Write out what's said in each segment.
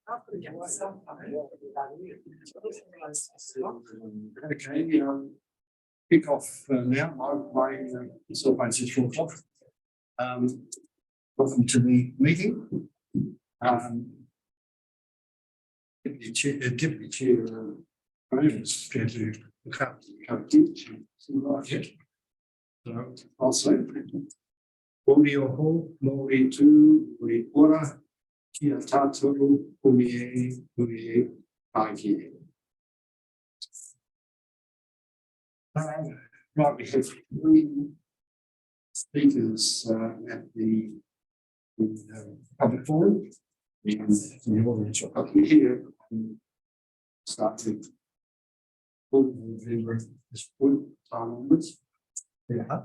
Okay, kick off now. My cell phone says 4 o'clock. Welcome to the meeting. Deputy Chair Graham is going to cut it. So I'll say, Ori oho, mori tu, ori ora, kia tātou, uri pākie. Right, we have 3 speakers at the public forum. And the audience are up here and start to pull November this point time onwards. Yeah.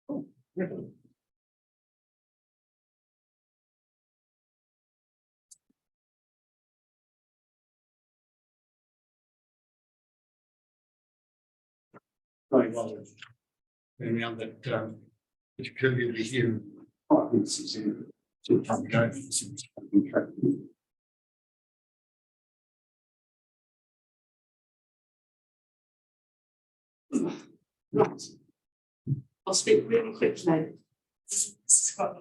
Oh, yeah. Right, well, around that particularly over here, 5 minutes is in to come go. Right. I'll speak really quickly. So,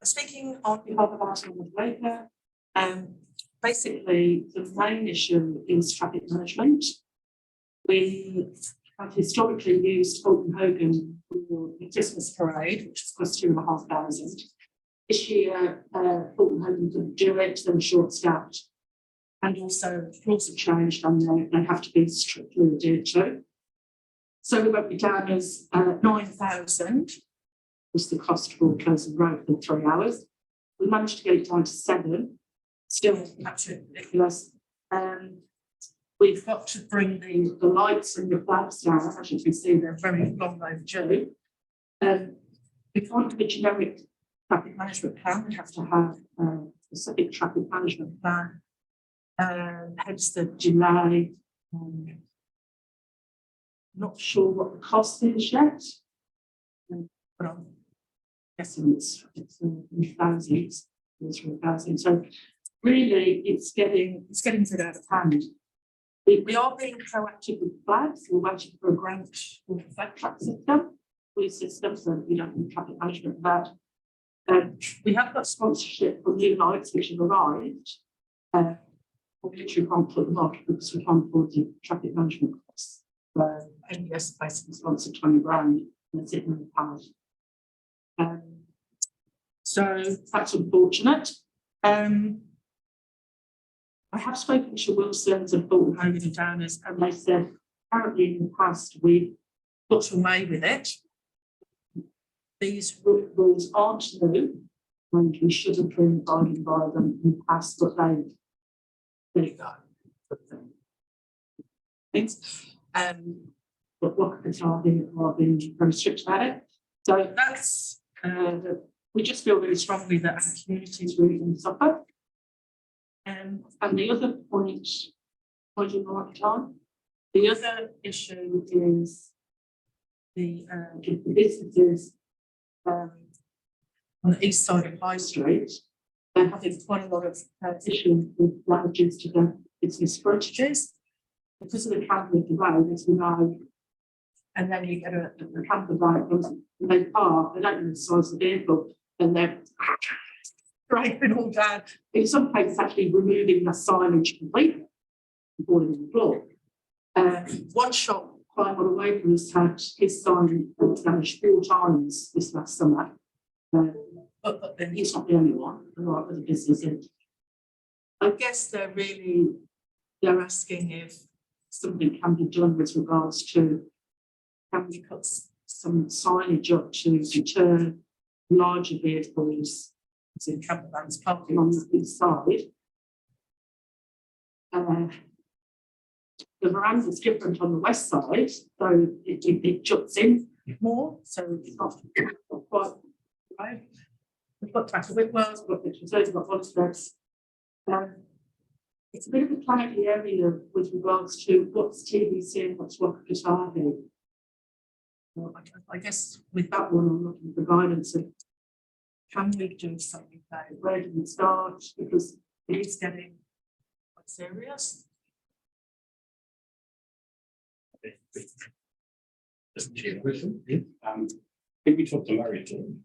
speaking on behalf of our team of Motueka, basically the main issue is traffic management. We have historically used Fulton Hogan for the Christmas parade, which has cost £2,500. This year, Fulton Hogan didn't do it, they were short-staffed. And also, rules have changed and they have to be strictly adhered to. So we went down as 9,000 was the cost for closing the road for 3 hours. We managed to get it down to 7, still absolutely ridiculous. We've got to bring the lights and the flags down. As you can see, they're very long overdue. We can't have a generic traffic management plan. We have to have a specific traffic management plan. Hence the delay. Not sure what the cost is yet, but I'm guessing it's in thousands, 3,000. So really, it's getting a bit out of hand. We are being proactive with flags. We're waiting for a grant for the flag track system, police system, so we don't need traffic management for that. We have got sponsorship for new lights which have arrived. We literally can't put them up because we can't afford the traffic management costs. NES basically sponsored £20,000 and it's in the past. So that's unfortunate. I have spoken to Wilson's and Fulton Hogan and Downers, and they said apparently in the past we've got away with it. These rules aren't new, and we should have been abiding by them in the past, but there you go. Things. But workers are being very strict about it. So that's we just feel really strongly that our community is really going to suffer. And the other point in the right time, the other issue is the businesses on the east side of High Street. They're having quite a lot of issues with damages to their business frontages. Because of the camper of the road, as we know, and then you get a camper van comes and they park, they don't know the size of the vehicle, and they're breaking all down. In some cases, actually removing the signage completely and falling on the floor. One shop quite far away from us had his sign damaged 4 times this last summer. But then he's not the only one. There are other businesses. I guess they're asking if something can be done with regards to can we put some signage up to deter larger vehicles, as in camper vans parking on the east side. The veranda is different on the west side, so it juts in more, so it's not quite right. We've got traffic Whitwells, we've got pictures, we've got Volkswagens. It's a bit of a cloudy area with regards to what's TBC and what's Wakatahi. Well, I guess with that one, I'm looking for guidance of can we do something about it? Where do we start? Because it is getting quite serious. Just a question. Can we talk to Larry too?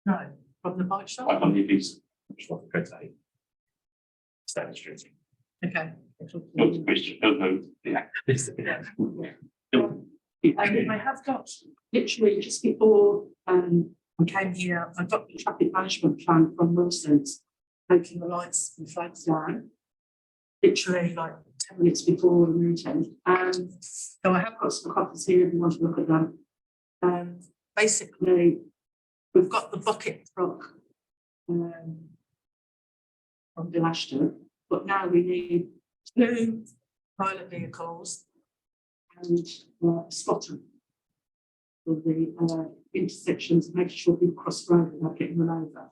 No, from the bike shop. I believe he's. Stand street. Okay. Not the question. No. Yeah. I have got literally just before I came here, I got the traffic management plan from Wilson's, taking the lights and flags down. Literally like 10 minutes before the meeting. So I have got some copies here if you want to look at them. Basically, we've got the bucket truck from Bill Ashton, but now we need 2 pilot vehicles and a spotter for the intersections, making sure people cross the road without getting run over.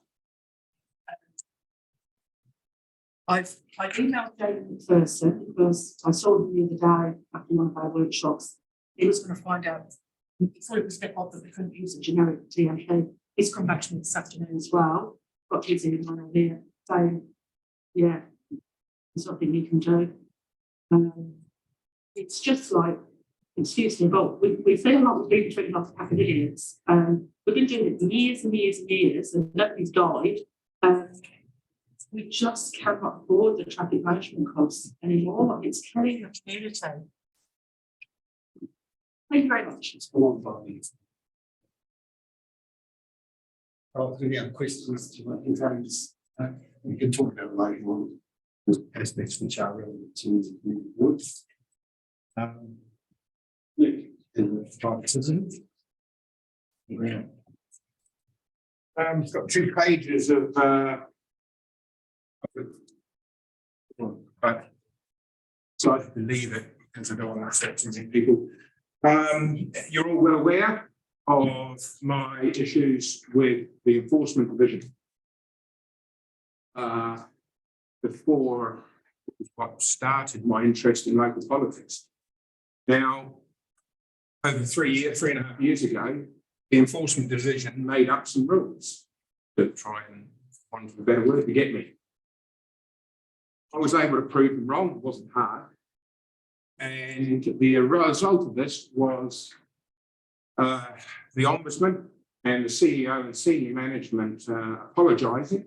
I've emailed David McPherson because I saw him the other day after one of our workshops. He was going to find out. He thought it was a bit odd that we couldn't use a generic DMP. He's come back to me this afternoon as well. Got his email here saying, yeah, there's nothing he can do. It's just like, excuse me, but we feel like we've been treated like a pack of idiots. We've been doing it for years and years and years, and nobody's died. We just cannot afford the traffic management costs anymore. It's killing the community. Thank you very much. It's a long 5 minutes. Oh, any other questions? We can talk about later on the aspects which are relevant to the board. Nick, in the private citizen. It's got 2 pages of but so I believe it because I don't want to upset too many people. You're all well aware of my issues with the enforcement division. Before what started my interest in local politics. Now, over 3.5 years ago, the enforcement division made up some rules to try and, want a better word, to get me. I was able to prove them wrong. It wasn't hard. And the result of this was the Ombudsman and the CEO and senior management apologising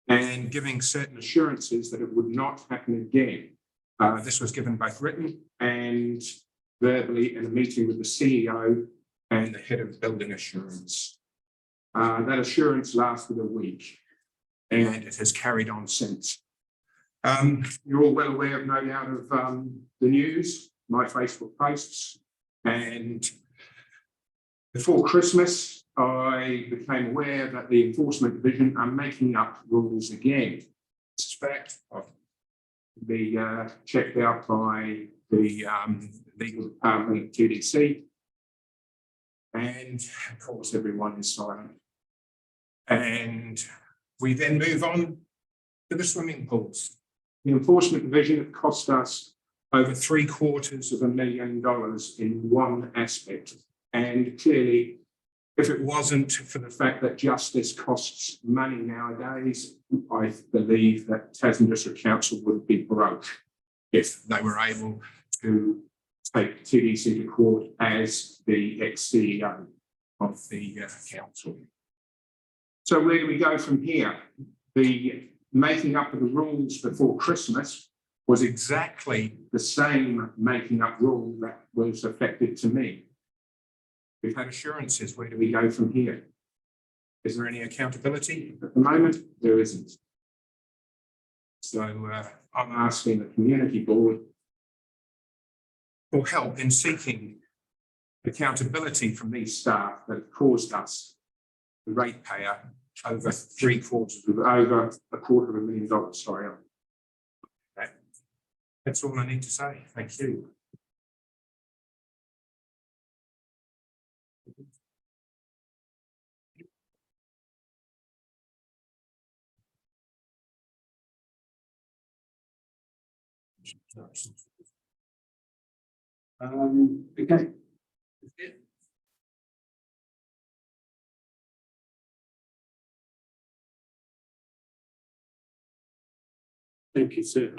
and giving certain assurances that it would not happen again. This was given both written and verbally in a meeting with the CEO and the head of building assurance. That assurance lasted a week and it has carried on since. You're all well aware, no doubt, of the news, my Facebook posts, and before Christmas, I became aware that the enforcement division are making up rules again. I suspect I'll be checked out by the legal department at TDC, and of course, everyone is silent. And we then move on to the swimming pools. The enforcement division have cost us over $750,000 in one aspect. And clearly, if it wasn't for the fact that justice costs money nowadays, I believe that Tasman District Council would be broke if they were able to take TDC to court as the ex-CEO of the council. So where do we go from here? The making up of the rules before Christmas was exactly the same making up rule that was affected to me. We've had assurances. Where do we go from here? Is there any accountability? At the moment, there isn't. So I'm asking the community board for help in seeking accountability from these staff that have caused us, the ratepayer, over over $250,000. Sorry. Okay. That's all I need to say. Thank you. Okay. Thank you, sir.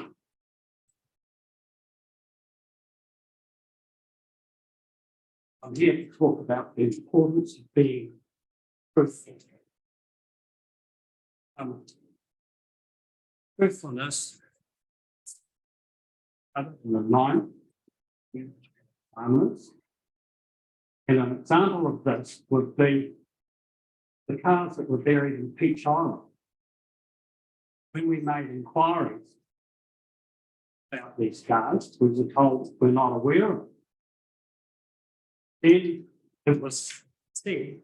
I'm here to talk about the importance of being truthful. Truthfulness, other than the 9 commandments. And an example of this would be the cars that were buried in Peach Island. When we made inquiries about these cars, we were told we're not aware of it. Then it was said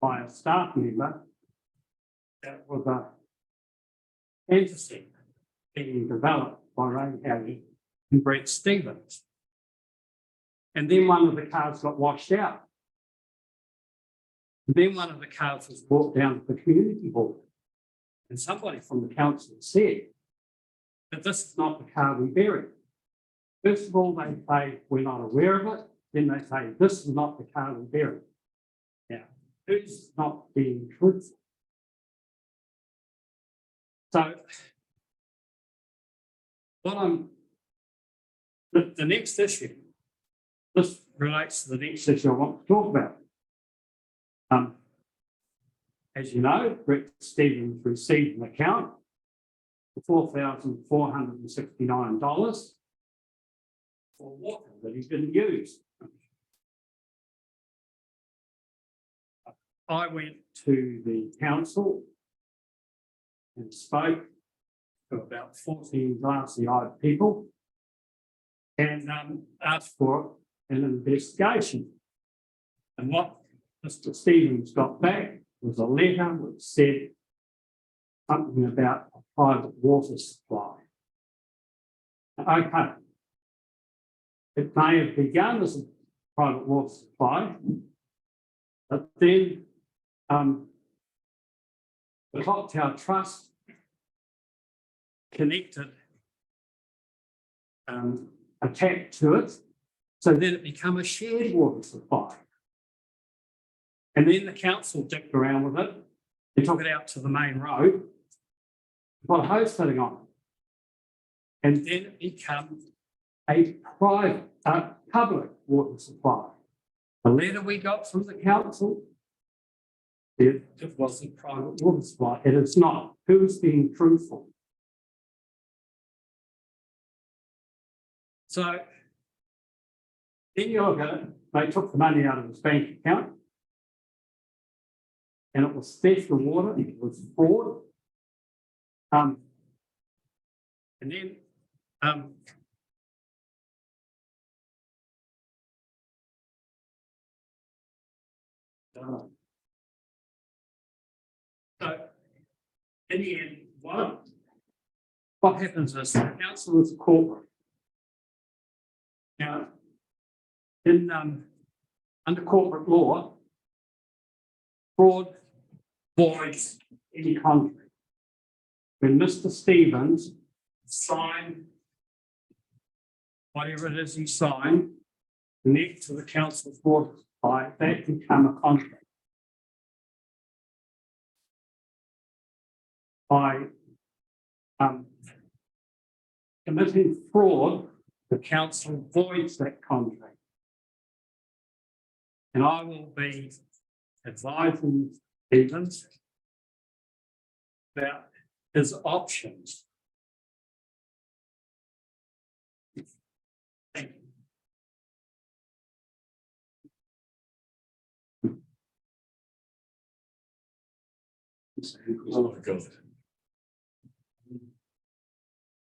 by a staff member that was a fantasy being developed by Ray Harry and Brett Stevens. And then one of the cars got washed out. And then one of the cars was brought down to the community board. And somebody from the council said that this is not the car we buried. First of all, they say we're not aware of it. Then they say this is not the car we buried. Now, who's not being truthful? So, the next issue, this relates to the next issue I want to talk about. As you know, Brett Stevens received an account for $4,469 for water that he didn't use. I went to the council and spoke to about 14 glassy-eyed people and asked for an investigation. And what Mr. Stevens got back was a letter which said something about a private water supply. Okay. It may have begun as a private water supply, but then the Cocktail Trust connected attached to it, so then it became a shared water supply. And then the council dicked around with it. They took it out to the main road, put a hose fitting on it. And then it became a private, public water supply. The letter we got from the council, it was a private water supply. It is not. Who's being truthful? So then you look at it, they took the money out of his bank account. And it was theft of water, it was fraud. And then so in the end, what happens is the council is a corporate. Now, in under corporate law, fraud voids any contract. When Mr. Stevens signed whatever it is he signed, connect to the council's water supply, that become a contract. By committing fraud, the council voids that contract. And I will be advising Stevens about his options. Thank you. Oh my God.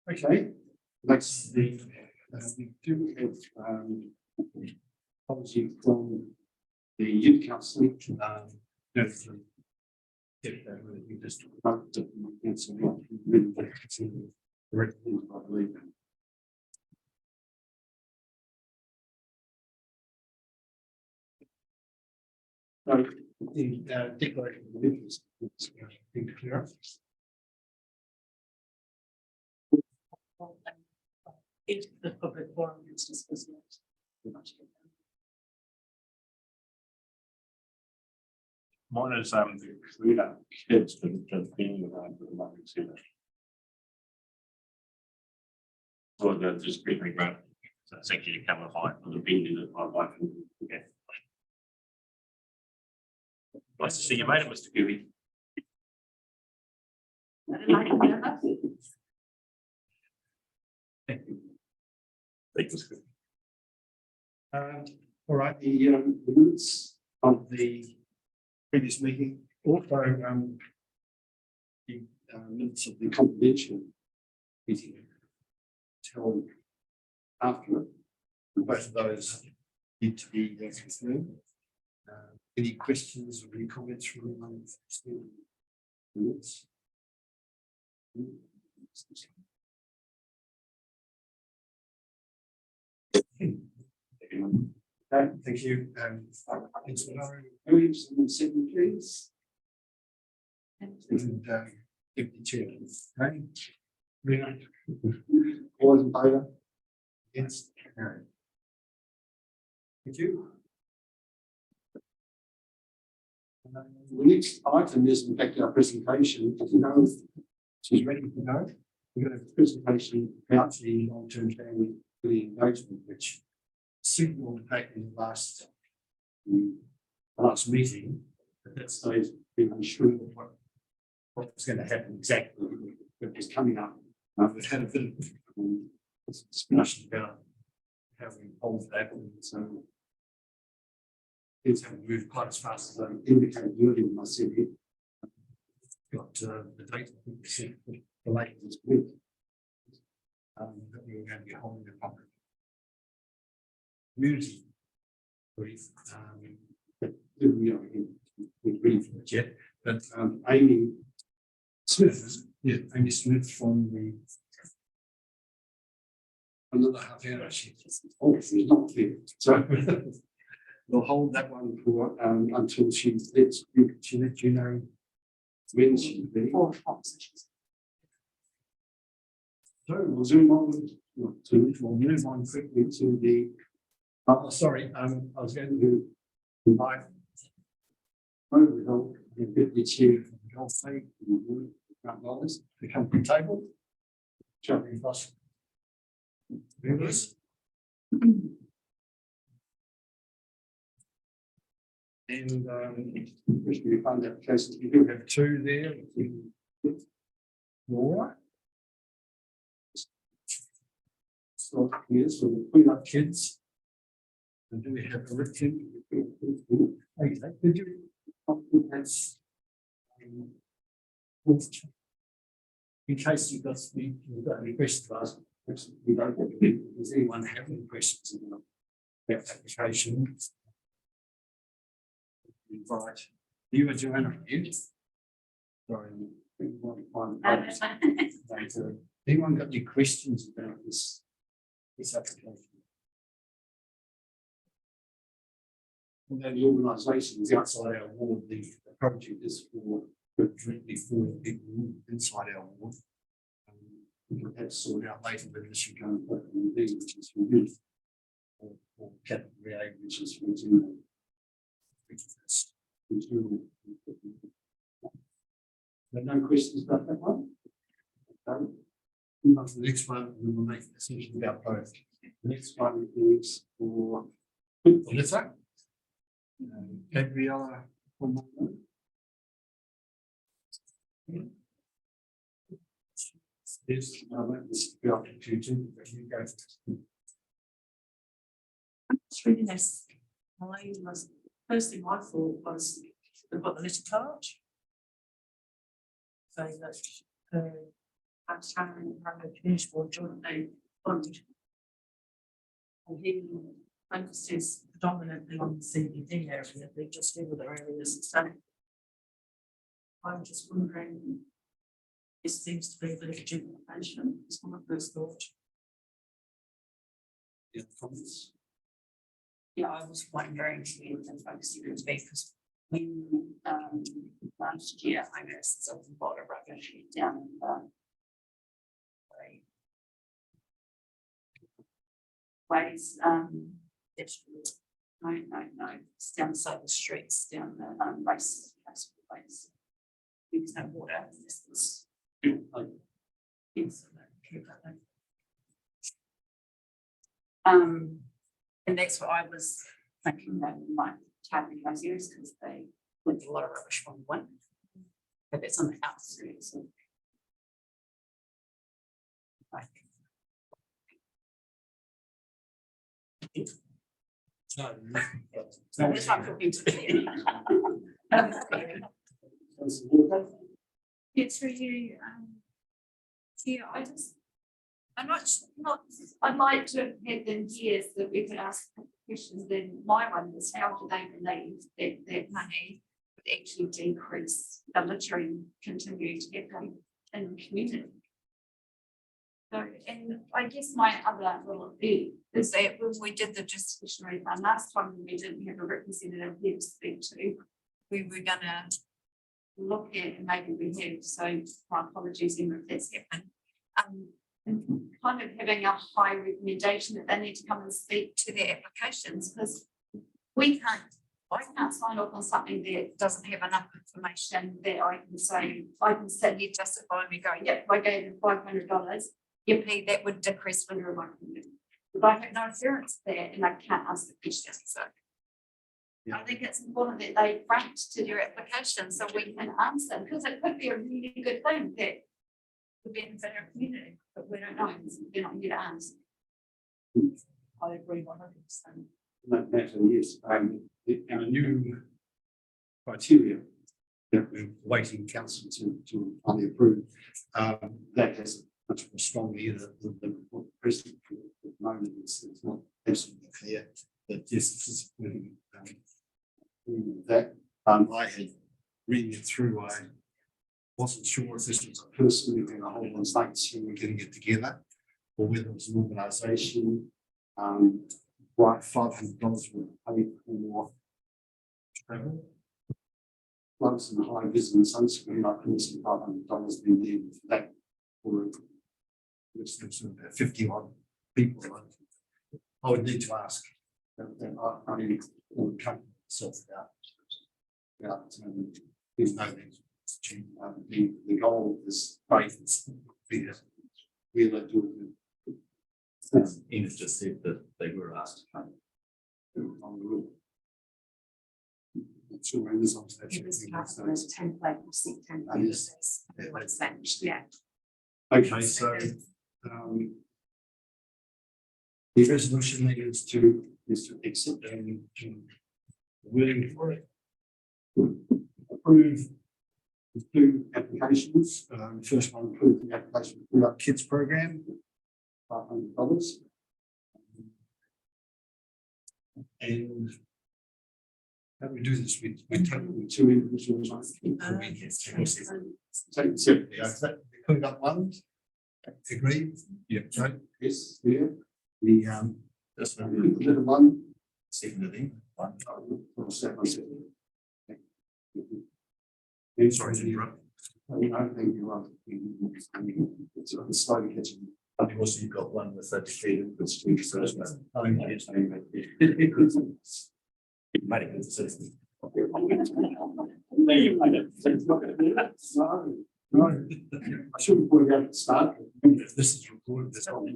Okay, that's the, we do have, policy from the youth council, hopefully. Get that, we just about to answer what we really want to see the right things, I believe. So the declaration of interest is being clear. If the public forum is discussed. Mine is the cleaner kids to just being around the money center. Well, they're just being around. So it's actually cover high for the being that my wife and yeah. Nice to see you, mate, Mr. Gooey. I don't like that. Thank you. All right, the minutes of the previous meeting, also the minutes of the confidential meeting held after it. Both of those need to be confirmed. Any questions or any comments from anyone? Minutes? Thank you. Williams and second, please. And Deputy Chair. Okay. All in favour? Against? Carried. Thank you. The next item is in fact our presentation. You know, she's ready to go. We're going to have a presentation about the long-term family engagement, which signaled back in the last meeting. At that stage, we were unsure what was going to happen exactly. It was coming up. We've had a bit of discussion about how we hold that, and so things haven't moved quite as fast as I indicated earlier in my CV. Got the date the late this week that we were going to be holding a public community brief. We're ready for it yet, but Amy Smith from the another half hour. She's not here, so we'll hold that one for until she lets you know when she's ready. So we'll zoom on. We'll move on quickly to the. Oh, sorry, I was going to invite overall the Deputy Chair from the Golf League to come to the table. Jumping across. And we find applications. We do have two there. More. So here's for the clean up kids. And do we have a written? Okay, did you? That's in case you've got any questions to ask, we don't have to. Does anyone have any questions about the application? Invite you and Joanna again. Sorry, anyone got any questions about this application? Although the organisation is outside our ward, the project is for directly for people inside our ward. We can have to sort out later whether this should go and put in B, which is for youth, or category A, which is for general. There are no questions about that one? Okay. Move on to the next one, we will make a decision about both. The next one is for Lisa. Gabriella. Yes, I won't be up to you, but you go. It's really nice. First thing I thought was they've got the little card. So that's Karen and the community board jointly funded. And he focuses predominantly on the CBD area, they just do other areas. So I'm just wondering, this seems to be a bit of a duplication. It's one of those thoughts. Yeah, comments. Yeah, I was wondering if the focus would be because when last year I noticed there's a lot of rubbish down in the ways no, it's down the side of the streets down the race place. There's no water. This is. Yes. And that's what I was thinking that we might target those areas because they would get a lot of rubbish from one. But it's on the outskirts. So. That's not talking to me. It's for you. Yeah, I'm not, I'd like to have had them here so that we could ask questions. Then my one was how do they believe that that money would actually decrease the littering continue to happen in the community? So, and I guess my other little view is that when we did the discretionary fund last time, we didn't have a representative here to speak to. We were gonna look at, and maybe we have, so my apologies if that's happened. And kind of having a high recommendation that they need to come and speak to their applications, because I can't sign off on something that doesn't have enough information that I can say, I can sit here justify me going, yep, I gave them $500, yippee, that would decrease litter in my community. But I have no assurance there and I can't ask the question, so. I think it's important that they front to their application so we can answer, because it could be a really good thing that would benefit our community, but we don't know, because we're not here to answer. I agree 100%. That yes, our new criteria that we're waiting council to finally approve, that has much more strongly than what the president at the moment is. It's not absolutely clear that yes, this is really that. I had reading it through, I wasn't sure if this was a person and a whole lot of states who were getting it together, or whether it was an organisation. Right, $500 would pay for travel. Plugs and high vis and sunscreen, I couldn't see $500 being there for that. For it's about 50 odd people. I would need to ask. I need to come myself out. There's no thing. The goal of this faith is we like to. Ian just said that they were asked to come. On the rule. Not sure when this on It was part of the template, we see template. Yes. What's that? Yeah. Okay, so the resolution is to accept and to willing for it. Approve the two applications. First one, approve the application for the kids program, $500. And how do we do this? We take the two individuals. Take it separately. Put up one. Agree? Yeah. Right. Yes. Yeah. The this one. Little one. Secondly. One. Sorry to interrupt. I think you're right. It's slowly catching. And also you've got one with that street, the street first. Medical assistant. No, I should have pointed out at the start. This is recorded. This whole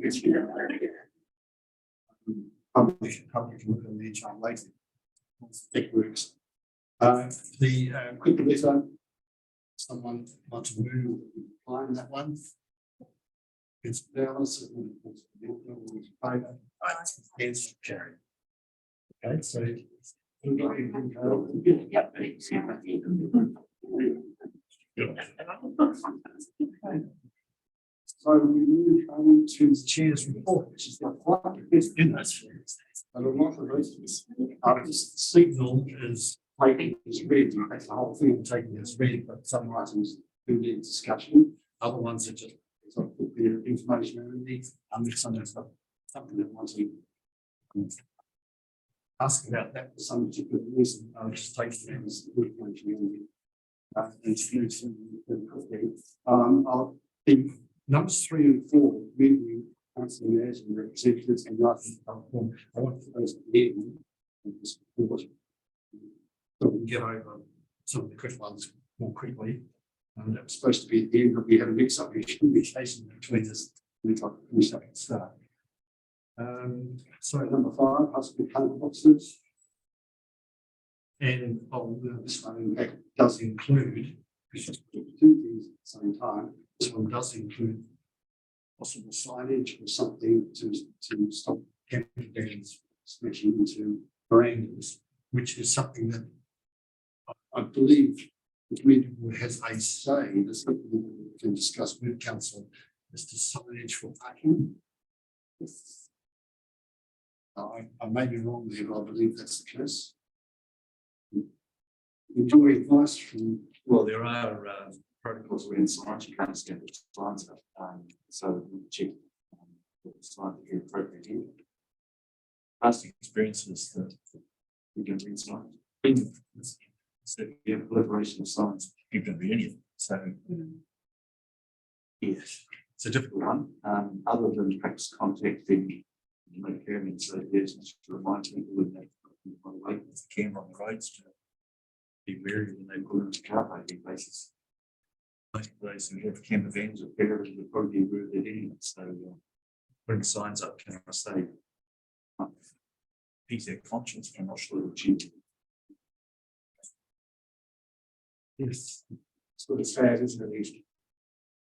public look on the HR later. It works. The quick letter. Someone wants to move on that one. It's balance. It's carried. Okay, so. Yep. So we move on to the chair's report, which is the quite in this. And a lot of those signal is taking as read, that's the whole thing taking as read, but some items do need discussion. Other ones are just sort of put the information only. Sometimes something that wants to ask about that for some particular reason. I'll just take it as information only. I'll think numbers 3 and 4, maybe council mayors and representatives and I want those in and just so we can get over some of the quick ones more quickly. That was supposed to be at the end, but we had a mix up, we shouldn't be chasing between us, we got finished up at the start. So number 5, husband payment boxes. And this one in fact does include, we should do 2 things at the same time. This one does include possible signage or something to stop camper vans smashing into verandas, which is something that I believe the community board has a say. There's something that we can discuss with council as to signage for parking. I may be wrong there, but I believe that's the case. Enjoy advice from. Well, there are protocols around signs. You can't stand the signs up. So we check the signs that are appropriate here. Past experiences that we can read signs. So we have proliferation of signs. You can read any. So yes, it's a difficult one. Other than perhaps contacting Motueka and so yes, to remind people when they on the way with the camera on the roads to be wary when they pull into car parking places. Most of those who have camper vans or carriers will probably be where they're heading. So putting signs up, can I say, peace of conscience, I'm not sure it'll achieve. Yes, it's sort of sad, isn't it? These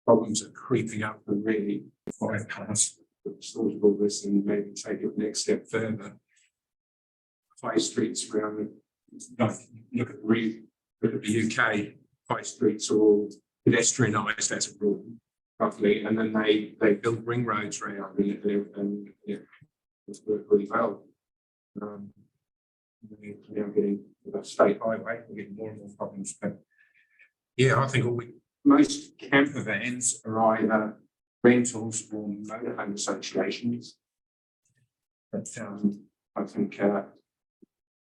problems are creeping up and really quite past the sort of all this and maybe take it the next step further. High streets around look at the UK, high streets are all pedestrianised as a rule, roughly, and then they build ring roads around and it's worked really well. Now getting the state highway, we're getting more and more problems. But yeah, I think most camper vans are either rentals or motorhome associations. But I think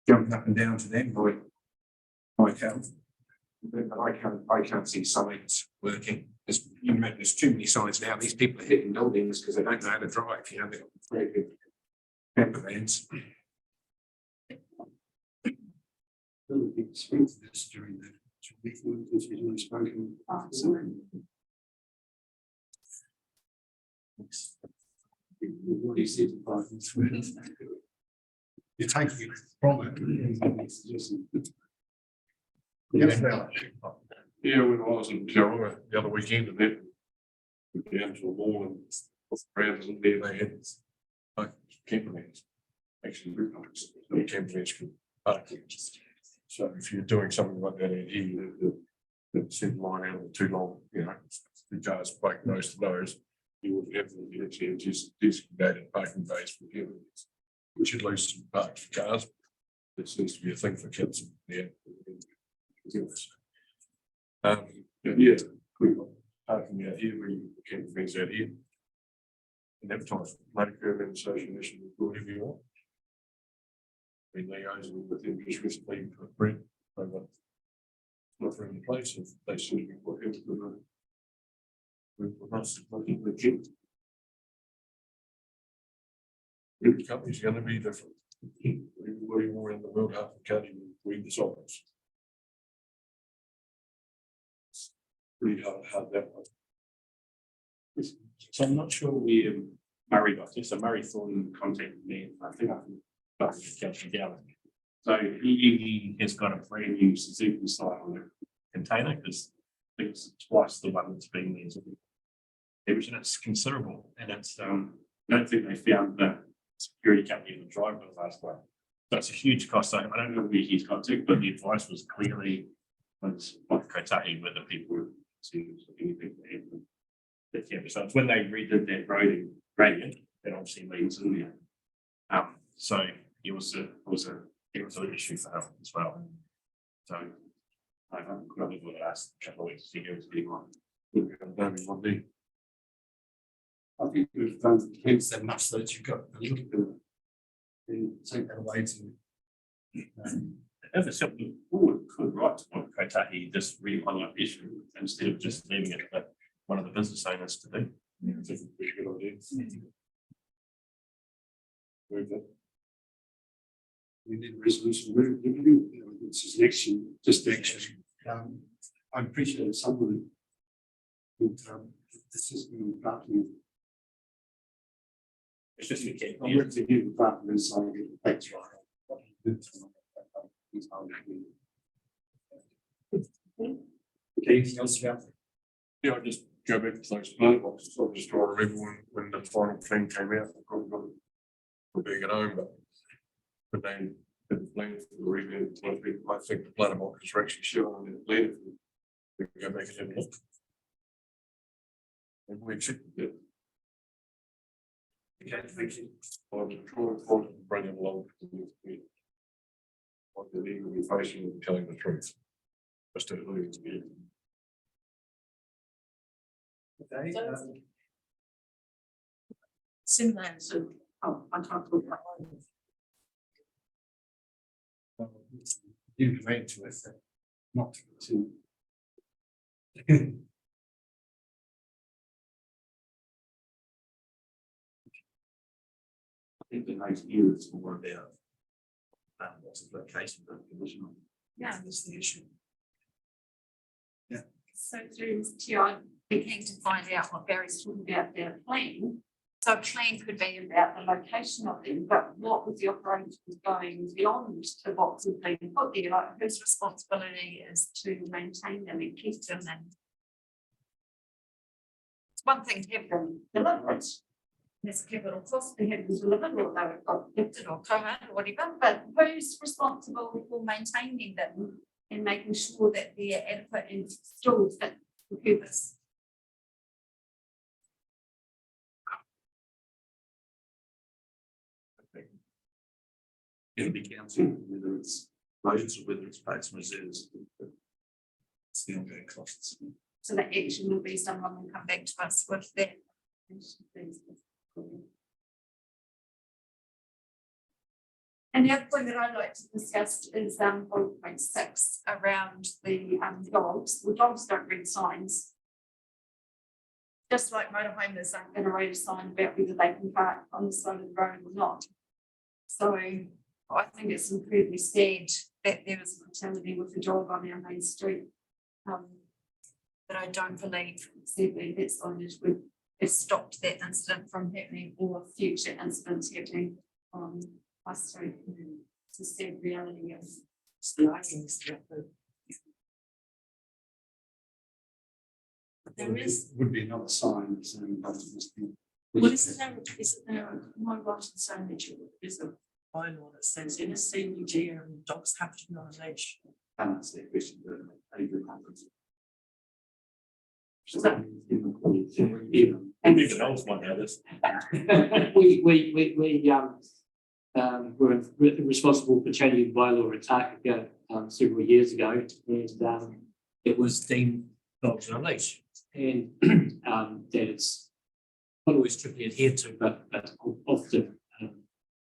jumping up and down to them might help. But I can't see signs working. There's too many signs now. These people are hitting buildings because they don't know how to drive. You know, they've got very big camper vans. Really big swing to this during the meeting, as we've already spoken. We've already said the parking swing. You're taking it from it. Yes, well. Yeah, when I was in Taronga the other weekend, and then we went down to a mall and around and there they had like camper vans. Actually, no camper vans could park there. So if you're doing something like that out here, the centre line out of too long, you know, the cars park nose to nose, you would have to actually have just designated parking bays for camper vans, which would lose some parks for cars. It seems to be a thing for kids. Yeah. Yeah, we've got parking out here, we can things out here. And advertise Motueka and association, whatever you want. We liaison with them just recently for Brent, over not for any place, if they seem to be working with us, looking legit. Every company's going to be different. Everybody around the world, half the country read the songs. Pretty hard that one. So I'm not sure where Murray got this. So Murray Thornton contacted me. I think I can catch him down. So he has got a brand new Suzuki style container because it's twice the one that's been there. And it's considerable, and it's I don't think they found the security company in the driveway last time. So it's a huge cost. I don't know where he's got to, but the advice was clearly was like Kotahi, where the people were anything that campus. So it's when they redid that gradient, that obviously leads in there. So it was an issue for him as well. So I've got to the last couple of weeks to see how it's getting on. One day. I think we've done hence so much that you've got a little bit of and take that away to. If it's something forward, could write to Kotahi this really highlight the issue instead of just leaving it for one of the business owners to do. Yeah, I think it's a pretty good idea. Move that. We need a resolution, this is an action, just action. I appreciate that someone would, the system of drafting. It's just you can't. I'm with you, drafting and signing it, thanks, right? Okay, anything else about? Yeah, I just go back to those plant boxes. I just trying to remember when the final thing came out. I probably got it being at home, but they did the plan for the revamp. I think the planter boxes are actually showing in the plan. We can go back and have a look. And we accepted it. Okay, thank you. I'm trying to bring it along. What they're legally facing and telling the truth. Just to lose me. Okay, Similar, so, oh, I can't talk about it. you relate to it, not to. I think the nice view is more about what's the location of the condition. Yeah, that's the issue. So through Mr. Chair, I'm beginning to find out what Barry's talking about their plan. So a plan could be about the location of them, but what was the operation going beyond to what was being put there? Like whose responsibility is to maintain them and keep them and. It's one thing to have them delivered. There's a capital cost to have them delivered, or they were got lifted or co-owned or whatever, but who's responsible for maintaining them and making sure that they're adequate and still fit the purpose? It'll be council, whether it's roads or whether it's parks and reserves. It's the ongoing costs. So that action will be someone will come back to us with that. And the other point that I'd like to discuss is 1.6 around the dogs. The dogs don't read signs. Just like motorhomes aren't going to read a sign about whether they can park on the side of the road or not. So I think it's incredibly sad that there is a fatality with a dog on our main street. But I don't believe sadly that signage would have stopped that incident from happening or future incidents happening on my street. It's a sad reality of There is, Would be another sign saying that must be. what is it there, am I right in saying that there's a bylaw that says in a CUG area, dogs have to be on a leash? And that's the question that Adrian happens. Is that- Maybe the dogs might have this. Were responsible for changing the bylaw at Tarka several years ago, and it was deemed dogs on a leash, and that it's not always strictly adhered to, but often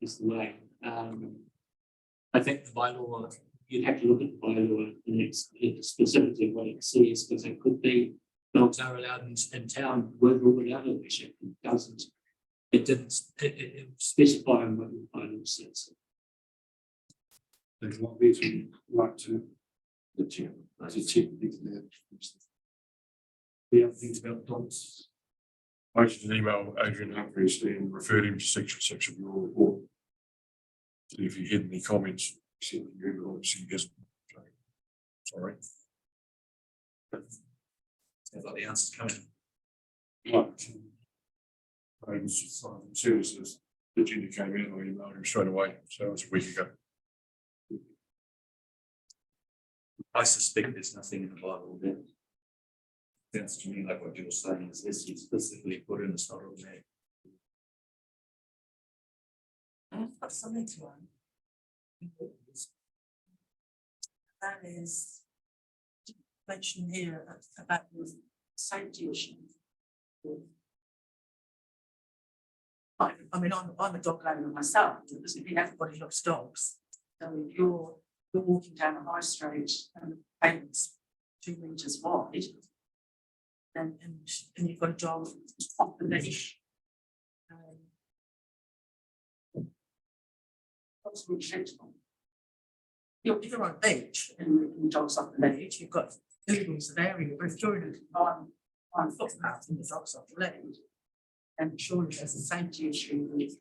is the way. I think the bylaw, you'd have to look at the bylaw and it's specifically what it says, because it could be dogs are allowed in town with or without a leash. It doesn't. It didn't specify on what the bylaw says. There's what these would like to check things there. The other things about dogs. I should email Adrian Humphries and refer him to section 6 of your report. See if he had any comments. See if you obviously he hasn't. Sorry. Sounds like the answer's coming. Right. Services, the agenda came in, I emailed him straight away, so it was a week ago. I suspect there's nothing in the Bible that sounds to me like what you're saying is this is specifically put in, it's not automatic. I've got something to add. That is mentioned here about the safety issue. I mean, I'm a dog owner myself, because everybody loves dogs. So if you're walking down a high street and the pavement's 2 meters wide, and you've got a dog off the leash. You're on a beach and the dog's off the leash, you've got buildings of area, we're joining on footpaths and the dogs off the land. And surely there's a safety issue with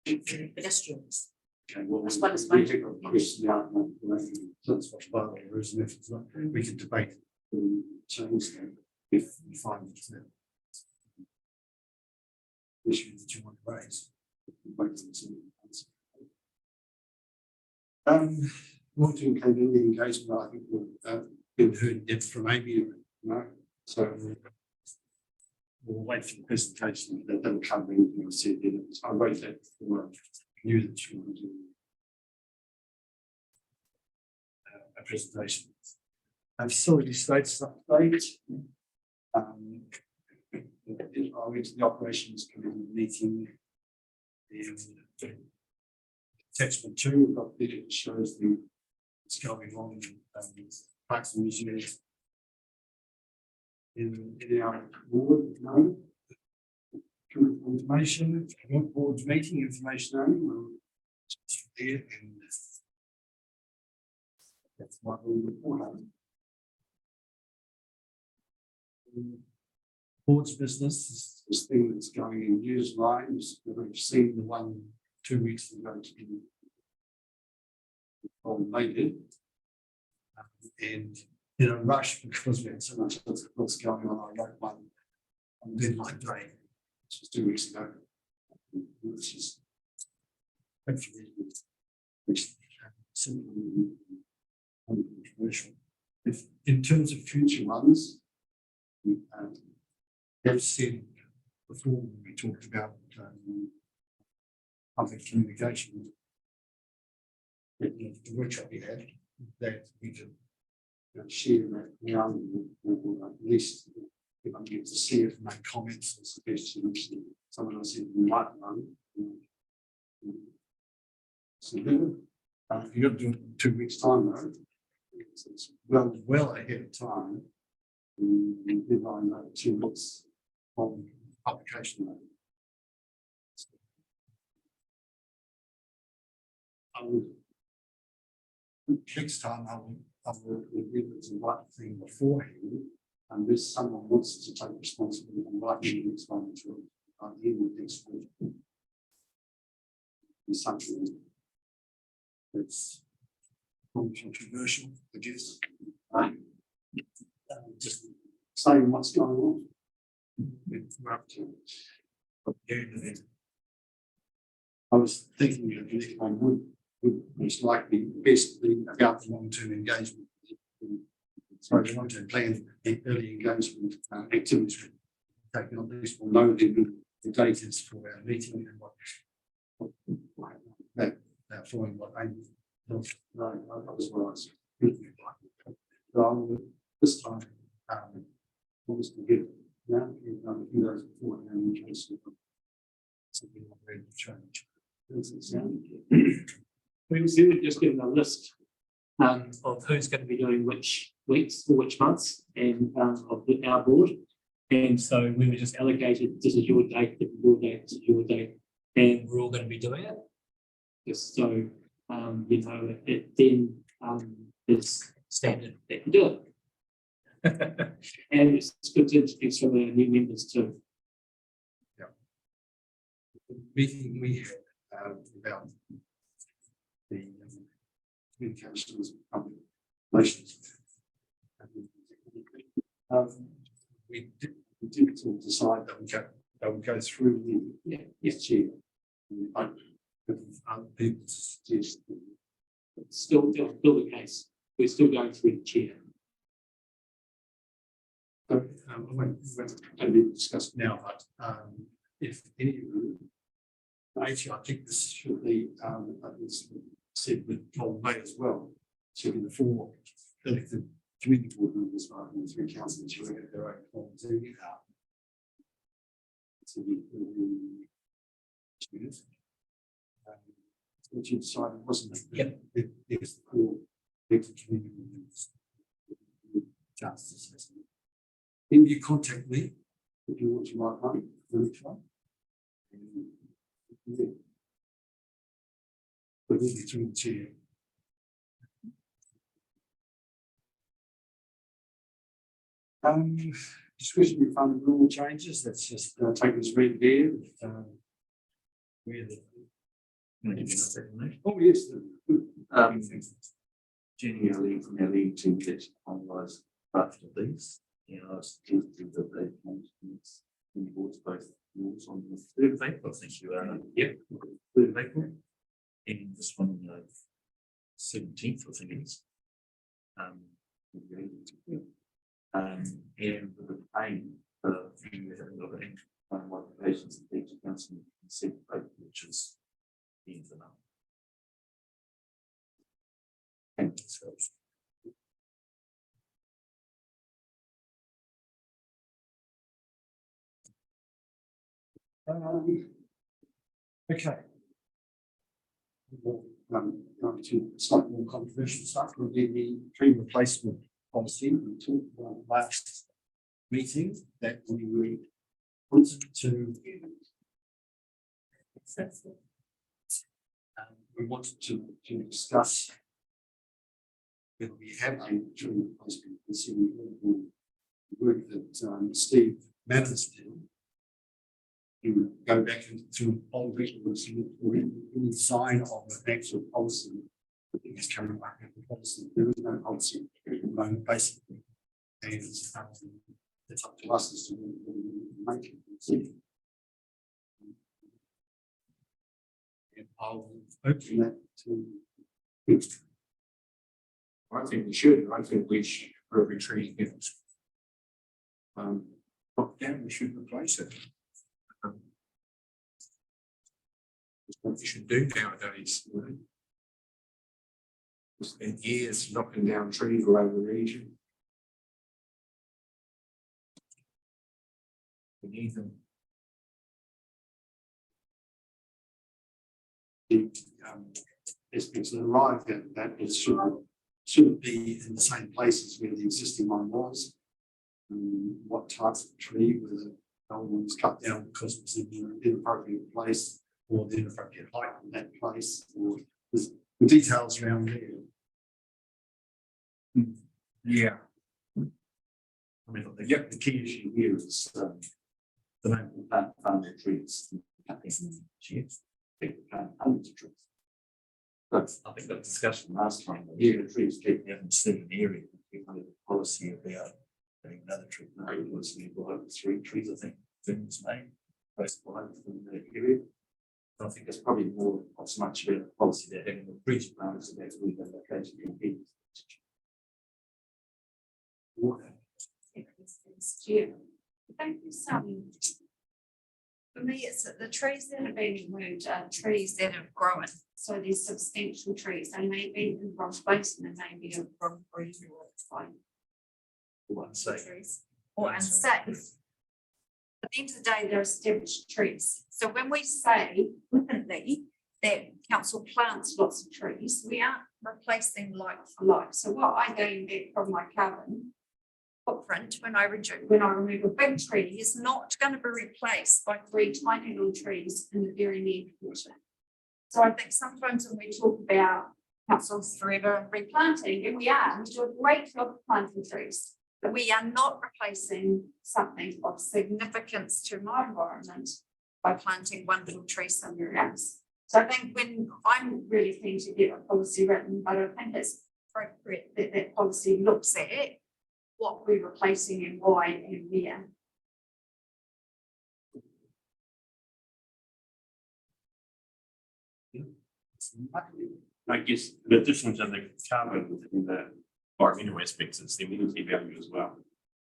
pedestrians. Okay, well, As well as we making- take a question out, that's what bylaw is, and if it's not, we can debate, change them if we find it's an issue that you want to raise. Wanting community engagement, I think we've been heard depth from Amy, you know, so we'll wait for the presentation, that doesn't cover anything I said, I wrote that for you that you want to do a presentation. Facility status update. I went to the operations committee meeting. And attachment 2, we've got there, it shows what's going on in parks and museums. In our board, no. Current information, board's meeting information only, we'll there and that's what we report on. Board's business is this thing that's going in news lines. We've seen the one 2 weeks ago to be related. And in a rush because we had so much what's going on, I wrote one on deadline day, which was 2 weeks ago, which is hopefully simply controversial. If in terms of future ones, we have said before when we talked about public communication, the workshop we had, that we could share that now, or at least if I get to see it, make comments or suggestions. Someone else said we might run. So then, you got to do it in 2 weeks' time, though. It's well ahead of time. Deadline 2 weeks from publication date. I would next time I will review the right thing beforehand, unless someone wants to take responsibility and write the next one to the end of next week. It's something that's controversial, I guess. Just saying what's going on. We're up to it. I was thinking that the next one would most likely best be about the long-term engagement. So the long-term plan and early engagement activities. Taking at least we'll know the date is for our meeting and what that following what I that was what I was thinking about. So this time, what was to give now, you guys before and in case of something not ready to change. We were just given a list of who's going to be doing which weeks or which months and of our board. And so we were just allocated, this is your date, this is your date, this is your date, and we're all going to be doing it. Just so, you know, it then is standard that you do it. And it's good to introduce some of our new members too. Meeting we had about the communications with public relations. We did sort of decide that we go through the next year. I with other people to suggest It's still the case. We're still going through the chair. I won't be discussed now, but if any of you, actually, I think this should be said with Colin May as well. Should be the 4 elected community board members rather than 3 councillors who have their own forms in to be which you decided wasn't it? It's the 4 elected community members. Justice. Then you contact me if you want to write money for the next one. Yeah. But we'll be through the chair. Discretionary fund rule changes, that's just taken as read there. Where the, Can I give you an update on that? oh, yes, Jenny, our lead from our lead team gets finalised draft of these. You know, I was thinking that they in the board's both rules on the 3rd of April, I think you are. Yep. 3rd of April. And this one, 17th, I think it is. And the aim for you having a look at modifications of each council consent vote, which is the end of the month. And so, okay. Going to slightly more controversial stuff, will be the tree replacement policy. We talked about last meeting that we would put to. We wanted to discuss whether we have a tree replacement policy. The work that Steve Manners did. You would go back into old records or any sign of an actual policy. I think it's coming back with the policy. There is no policy at the moment, basically. And it's up to us as to make it. And I'll open that to. I think we should. I think we should, for every tree gets knocked down, we should replace it. It's what you should do nowadays. You know? We spent years knocking down trees all over the region. We need them. It's arrived at that it shouldn't be in the same places where the existing one was. What type of tree, whether the old one was cut down because it was in an inappropriate place, or the inappropriate height in that place, or there's the details around there. Yeah. I mean, the key issue here is the name of the family trees. Hundreds of trees. But I think that discussion last time, the trees keep you haven't seen an area, we had a policy about having another tree. No, it was about 3 trees, I think, things made, most wide from the area. I think that's probably more of so much about the policy that having the trees around is about we have located in big. Thank you, Sam. For me, it's that the trees that have been removed are trees that have grown. So these substantial trees, they may be in the wrong place and they may be a wrong breed or it's fine. Or unsafe. Or unsafe. At the end of the day, they're established trees. So when we say flippantly that council plants lots of trees, we aren't replacing like for like. So what I gain back from my carbon footprint when I remove a big tree is not going to be replaced by 3 tiny little trees in the very near future. So I think sometimes when we talk about councils forever replanting, and we do a great job of planting trees, but we are not replacing something of significance to my environment by planting one little tree somewhere else. So I think when I'm really keen to get a policy written, but I think it's appropriate that that policy looks at what we're replacing and why and where. I guess the addition to the carbon in the environmental aspects, it's the amenity value as well.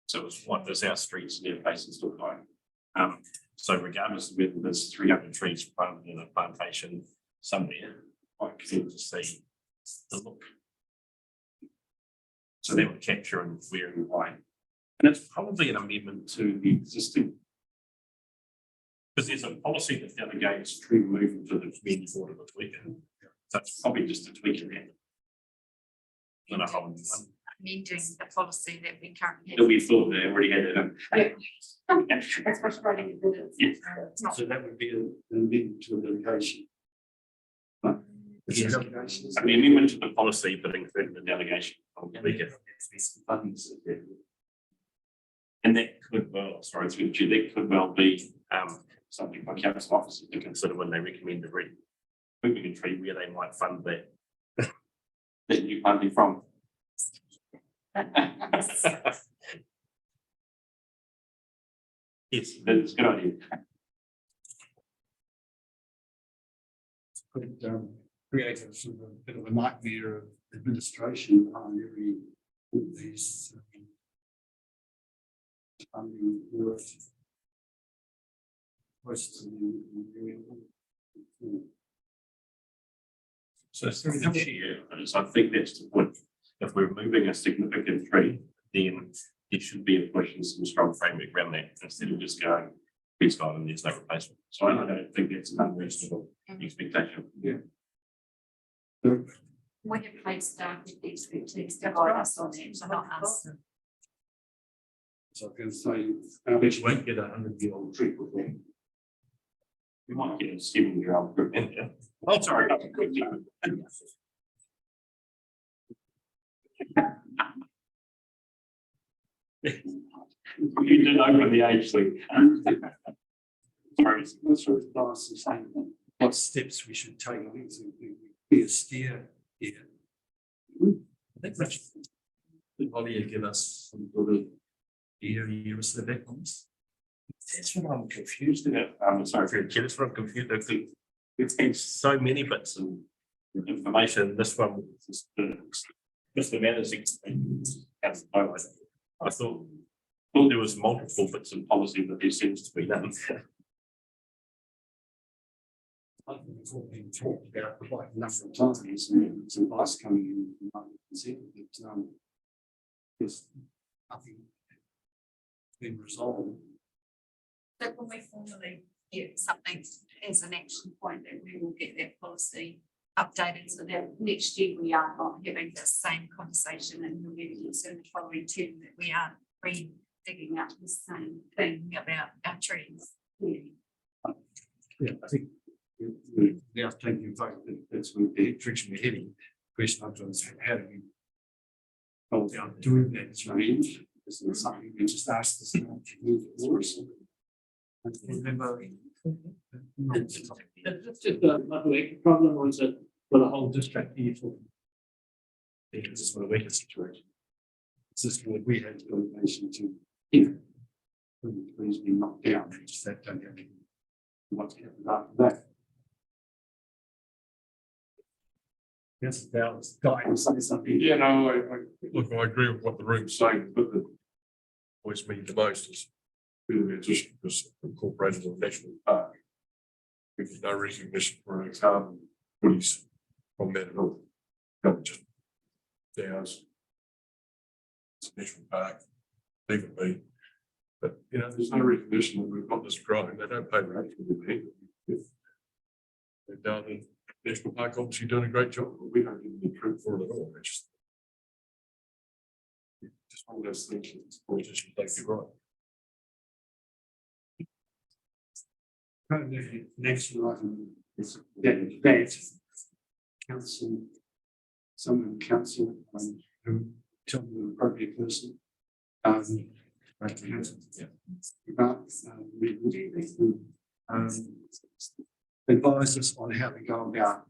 So it's what does our streets and our places look like? So regardless of whether there's 300 trees planted in a plantation somewhere, I can to see the look. So that would capture and where and why. And it's probably an amendment to the existing. Because there's a policy that delegates tree removal to the community board of Motueka. So it's probably just a tweak in that. Not a whole new one. Amending the policy that we currently That we thought they already had it. That's frustrating. Yes. It's not. So that would be an amendment to a delegation. It's a delegation. I mean, amendment to the policy, but including the delegation of the weekend. And that could well, sorry, through the chair, that could well be something for council officers to consider when they recommend moving a tree where they might fund that. That new funding from. Yes, that's a good idea. Could create a sort of a bit of a nightmare of administration on every one of these funding work. So through the chair, I think that's the point. If we're moving a significant tree, then there should be a push and some strong framework around that instead of just going, it's gone and there's no replacement. So I don't think that's an unreasonable expectation. Yeah. We have paid staff with the expertise to guide us on that, not us. So I can say, Which won't get 100-year-old tree before. We might get a 7-year-old group in there. Oh, sorry. You didn't open the age thing. Sorry. what's sort of advice is saying what steps we should take? I think it's be a steer here. I think Rich, did Holly give us some sort of area of the victims? That's what I'm confused about. I'm sorry for your that's what I'm confused. It's been so many bits and information. This one, Mr. Manners, I thought there was multiple bits and policy that there seems to be none. I think it's all been talked about quite a number of times, and it's advice coming in from what you can see, but there's nothing been resolved. So when we formally get something as an action point, that we will get that policy updated so that next year we are not having the same conversation and we'll be in the following term that we aren't digging up the same thing about our trees. Yeah, I think we have to take the vote that's with the direction we're heading. Question I've done is how do we go down doing that change? Isn't it something we just asked us to move it forward? Remember. It's just a Motueka problem, or is it for the whole district here? I think it's just one of the weakest situations. It's just what we had delegation to here. Please be knocked down, they just that don't have anything. What's happened after that? Yes, that was dying to say something. Yeah, no, look, I agree with what the room's saying, but the voice me the most is really just because incorporated in the national park. There's no recognition for a carbon police from that at all. Not just ours. It's a national park, leave it be. But, you know, there's no recognition that we've got this growing. They don't pay rent for the they're down in National Park, obviously doing a great job, but we don't get any credit for it at all. It's just one of those things that politicians don't get right. The next item is that council, someone council, who tell me the appropriate person. Advise us on how to go about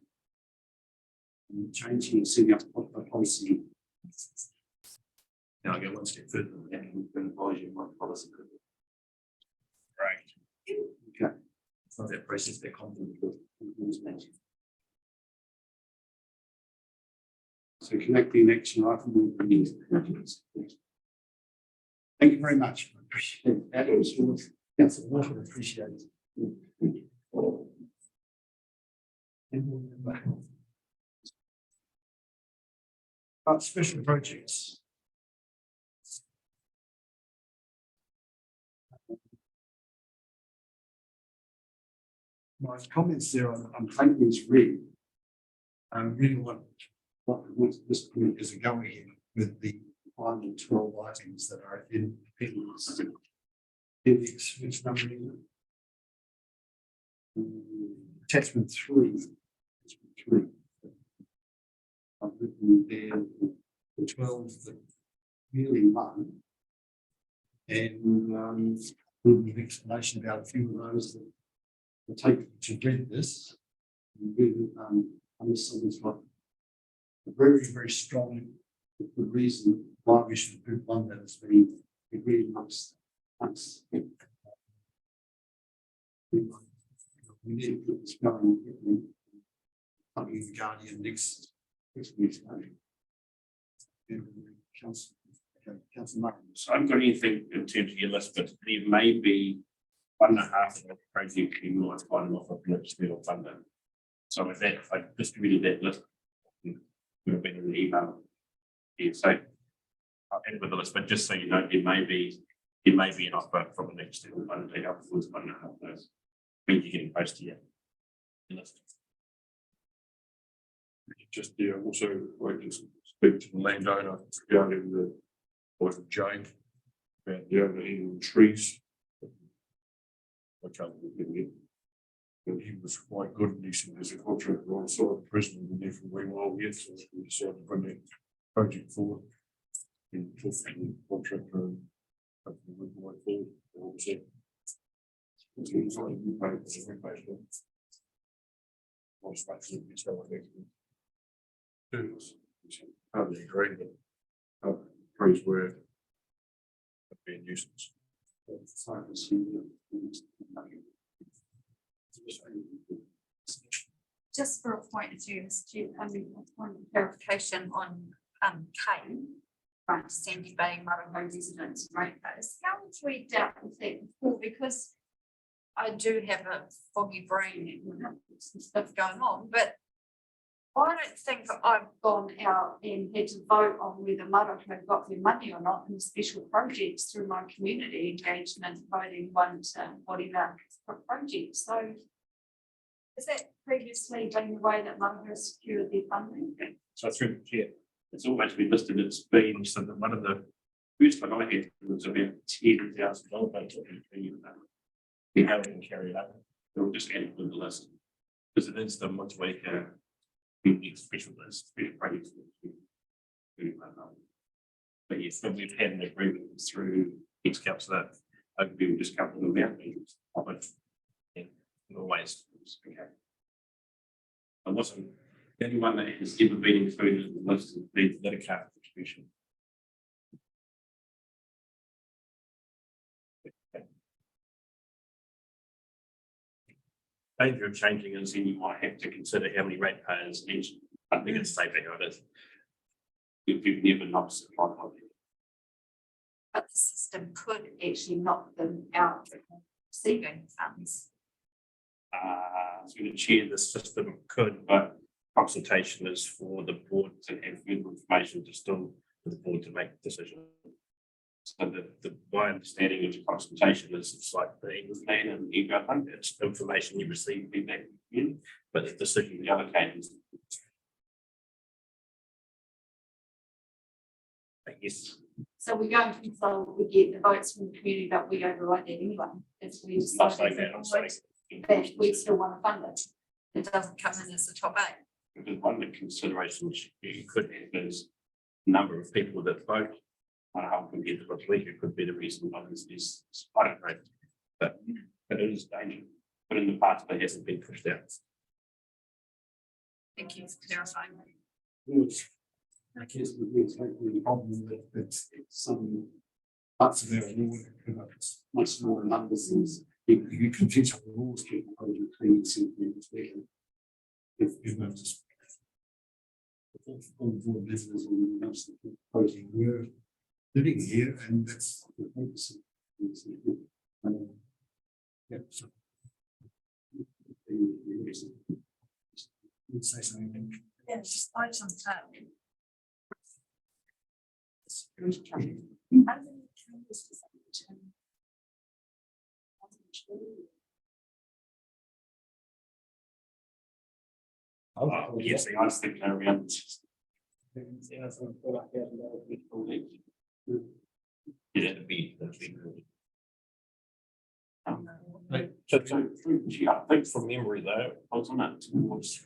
changing and setting up a policy. Now I go one step further than that, and we can advise you what policy could be. Right. Okay. It's not that process, they're confident with. So connecting action item with the news. Thank you very much. I appreciate that. Councillor Walker, appreciate it. Special projects. My comments there on taking this read. Really what this point is going here with the final 12 items that are in appendix. Appendix, which number is it? Attachment 3. I've written there the 12 that really won. And with an explanation about a few of those that will take to read this. Unless someone's got a very, very strong good reason why we should do one that has been agreed amongst us. We need to put this going quickly. Something the Guardian next week's meeting. And Council Murray. So I haven't got anything in terms of your list, but there may be 1.5 of the project you might find off of external funding. So with that, I distributed that list. Would have been in the email. Yeah, so I'll end with the list, but just so you know, there may be an offer from an external funder to help with 1.5 of those. When you're getting close to your list. Just, yeah, also, I can speak to the landowner regarding the, was it Jane? About the overhanging trees. I can't remember it. And he was quite good, and he said there's a contractor on site, the president in there from Wewell yet, so we decided to bring that project forward. And talk to the contractor and hopefully we can work forward, obviously. It's like we pay, it's every pay. Most likely it's how I think. Hardly agree, but trees were being nuisance. Just for a point of view, I mean, point of clarification on K, right, Sandy Bay, Maraho residents, ratepayers. How have we dealt with that before? Because I do have a foggy brain and some stuff going on, but I don't think I've gone out and had to vote on whether Maraho got their money or not in special projects through my community engagement, voting one to whatever project. So has that previously been the way that Maraho secured their funding? So through the chair, it's always been listed as being so that one of the first one I had was about $10,000. We haven't carried out. They'll just add it to the list because it is the Motueka special list, special projects. But yes, when we've had an agreement through ex-councillor, we will just cover the amount of it. And always, okay. I wasn't the only one that has ever been included in the list of the Littercart contribution. Danger of changing is then you might have to consider how many ratepayers each funding and stay behind it. You've never not supplied on it. But the system could actually knock them out of receiving funds. Through the chair, the system could, but consultation is for the board to have further information to still for the board to make a decision. So my understanding of the consultation is it's like the English plan and you go fund, it's information you receive feedback in, but the decision to allocate is. Yes. So we're going to consult, we get the votes from the community, but we override that anyway. If we Not decide saying that, I'm saying. that we still want to fund it. It doesn't come in as the top 8. Because one of the considerations you could have is number of people that vote. How compared to the league, it could be the reason why this is, I don't know, but it is dangerous. But in the past, it hasn't been pushed out. Thank you for clarifying. I guess the problem that it's some parts of our law that it's much smaller numbers is you can teach on the laws, keep the project clean, simple, and fair. If you know, just all the business and most of the project we're living here, and that's the purpose of this. Yeah, so. You'd say something. Yeah, just item 10. Oh, yes, I was thinking around. Yeah, that'd be good. So I think from memory though, I was on that towards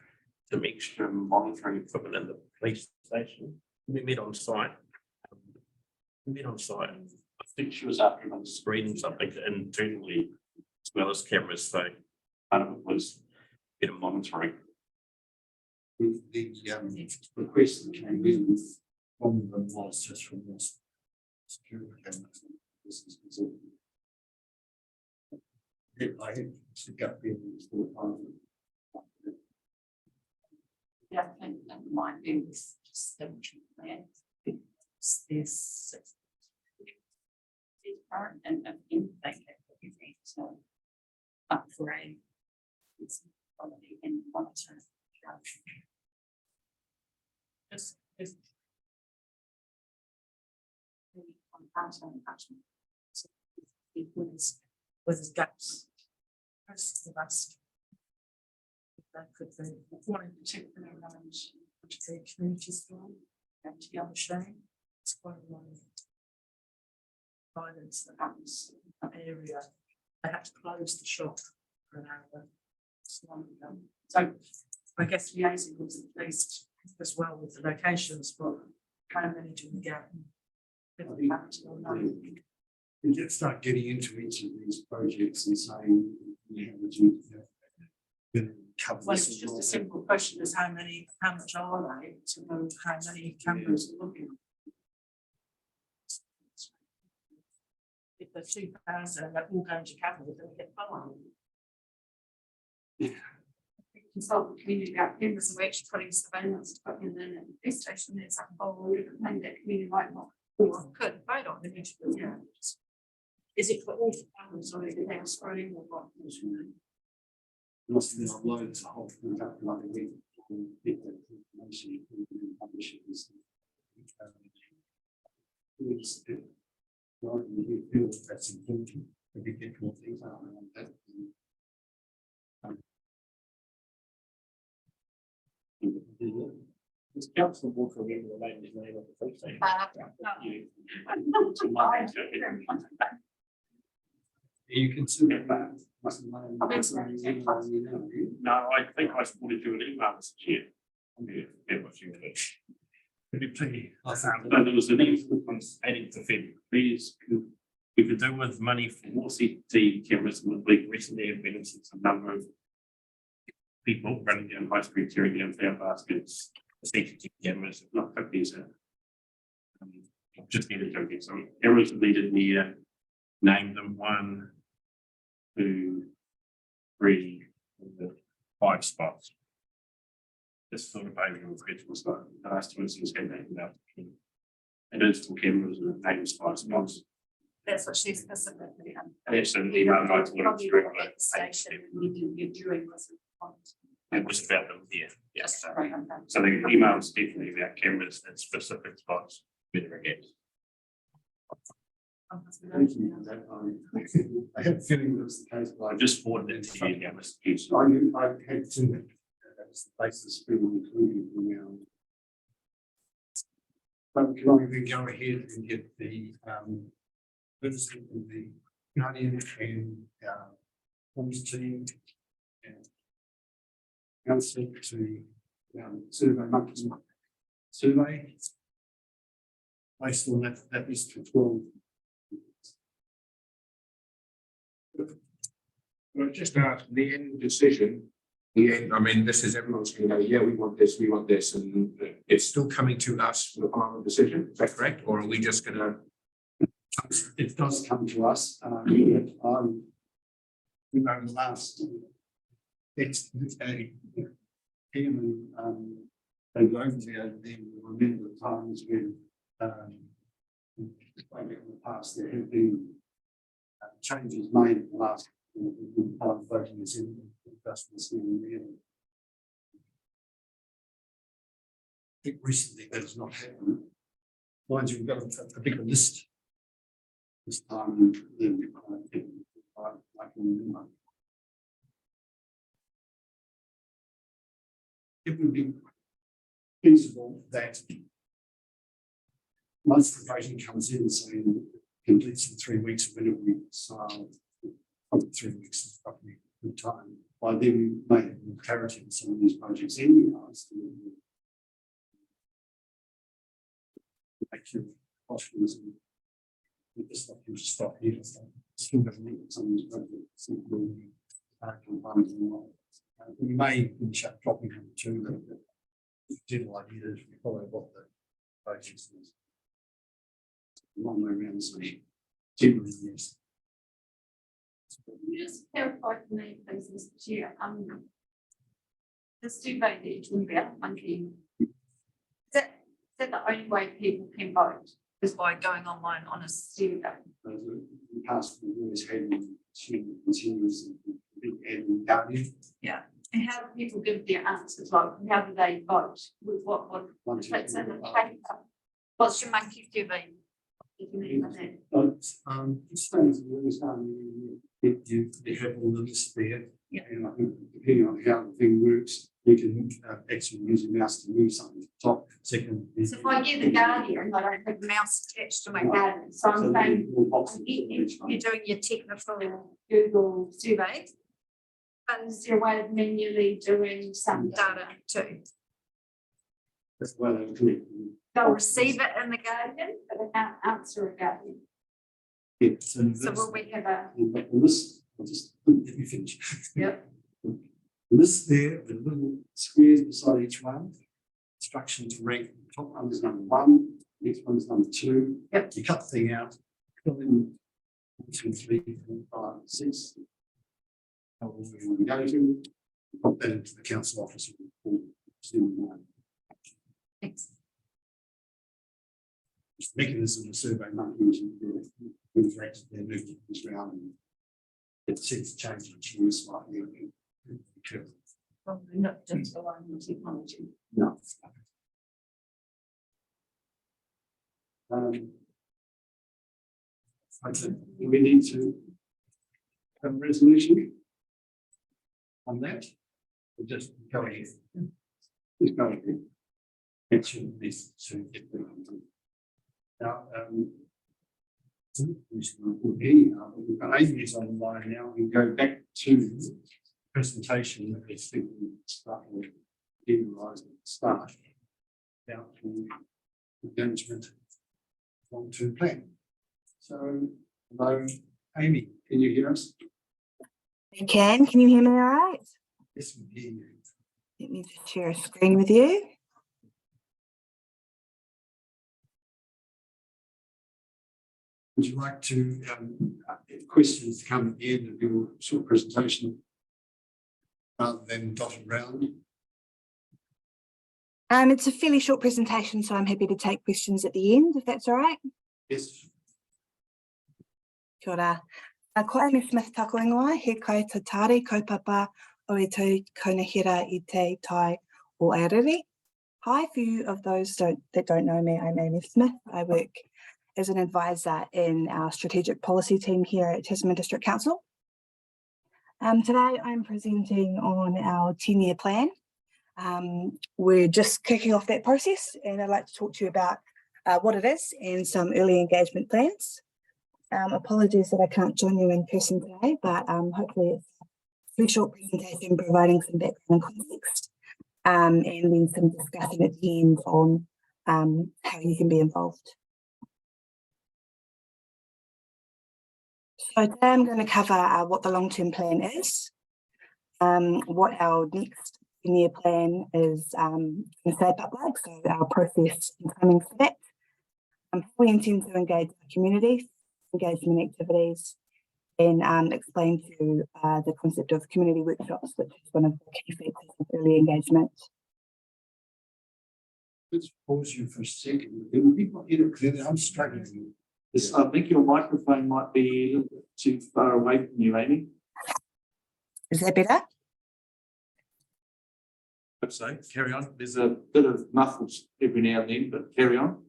some extra monitoring equipment in the police station. We met on site. I 6 years after everyone screening something internally, as well as cameras, so part of it was better monitoring. With the request that came in from them was just from this security cameras. This is all. I had to go in for Yeah, I think that might be this cemetery plan. It's this. It's current and in they everything, so. Upgrade. It's quality and monitor. Just. On pattern action. So it was gaps. Most of us. That could be one in particular around the community school and to young shame. It's quite a lot of violence that happens in that area. They had to close the shop for an hour. So I guess liaising with the police as well with the locations, but kind of managing the gap. you just start getting into each of these projects and saying, cover Well, this it's as just well. a simple question is how much are they to know how many cameras are looking? If they're 2,000, they're all going to cameras, they'll get fined. Consult the community about cameras and actually putting surveillance equipment in and the police station, there's a whole different thing that community might not. Or could vote on eventually, yeah. Is it for all the cameras or is it now scrolling or what? Must have been uploaded to whole thing up like a week. Get that information and publish it. You feel that's important, if you get more things out around that. It's council walk around the lane, his name of the police station. You can see that. No, I think I supported you an email this year. Yeah, what you did. Could you please? No, there was an email on 18th of February. Please, we could do with money for more CCTV cameras. We recently have been in some number of people running down High Street, tearing down flower baskets, CCTV cameras, not companies. Just needed to get some cameras needed near, name them 1, 2, 3, 5 spots. This sort of behavior with rituals like the last 2 instances get named out. And digital cameras and names 5 spots. That's what she's specifically. And it's an email that I told her to bring At the station, you're doing was. it was about them here. Yes, Yes. sorry. So the email is definitely about cameras and specific spots. Better again. Thank you for that. I had a feeling that was the case, but I just forwarded it to you again, Mr. Hughes. I had to, that was the basis for including the but can I even go ahead and get the person of the Guardian and Homes team and council to survey monkeys survey based on that list of 12. Well, just ask the end decision, the end, I mean, this is everyone's going to go, yeah, we want this, and it's still coming to us for the final decision, is that correct? Or are we just gonna? It does come to us, you know, the last, it's a human, and over there, remember the times when, in the past, there have been changes made in the last, voting is in, investments in the. I think recently that has not happened. Mind you, we've got a bigger list this time than I can remember. It would be feasible that once the voting comes in, saying completes in 3 weeks, when it will be silent, probably 3 weeks is probably a good time. By then, we may have more clarity in some of these projects anyway. Make your options Just like you stop here. Still doesn't need some. We may finish up dropping them too. But the general idea is we follow what the process is. Long way around, so generally, yes. Can you just clarify for me, please, Mr. Chair, the survey that you're talking about, monkey, is that the only way people can vote, is by going online on a survey? In the past, we've always had continuous and guardian. And how do people give their answers, like, how do they vote, with what, One, if two, it's in the three, paper? What's your monkey survey? If you mean by that. It's things we always done, you have all the lists there. Yeah. And I think depending on how the thing works, you can actually use a mouse to move something to the top, second. So if I get the Guardian, I don't have the mouse attached to my Guardian, so I'm saying, you're doing your technical Google survey. But is there a way of manually doing some data too? That's why they connect. They'll receive it in the Guardian, but they can't answer a Guardian. Yeah, So will we have a, you've got the list, I'll just let me finish. Yep. The list there, the little squares beside each one, instruction to rank, the top one is number 1, next one is number 2. Yep. You cut the thing out, fill in 1, 2, 3, 4, 5, 6. However you want to go to, pop that into the council office. thanks. Mechanism of survey monkeys with rates their movement around and it seems to change each year slightly. Probably not just the one with technology. No. Okay, we need to have a resolution on that. We'll just go ahead. Just go ahead. It should be to get the. Now, we've got 8 years online now. We go back to the presentation that we start with, at the start about the management long-term plan. So, hello, Amy, can you hear us? I can. Can you hear me all right? Yes, we hear you. Let me just share a screen with you. Would you like to questions to come at the end of your short presentation rather than dotted around? It's a fairly short presentation, so I'm happy to take questions at the end, if that's all right. Yes. Kia ora. Ko Amy Smith tako ingoa, he kai te tare kaupapa o e tau kaunahera I te tai o Airere. Hi, a few of those that don't know me, I'm Amy Smith. I work as an advisor in our strategic policy team here at Tasman District Council. Today I'm presenting on our 10-year plan. We're just kicking off that process and I'd like to talk to you about what it is and some early engagement plans. Apologies that I can't join you in person today, but hopefully it's a very short presentation providing some background and context and then some discussion at the end on how you can be involved. So today I'm going to cover what the long-term plan is, what our next 10-year plan is going to shape up like, so our process and timing for that, how we intend to engage the community, engagement activities, and explain to you the concept of community workshops, which is one of the key features of early engagement. Let's pause you for a second. Can people hear it clearly? I'm struggling. Yes, I think your microphone might be a little bit too far away from you, Amy. Is that better? Hope so. Carry on. There's a bit of muffles every now and then, but carry on.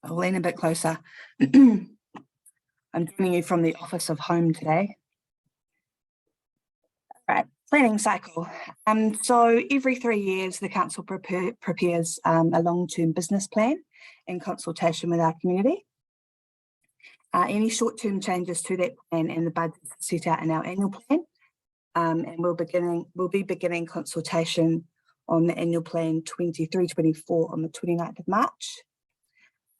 I'll lean a bit closer. I'm joining you from the office of home today. Right, planning cycle. So every 3 years, the council prepares a long-term business plan in consultation with our community. Any short-term changes to that plan and the budgets set out in our annual plan, and we'll be beginning consultation on the annual plan 23-24 on the 29th of March.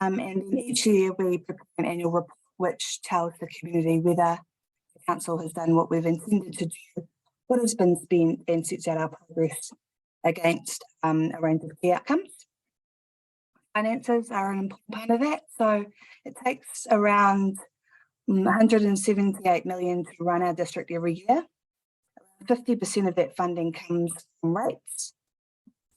And then each year we prepare an annual report which tells the community whether the council has done what we've intended to do, what has been spent, and sets out our progress against a range of key outcomes. Finances are an important part of that. So it takes around 178 million to run our district every year. 50% of that funding comes from rates.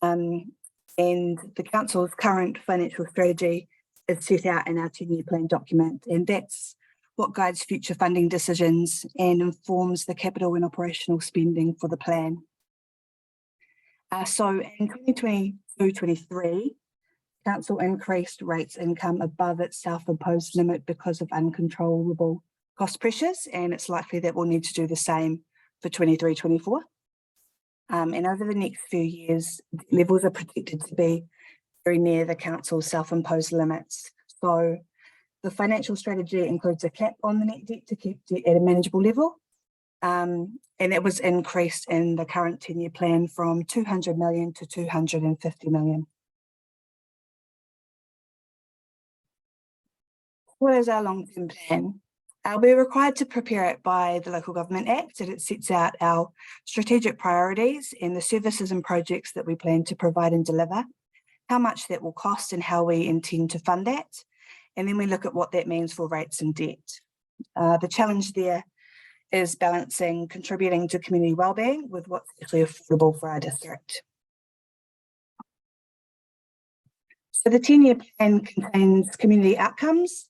And the council's current financial strategy is set out in our 10-year plan document, and that's what guides future funding decisions and informs the capital and operational spending for the plan. So in 2022-23, council increased rates income above its self-imposed limit because of uncontrollable cost pressures, and it's likely that we'll need to do the same for 23-24. And over the next few years, levels are predicted to be very near the council's self-imposed limits. So the financial strategy includes a cap on the net debt to keep debt at a manageable level. And it was increased in the current 10-year plan from 200 million to 250 million. What is our long-term plan? We're required to prepare it by the Local Government Act, and it sets out our strategic priorities and the services and projects that we plan to provide and deliver, how much that will cost and how we intend to fund that. And then we look at what that means for rates and debt. The challenge there is balancing contributing to community wellbeing with what's actually affordable for our district. So the 10-year plan contains community outcomes.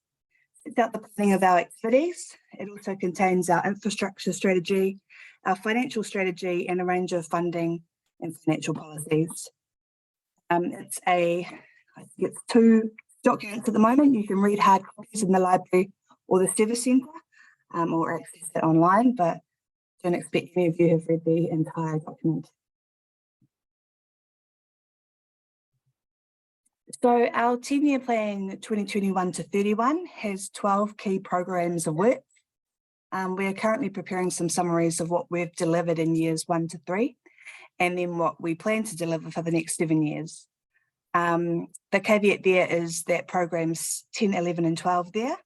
It's out the planning of our activities. It also contains our infrastructure strategy, our financial strategy, and a range of funding and financial policies. It's 2 documents at the moment. You can read hard copies in the library or the service centre, or access it online, but don't expect any of you have read the entire document. So our 10-year plan 2021 to 31 has 12 key programs of work. We are currently preparing some summaries of what we've delivered in years 1 to 3, and then what we plan to deliver for the next 7 years. The caveat there is that programs 10, 11 and 12 there,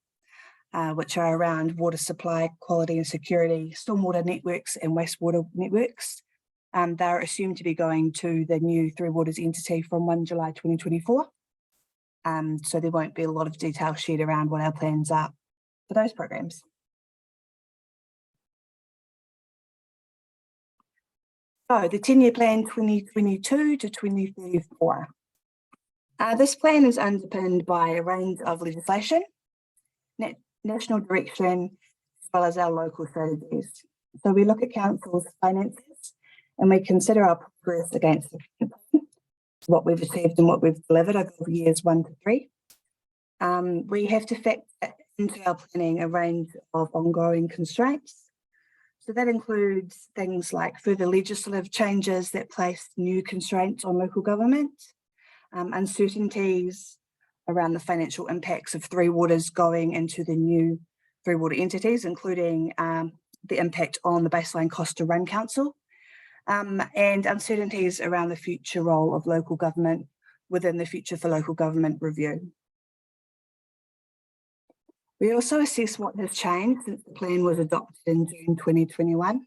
which are around water supply, quality and security, stormwater networks and wastewater networks. They're assumed to be going to the new Three Waters entity from 1 July 2024. So there won't be a lot of detail shared around what our plans are for those programs. So the 10-year plan 2022 to 2034. This plan is underpinned by a range of legislation, national direction, as well as our local strategies. So we look at council's finances and we consider our progress against the plan, what we've achieved and what we've delivered over years 1 to 3. We have to factor into our planning a range of ongoing constraints. So that includes things like further legislative changes that place new constraints on local government, uncertainties around the financial impacts of Three Waters going into the new Three Water entities, including the impact on the baseline cost to run council, and uncertainties around the future role of local government within the Future for Local Government review. We also assess what has changed since the plan was adopted in June 2021.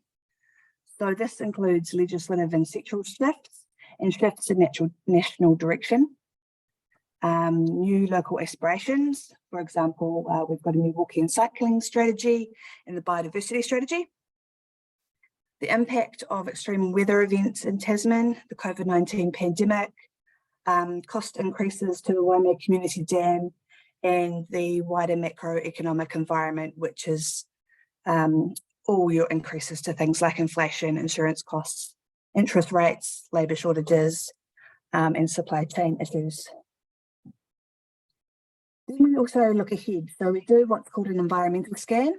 So this includes legislative and sectoral shifts and shifts in national direction, new local aspirations. For example, we've got a new walking and cycling strategy and the biodiversity strategy. The impact of extreme weather events in Tasman, the COVID-19 pandemic, cost increases to the Waimea Community Dam, and the wider macroeconomic environment, which is all your increases to things like inflation, insurance costs, interest rates, labour shortages, and supply chain issues. Then we also look ahead. So we do what's called an environmental scan,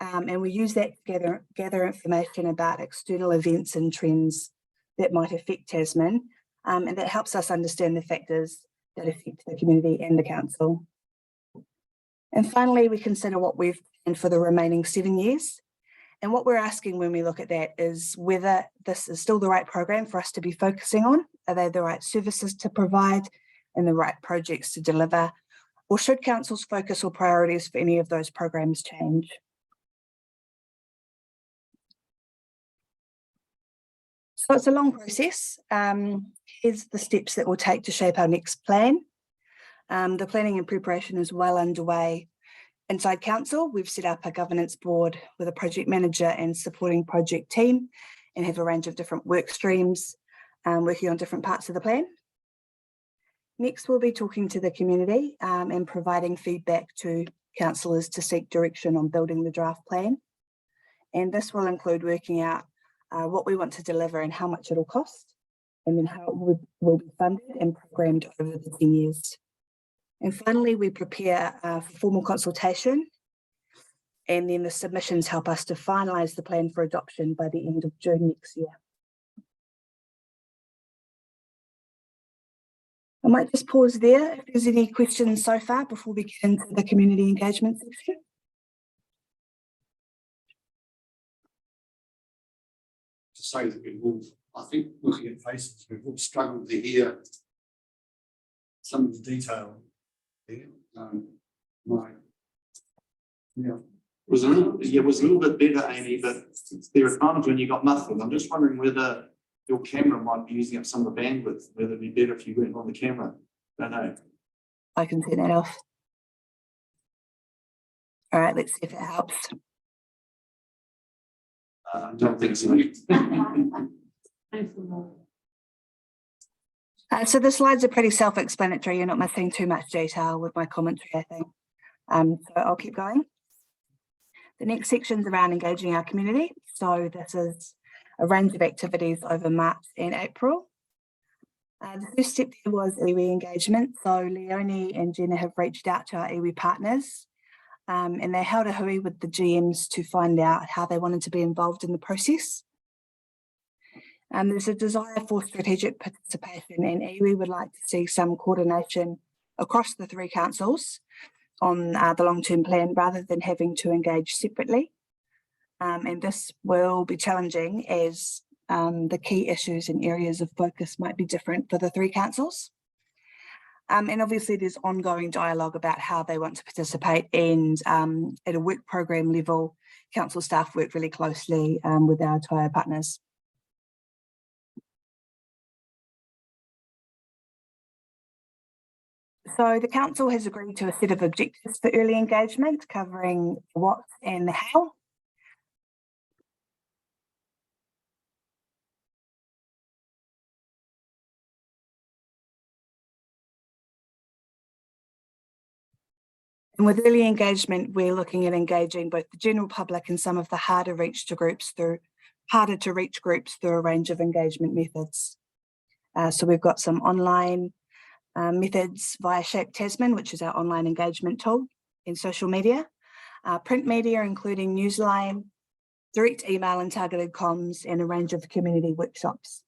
and we use that to gather information about external events and trends that might affect Tasman, and that helps us understand the factors that affect the community and the council. And finally, we consider what we've planned for the remaining 7 years. And what we're asking when we look at that is whether this is still the right program for us to be focusing on. Are they the right services to provide and the right projects to deliver? Or should council's focus or priorities for any of those programs change? So it's a long process. Here's the steps that we'll take to shape our next plan. The planning and preparation is well underway. Inside council, we've set up a governance board with a project manager and supporting project team and have a range of different work streams working on different parts of the plan. Next, we'll be talking to the community and providing feedback to councillors to seek direction on building the draft plan. And this will include working out what we want to deliver and how much it'll cost, and then how it will be funded and programmed over the 10 years. And finally, we prepare for formal consultation, and then the submissions help us to finalise the plan for adoption by the end of June next year. I might just pause there if there's any questions so far before we get into the community engagement section. To say that we've all, I think, looking at faces, we've all struggled to hear some of the detail there. It was a little bit better, Amy, but there are times when you got muffled. I'm just wondering whether your camera might be using up some of the bandwidth, whether it'd be better if you went on the camera. I don't know. I can turn that off. All right, let's see if it helps. I don't think so. So the slides are pretty self-explanatory. You're not missing too much detail with my commentary, I think. So I'll keep going. The next section is around engaging our community. So this is a range of activities over March and April. The first step there was iwi engagement. So Leonie and Jenna have reached out to our iwi partners and they held a hui with the GMs to find out how they wanted to be involved in the process. There's a desire for strategic participation, and iwi would like to see some coordination across the 3 councils on the long-term plan rather than having to engage separately. And this will be challenging as the key issues and areas of focus might be different for the 3 councils. And obviously there's ongoing dialogue about how they want to participate, and at a work program level, council staff work really closely with our Toa partners. So the council has agreed to a set of objectives for early engagement covering what and how. And with early engagement, we're looking at engaging both the general public and some of the harder to reach groups through a range of engagement methods. So we've got some online methods via Shape Tasman, which is our online engagement tool, in social media, print media, including newsline, direct email and targeted comms, and a range of community workshops.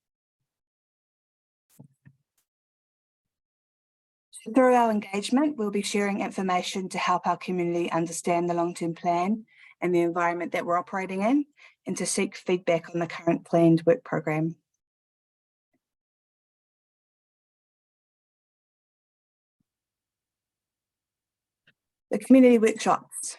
Through our engagement, we'll be sharing information to help our community understand the long-term plan and the environment that we're operating in, and to seek feedback on the current planned work program. The community workshops.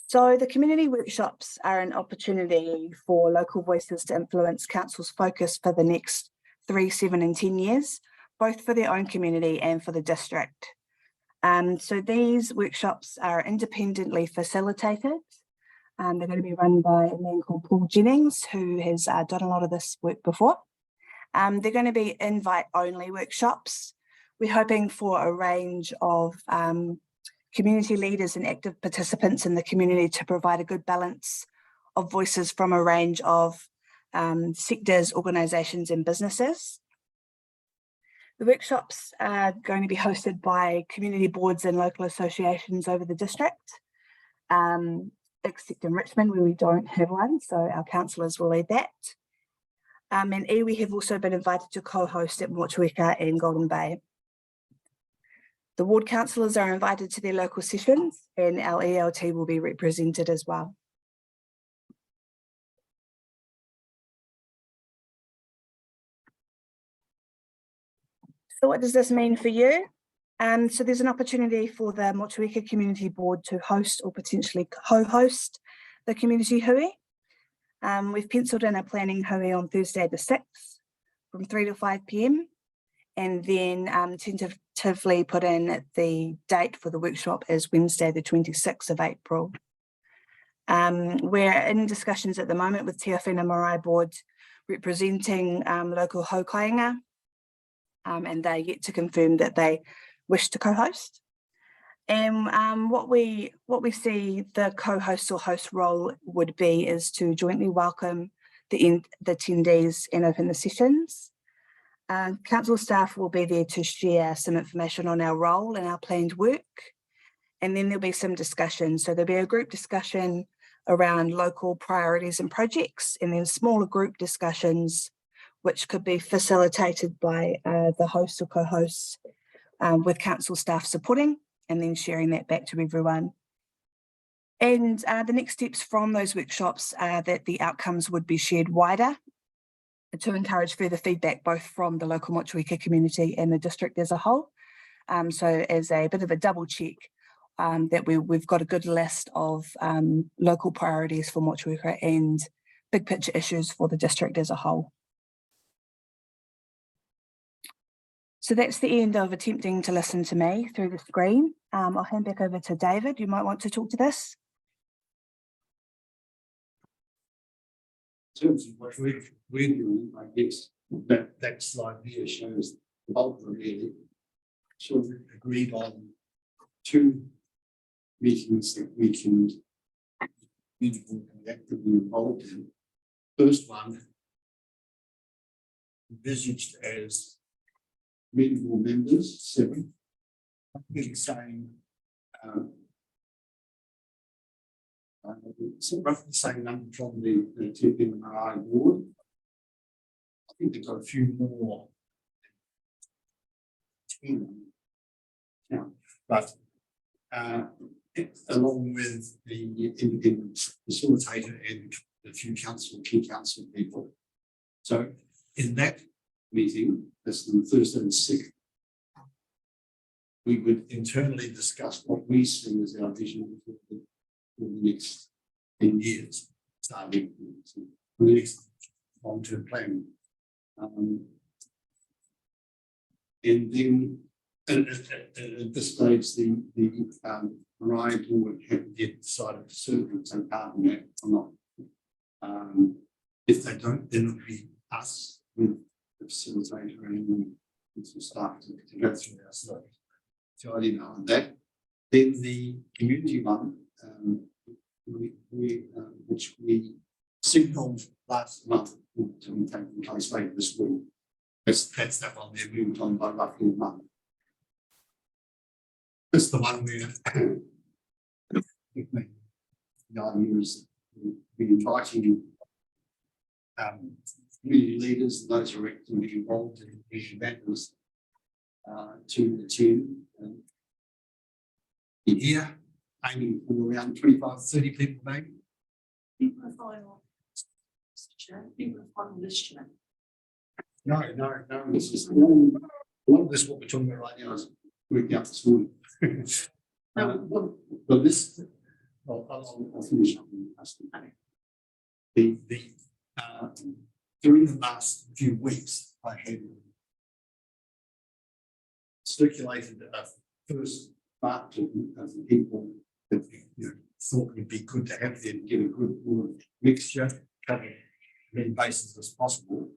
So the community workshops are an opportunity for local voices to influence council's focus for the next 3, 7 and 10 years, both for their own community and for the district. So these workshops are independently facilitated. They're going to be run by a man called Paul Jennings, who has done a lot of this work before. They're going to be invite-only workshops. We're hoping for a range of community leaders and active participants in the community to provide a good balance of voices from a range of sectors, organisations and businesses. The workshops are going to be hosted by community boards and local associations over the district, except in Richmond where we don't have one, so our councillors will lead that. And iwi have also been invited to co-host at Motueka and Golden Bay. The ward councillors are invited to their local sessions, and our ELT will be represented as well. So what does this mean for you? So there's an opportunity for the Motueka Community Board to host or potentially co-host the community hui. We've penciled in a planning hui on Thursday the 6th from 3 to 5 p.m. and then tentatively put in the date for the workshop as Wednesday the 26th of April. We're in discussions at the moment with Te Awhina Marae Board representing local haukainga, and they're yet to confirm that they wish to co-host. And what we see the co-host or host role would be is to jointly welcome the attendees and open the sessions. Council staff will be there to share some information on our role and our planned work. And then there'll be some discussion. So there'll be a group discussion around local priorities and projects, and then smaller group discussions, which could be facilitated by the host or co-hosts with council staff supporting and then sharing that back to everyone. And the next steps from those workshops are that the outcomes would be shared wider to encourage further feedback, both from the local Motueka community and the district as a whole. So as a bit of a double check that we've got a good list of local priorities for Motueka and big picture issues for the district as a whole. So that's the end of attempting to listen to me through the screen. I'll hand back over to David. You might want to talk to this. In terms of what we're doing, I guess that slide here shows the bulk of it. So we agreed on 2 meetings that we can be actively involved in. First one, envisaged as meaningful members, 7. I think it's saying it's roughly the same number from the Te Awhina Marae board. I think they've got a few more. 10. Yeah, but along with the independent facilitator and a few key council people. So in that meeting, that's the Thursday and 2nd, we would internally discuss what we see as our vision for the next 10 years, starting for the next long-term plan. And then at this stage, the Marae board haven't yet decided to certainly take part in that or not. If they don't, then it'll be us with the facilitator and some staff to go through our study. So I didn't know that. Then the community one, which we signalled last month to be taking place later this week. That's that one there, moved on by roughly a month. That's the one where the idea is we're inviting community leaders and those who are actively involved in issue matters to attend in here, aiming for around 25 to 30 people maybe. People are following on. People are following this chair. No, this is all, a lot of this, what we're talking about right now is working out this morning. But this, well, I'll finish up in the during the last few weeks, I had circulated a first part of the people that thought would be good to have there to get a good mixture, cover as many bases as possible.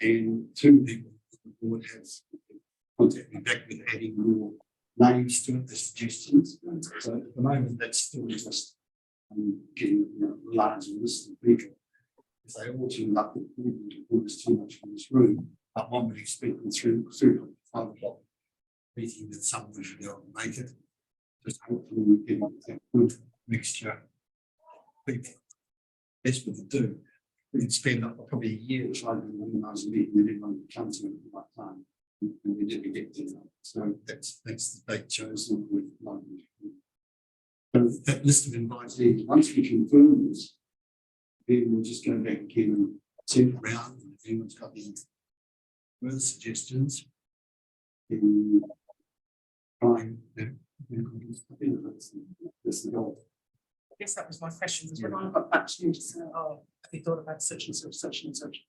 And 2 people on the board have contacted me back with adding more names to it, the suggestions. So at the moment, that's still just getting a large list of people. If they all turned up, it would us too much in this room. But one would expect them through 5 o'clock meeting that someone should be able to make it. Just hopefully we get a good mixture of people. That's what they do. We could spend probably a year trying to organise a meeting and everyone would come to it at the right time. And we didn't get to that. So that's the date chosen with London. So that list of invitees, once we confirm this, then we'll just go back again and send it around. And if anyone's got any further suggestions, then trying to. That's the goal. I guess that was my question, because when I got back to you to say, oh, have you thought about such and such, such and such?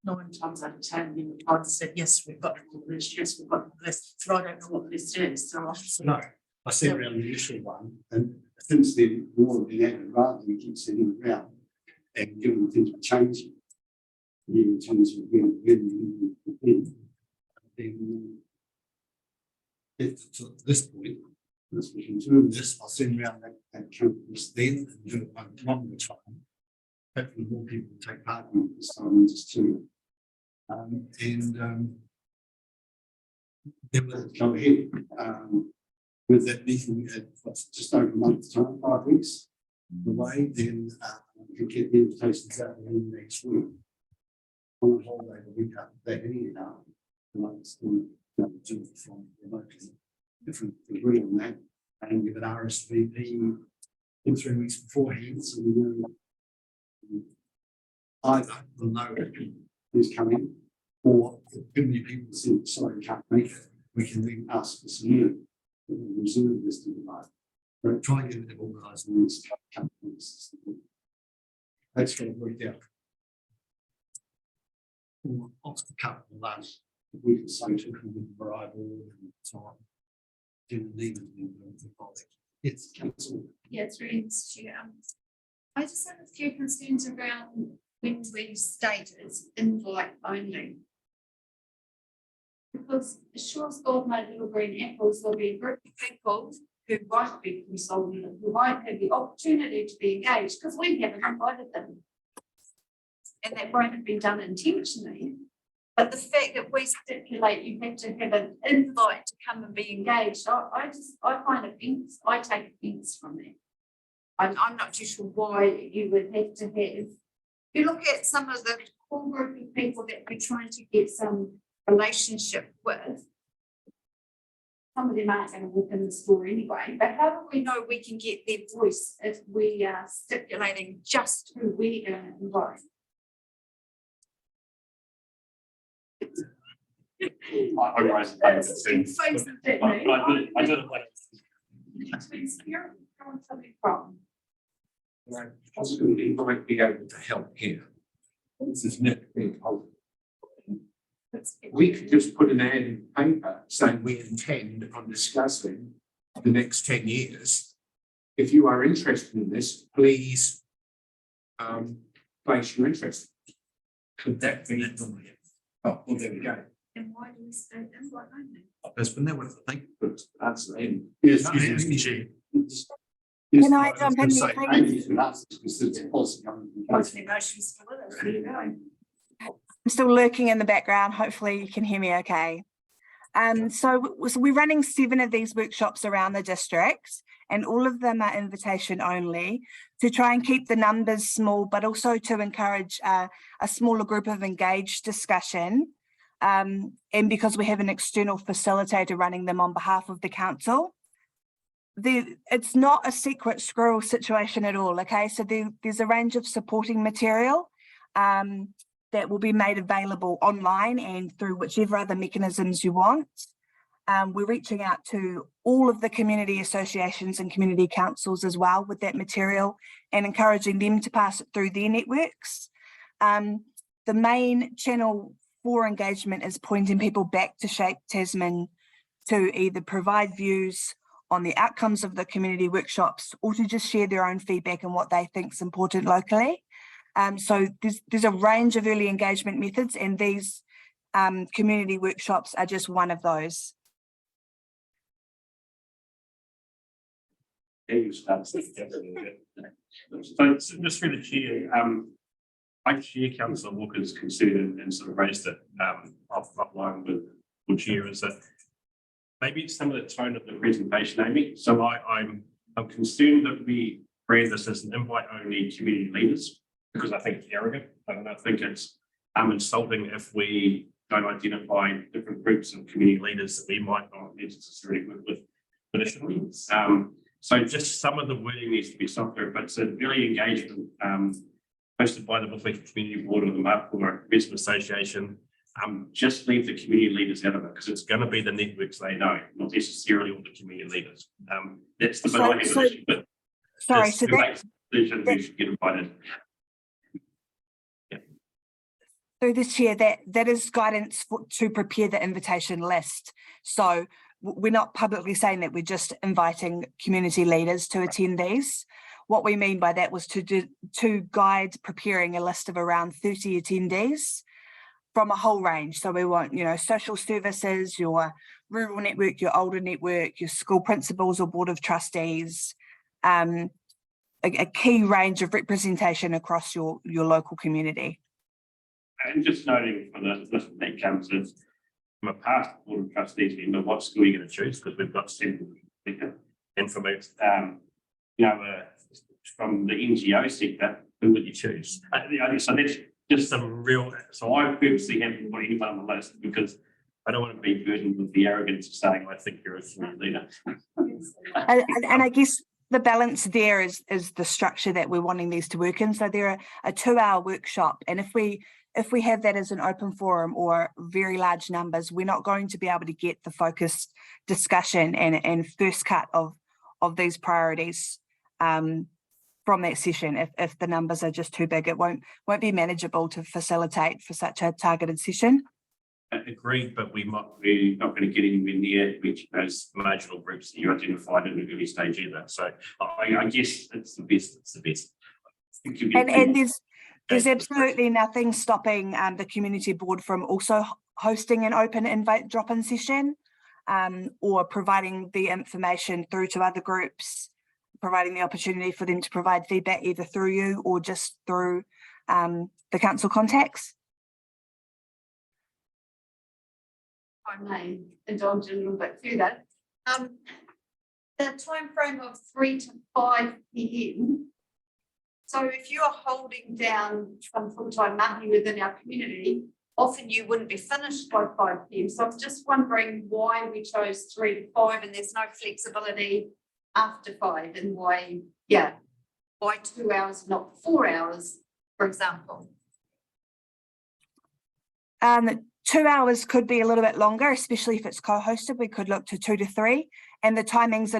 9 times out of 10, you replied and said, yes, we've got the list, yes, we've got the list, but I don't know what the list is, so I just. No, I sent around the initial one, and since then, more have been added, rather than keep sending it around and giving things were changing. In terms of when then to this point, this we can do this, I'll send around that campus then and do it one longer time. Hopefully more people will take part in this time than just two. Then we'll go ahead with that meeting at just over a month's time, 5 weeks away, then we can get the invitations out in next week. On holiday the week after that anyhow, like still do it from remotely. Different degree on that and give an RSVP in 3 weeks beforehand, so we know either we'll know who's coming, or if too many people say, sorry, can't make it, we can then ask for some new reserve this to the night. But try and get it organised in the next couple of weeks. That's going to work out. Off the cup of that, we can say to them with variable and so on. Didn't leave it in the public. It's council. Yeah, it's really interesting. I just have a few concerns around when we state it's invite only. Because sure as God made little green apples, there'll be a group of people who won't be consulted, who won't have the opportunity to be engaged, because we haven't invited them. And that won't have been done intentionally. But the fact that we stipulate you have to have an invite to come and be engaged, I find offence, I take offence from that. I'm not too sure why you would have to have. You look at some of the core group of people that we're trying to get some relationship with. Some of them aren't going to walk in the store anyway, but how do we know we can get their voice if we are stipulating just who we're going to invite? I raised the paper soon. I did it like. Possibly might be able to help here. This is not being told. We could just put an ad in the paper saying we intend on discussing the next 10 years. If you are interested in this, please place your interest. Could that be? Oh, well, there we go. And why do we say invite only? That's been there with the thing. But that's the end. Yes, Can I jump in there, please? Most emotions still with us, there you go. I'm still lurking in the background. Hopefully you can hear me okay. So we're running 7 of these workshops around the district, and all of them are invitation only to try and keep the numbers small, but also to encourage a smaller group of engaged discussion. And because we have an external facilitator running them on behalf of the council. It's not a secret squirrel situation at all, okay? So there's a range of supporting material that will be made available online and through whichever other mechanisms you want. We're reaching out to all of the community associations and community councils as well with that material and encouraging them to pass it through their networks. The main channel for engagement is pointing people back to Shape Tasman to either provide views on the outcomes of the community workshops or to just share their own feedback and what they think is important locally. So there's a range of early engagement methods, and these community workshops are just one of those. So just through the chair, I share Councillor Walker's concern and sort of raised it offline with the chair, is that maybe it's some of the tone of the presentation, Amy. So I'm concerned that we brand this as an invite-only community leaders, because I think it's arrogant. I think it's insulting if we don't identify different groups of community leaders that we might not necessarily work with traditionally. So just some of the wording needs to be softer, but it's a very engagement hosted by the Motueka Community Board or the Marpura Investment Association. just leave the community leaders out of it, because it's going to be the networks they know, not necessarily all the community leaders. That's the bit I have an issue with. Sorry, It's so who makes the decision who should get invited. through this chair, that is guidance to prepare the invitation list. So we're not publicly saying that, we're just inviting community leaders to attend these. What we mean by that was to guide preparing a list of around 30 attendees from a whole range. So we want, you know, social services, your rural network, your older network, your school principals or board of trustees, a key range of representation across your local community. And just noting for the list that comes in, from a past board of trustees member, what school are you going to choose? Because we've got several. And from from the NGO sector, who would you choose? So that's just some real. So I purposely haven't put anyone on the list because I don't want to be burdened with the arrogance of saying I think you're a community leader. And I guess the balance there is the structure that we're wanting these to work in. So they're a 2-hour workshop, and if we have that as an open forum or very large numbers, we're not going to be able to get the focused discussion and first cut of these priorities from that session. If the numbers are just too big, it won't be manageable to facilitate for such a targeted session. Agreed, but we're not going to get anywhere near reaching those marginal groups that you identified in the early stage either. So I guess it's the best. It's the best. I think And there's absolutely nothing stopping the community board from also hosting an open invite drop-in session, or providing the information through to other groups, providing the opportunity for them to provide feedback either through you or just through the council contacts. I may indulge a little bit further. The time frame of 3 to 5 p.m. So if you are holding down some full-time mahi within our community, often you wouldn't be finished by 5 p.m. So I'm just wondering why we chose 3 to 5 and there's no flexibility after 5, and why 2 hours, not 4 hours, for example. 2 hours could be a little bit longer, especially if it's co-hosted. We could look to 2 to 3, and the timings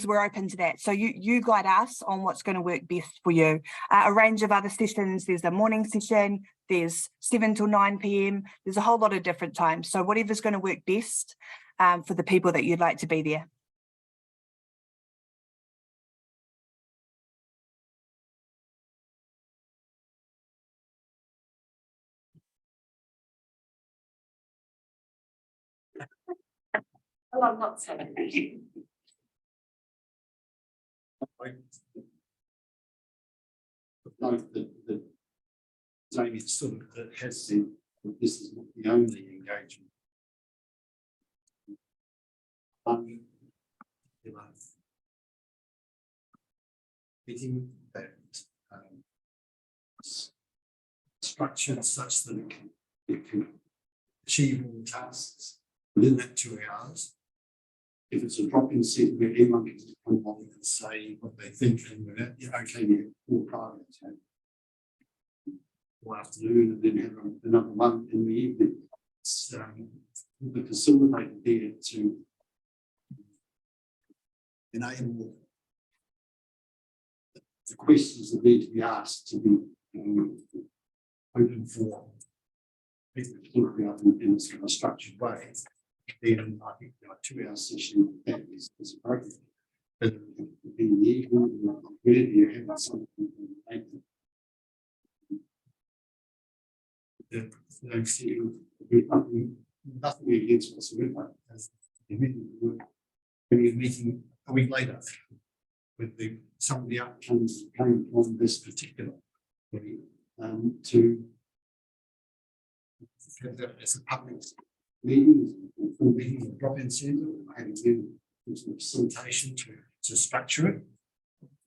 we're open to that. So you guide us on what's going to work best for you. A range of other sessions, there's a morning session, there's 7 till 9 p.m. There's a whole lot of different times. So whatever's going to work best for the people that you'd like to be there. Well, I'm not saying Note that Jamie sort of has said that this is not the only engagement. Meeting that structured such that it can achieve all tasks within that 2 hours. If it's a drop-in set where anyone can come along and say what they think, and okay, we have 4 priorities all afternoon, and then have another one in the evening. It's the facilitator there to enable the questions that need to be asked to be open for people to think about in a sort of a structured way. Then I think a 2-hour session that is appropriate. But in the evening, where you have something nothing against whatsoever. When you're meeting a week later with some of the outcomes that came from this particular to have that as a public meeting, full meeting, a drop-in centre, having some facilitation to structure it.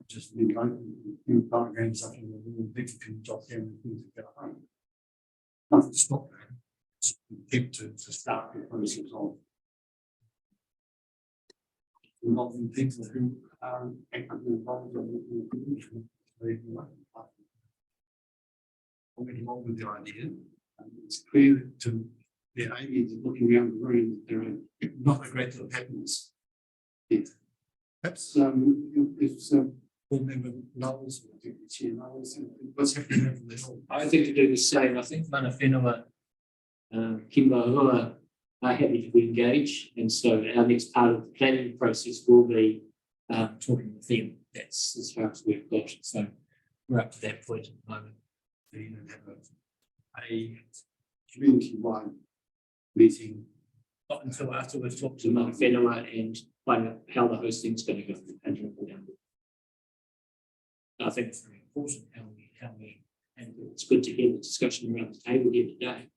Just leave open a few diagrams up in the room, people can jot down the things that go home. Nothing to stop that. Just keep to start the process of involving people who are actively involved in the already involved with the idea. It's clear to the Amy is looking around the room, that there are not a great deal of happiness. Yet. Perhaps if board member Knowles, I think the chair Knowles, what's happening over the hill? I think to do the same. I think mana whenua, Kimahua are happy to engage. And so our next part of the planning process will be talking with them. That's as far as we've got. So we're up to that point at the moment. Do you have a community-wide meeting? Not until after we've talked to mana whenua and find out how the hosting is going to go. I think it's very important and it's good to hear the discussion around the table here today.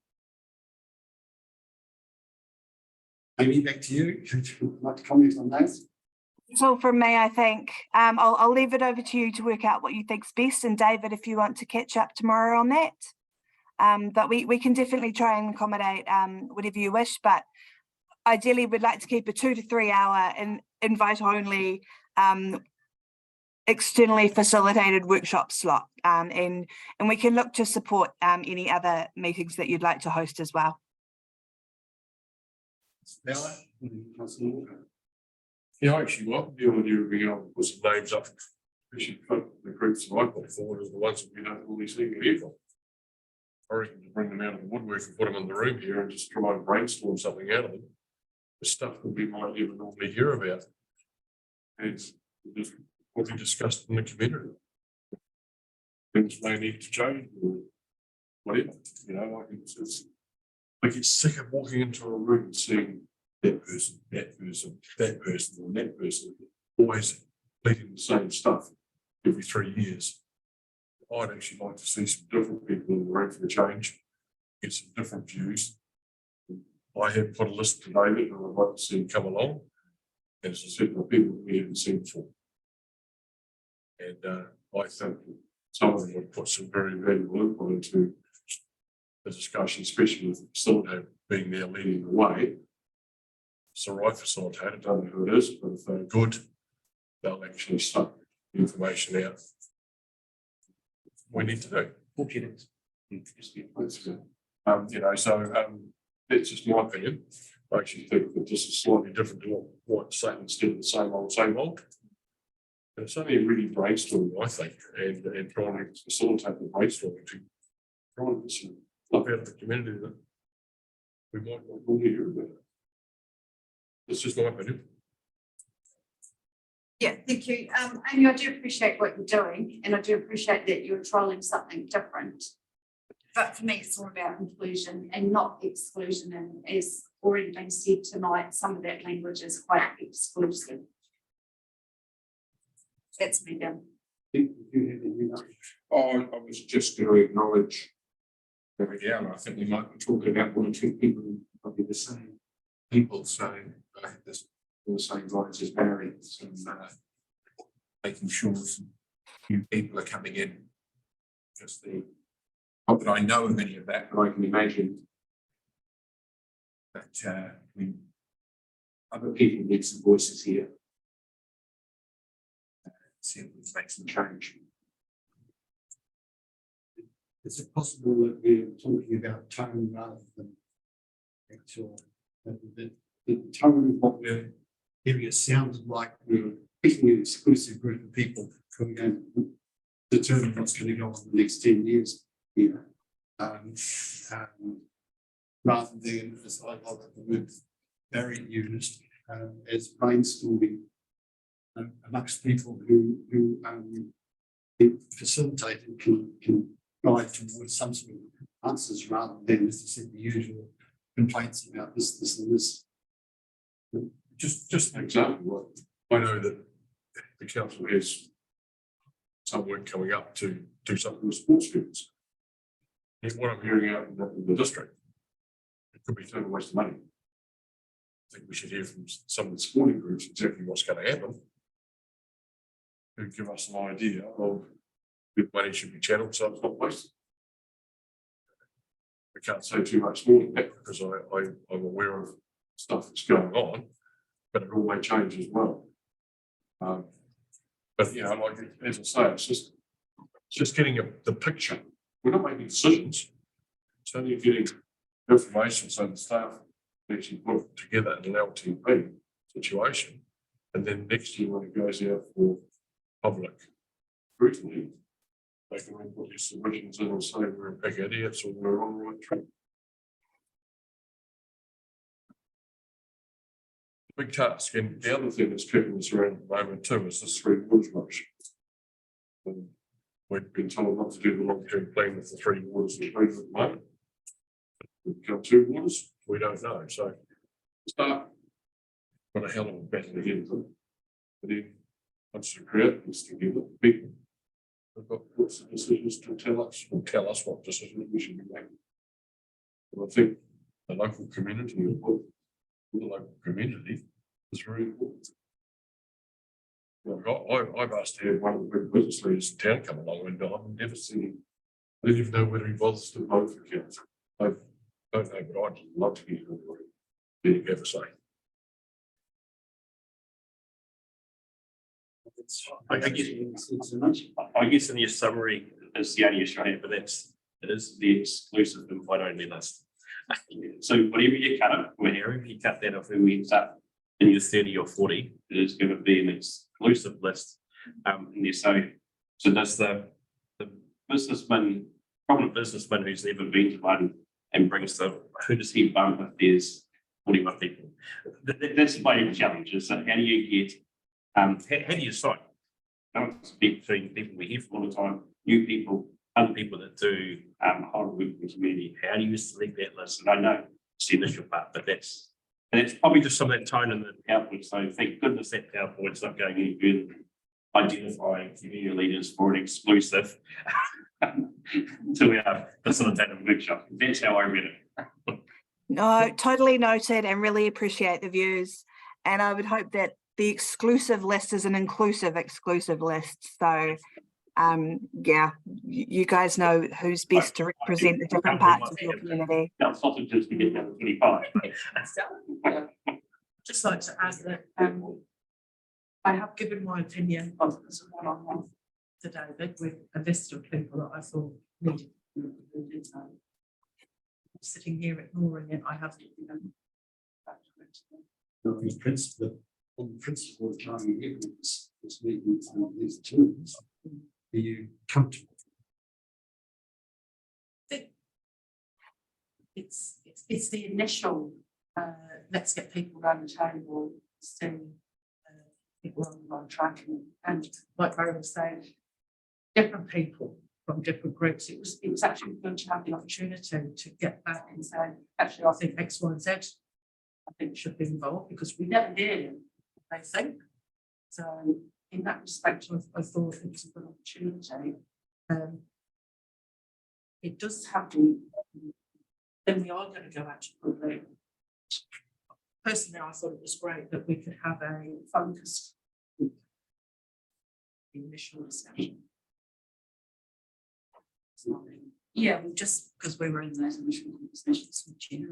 Amy, back to you. Would you like to comment on that? That's all from me, I think. I'll leave it over to you to work out what you think's best. And David, if you want to catch up tomorrow on that. But we can definitely try and accommodate whatever you wish. But ideally, we'd like to keep a 2 to 3 hour invite only externally facilitated workshop slot. And we can look to support any other meetings that you'd like to host as well. Yeah, I actually like the idea of being able to put some names up, especially for the groups that I put forward as the ones that we don't really see here from. I reckon to bring them out of the woodwork and put them in the room here and just try and brainstorm something out of them. The stuff that we might even normally hear about. And just what we discussed in the community. Things may need to change or whatever, you know, like I get sick of walking into a room and seeing that person, that person, that person, and that person, always leading the same stuff every 3 years. I'd actually like to see some different people in the room for a change, get some different views. I have put a list to David and I'd like to see him come along. And as I said, the people that we haven't seen before. And I think some of them would put some very valuable input into the discussion, especially with the facilitator being there leading the way. It's the right facilitator, don't know who it is, but if they're good, they'll actually suck the information out. We need to do. You know, so that's just my opinion. I actually think that this is slightly different to what saying instead of the same old, same old. And it's only really brainstorming, I think, and trying to facilitate the brainstorming to try and get some stuff out of the community that we might not normally hear about. It's just my opinion. Yeah, thank you. Amy, I do appreciate what you're doing and I do appreciate that you're trialing something different. But for me, it's all about inclusion and not exclusion. And as already been said tonight, some of that language is quite exclusive. That's me done. I was just going to acknowledge that again. I think we might be talking about 1 or 2 people who might be the same people. So I think this all the same lines as Barry. So, making sure some new people are coming in. Just not that I know of any of that, but I can imagine that other people need some voices here. See if we can make some change. Is it possible that we're talking about tone rather than actual, the tone of what we're hearing? It sounds like we're picking an exclusive group of people who are going to determine what's going to go on in the next 10 years here. Rather than, as I like the word Barry used, as brainstorming amongst people who facilitate and can guide towards some sort of answers rather than, as I said, the usual complaints about this and this. Just an example, I know that the council has some work coming up to do something with sports fields. And what I'm hearing out in the district, it could be total waste of money. I think we should hear from some of the sporting groups exactly what's going to happen. To give us an idea of if money should be channeled so it's not wasted. We can't say too much more than that because I'm aware of stuff that's going on, but it all may change as well. But you know, like as I say, it's just getting the picture. We're not making decisions. It's only getting information so the staff actually put together in an LTP situation. And then next year when it goes out for public scrutiny, they can then put their submissions in and say we're big idiots or we're on the right track. Big task. And the other thing that's kicking us around at the moment too is this 3 waters motion. And we've been told not to do the long-term plan with the 3 waters we've at the moment. We've got 2 waters, we don't know. So start got a hell of a battle ahead of them. But then once the crowd gets together, people have got lots of decisions to tell us what decisions we should be making. And I think the local community input, the local community is very important. I've asked to have one of the big business leaders in town come along and I've never seen him. I didn't even know whether he bothers to vote for council. I don't know, but I'd love to hear what he ever say. I guess in your summary is the only issue I have, but it is the exclusive invite only list. So whatever you cut it, whenever you cut that off, who ends up in your 30 or 40, it is going to be an exclusive list. In there. So does the businessman, prominent businessman who's never been to one and brings who does he bump if there's 41 people? That's my challenge. Is that how do you get how do you decide? I don't speak between people we hear from all the time, new people, other people that do hard work in the community. How do you select that list? And I know it's the initial part, but that's probably just some of that tone in the PowerPoint. So thank goodness that PowerPoint's not going any further than identifying community leaders for an exclusive to our facilitative workshop. That's how I read it. No, totally noted and really appreciate the views. And I would hope that the exclusive list is an inclusive exclusive list. So yeah, you guys know who's best to represent the different parts of your community. Now sausages to get down to 25. Just like to add that I have given my opinion on this one-on-one to David with a list of people that I thought needed to be included. Sitting here ignoring it, I have to On the principle of trying to get this meeting and these tools, are you comfortable? It's the initial let's get people around the table, see people on the right track, and like Barry was saying, different people from different groups. It was actually good to have the opportunity to get back and say, actually, I think X, Y, and Z, I think should be involved because we never hear what they think. So in that respect, I thought it was a good opportunity. It does have to. Then we are going to go out to public. Personally, I thought it was great that we could have a focused initial discussion. Yeah, well, just because we were in those initial conversations with Gina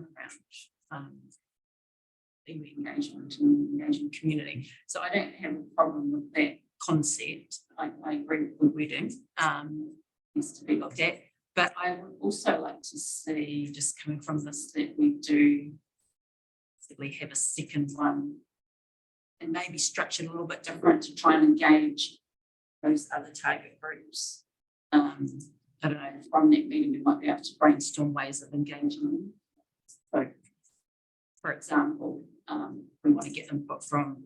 around the engagement and engaging community. So I don't have a problem with that concept. I agree with wedding needs to be looked at. But I would also like to see, just coming from this, that we do have a second one and maybe structured a little bit different to try and engage those other target groups. I don't know, from that meeting, we might be able to brainstorm ways of engaging them. So, for example, we want to get input from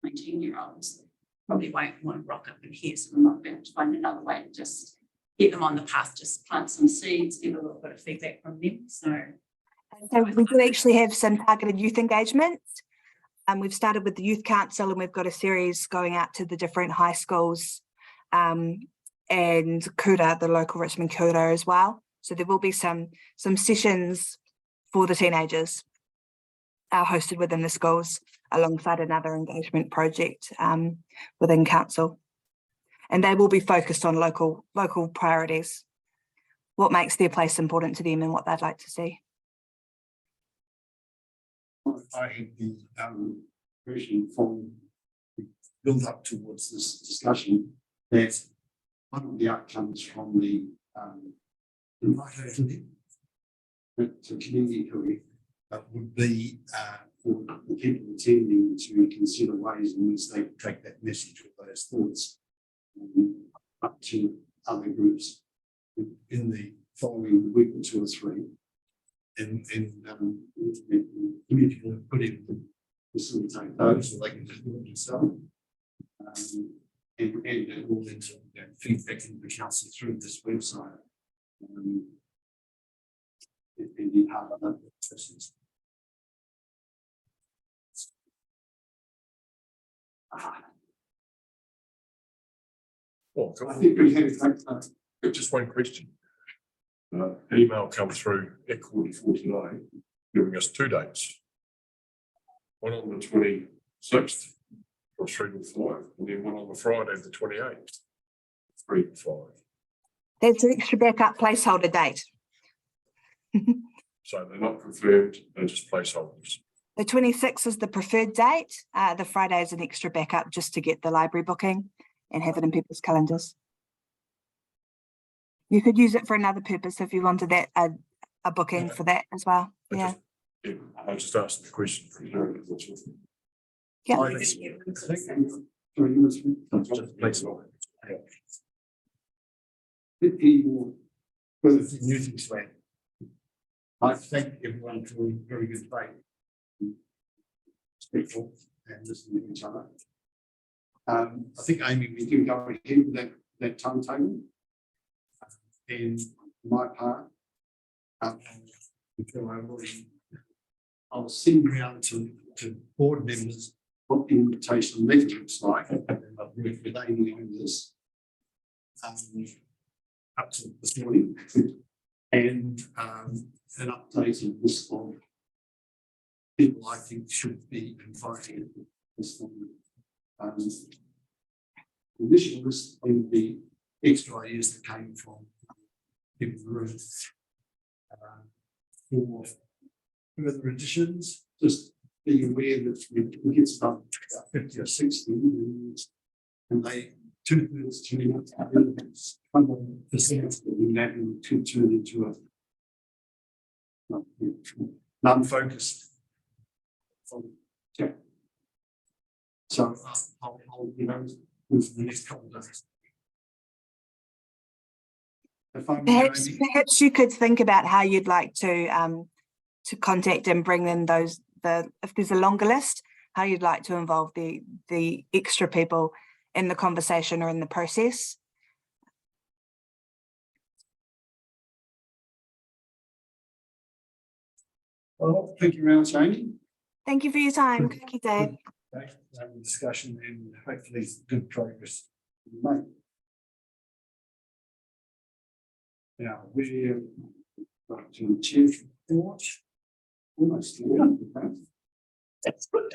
19-year-olds, probably won't want to rock up in here, so we might be able to find another way to just get them on the path, just plant some seeds, get a little bit of feedback from them. So we do actually have some targeted youth engagement. We've started with the Youth Council and we've got a series going out to the different high schools and Kura, the local Richmond Kura as well. So there will be some sessions for the teenagers hosted within the schools alongside another engagement project within council. And they will be focused on local priorities, what makes their place important to them and what they'd like to see. I had the version from the build up towards this discussion that one of the outcomes from the invite to community hui would be for the people attending to consider ways in which they take that message or those thoughts up to other groups in the following week or 2 or 3. And the community will put in to facilitate those, so they can just do it themselves. And it will then sort of feedback into the council through this website. And be part of that process. Well, I think we have just one question. Email come through at 49 giving us 2 dates. One on the 26th from 3 to 5, and then one on the Friday, the 28th, 3 to 5. That's an extra backup placeholder date. So they're not confirmed, they're just placeholders. The 26th is the preferred date. The Friday is an extra backup just to get the library booking and have it in people's calendars. You could use it for another purpose if you wanted that, a booking for that as well. Yeah. I just asked the question for you. Yeah. Just placeholder. Further using slang. I thank everyone for a very good faith. Respectful and listening to each other. I think, Amy, we do go ahead with that timetable. And my part, I'll send around to board members what the invitation letter looks like. And I've worked with Amy on this up to this morning, and an updated list of people I think should be invited. This initial list and the extra ideas that came from people in the room. For further additions, just be aware that we get stuff 50 or 60 and they 2/3 turn out to 1% in that could turn into a non-focused. So I'll move the next couple of days. Perhaps you could think about how you'd like to contact and bring in if there's a longer list, how you'd like to involve the extra people in the conversation or in the process. Well, thank you very much, Amy. Thank you for your time. Thank you, Dave. Discussion and hopefully good progress made. Now we're back to the chair's report. Almost there. That's good.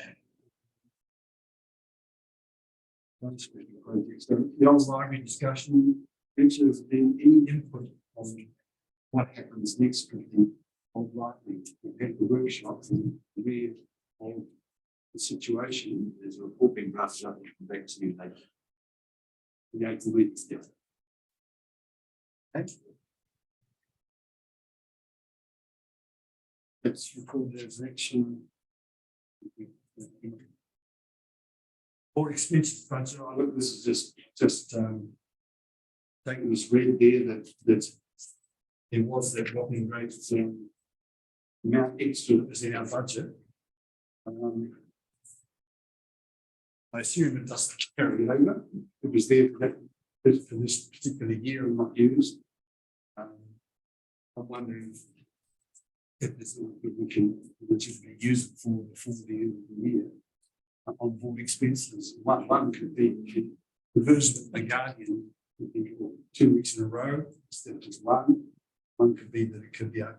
So the old library discussion, which has been any input on what happens next with the old library. We had the workshop and we on the situation. There's a report being drafted up and come back to you later. The 8th week. Thank you. Let's record the action. Or expenses budget. Oh, look, this is just taking this read there that there was that dropping rate amount extra that was in our budget. I assume it doesn't carry over. It was there for this particular year and not used. I'm wondering if we can legitimately use it for the end of the year on board expenses. One could be the version of the Guardian could be 2 weeks in a row instead of just one. One could be that it could be a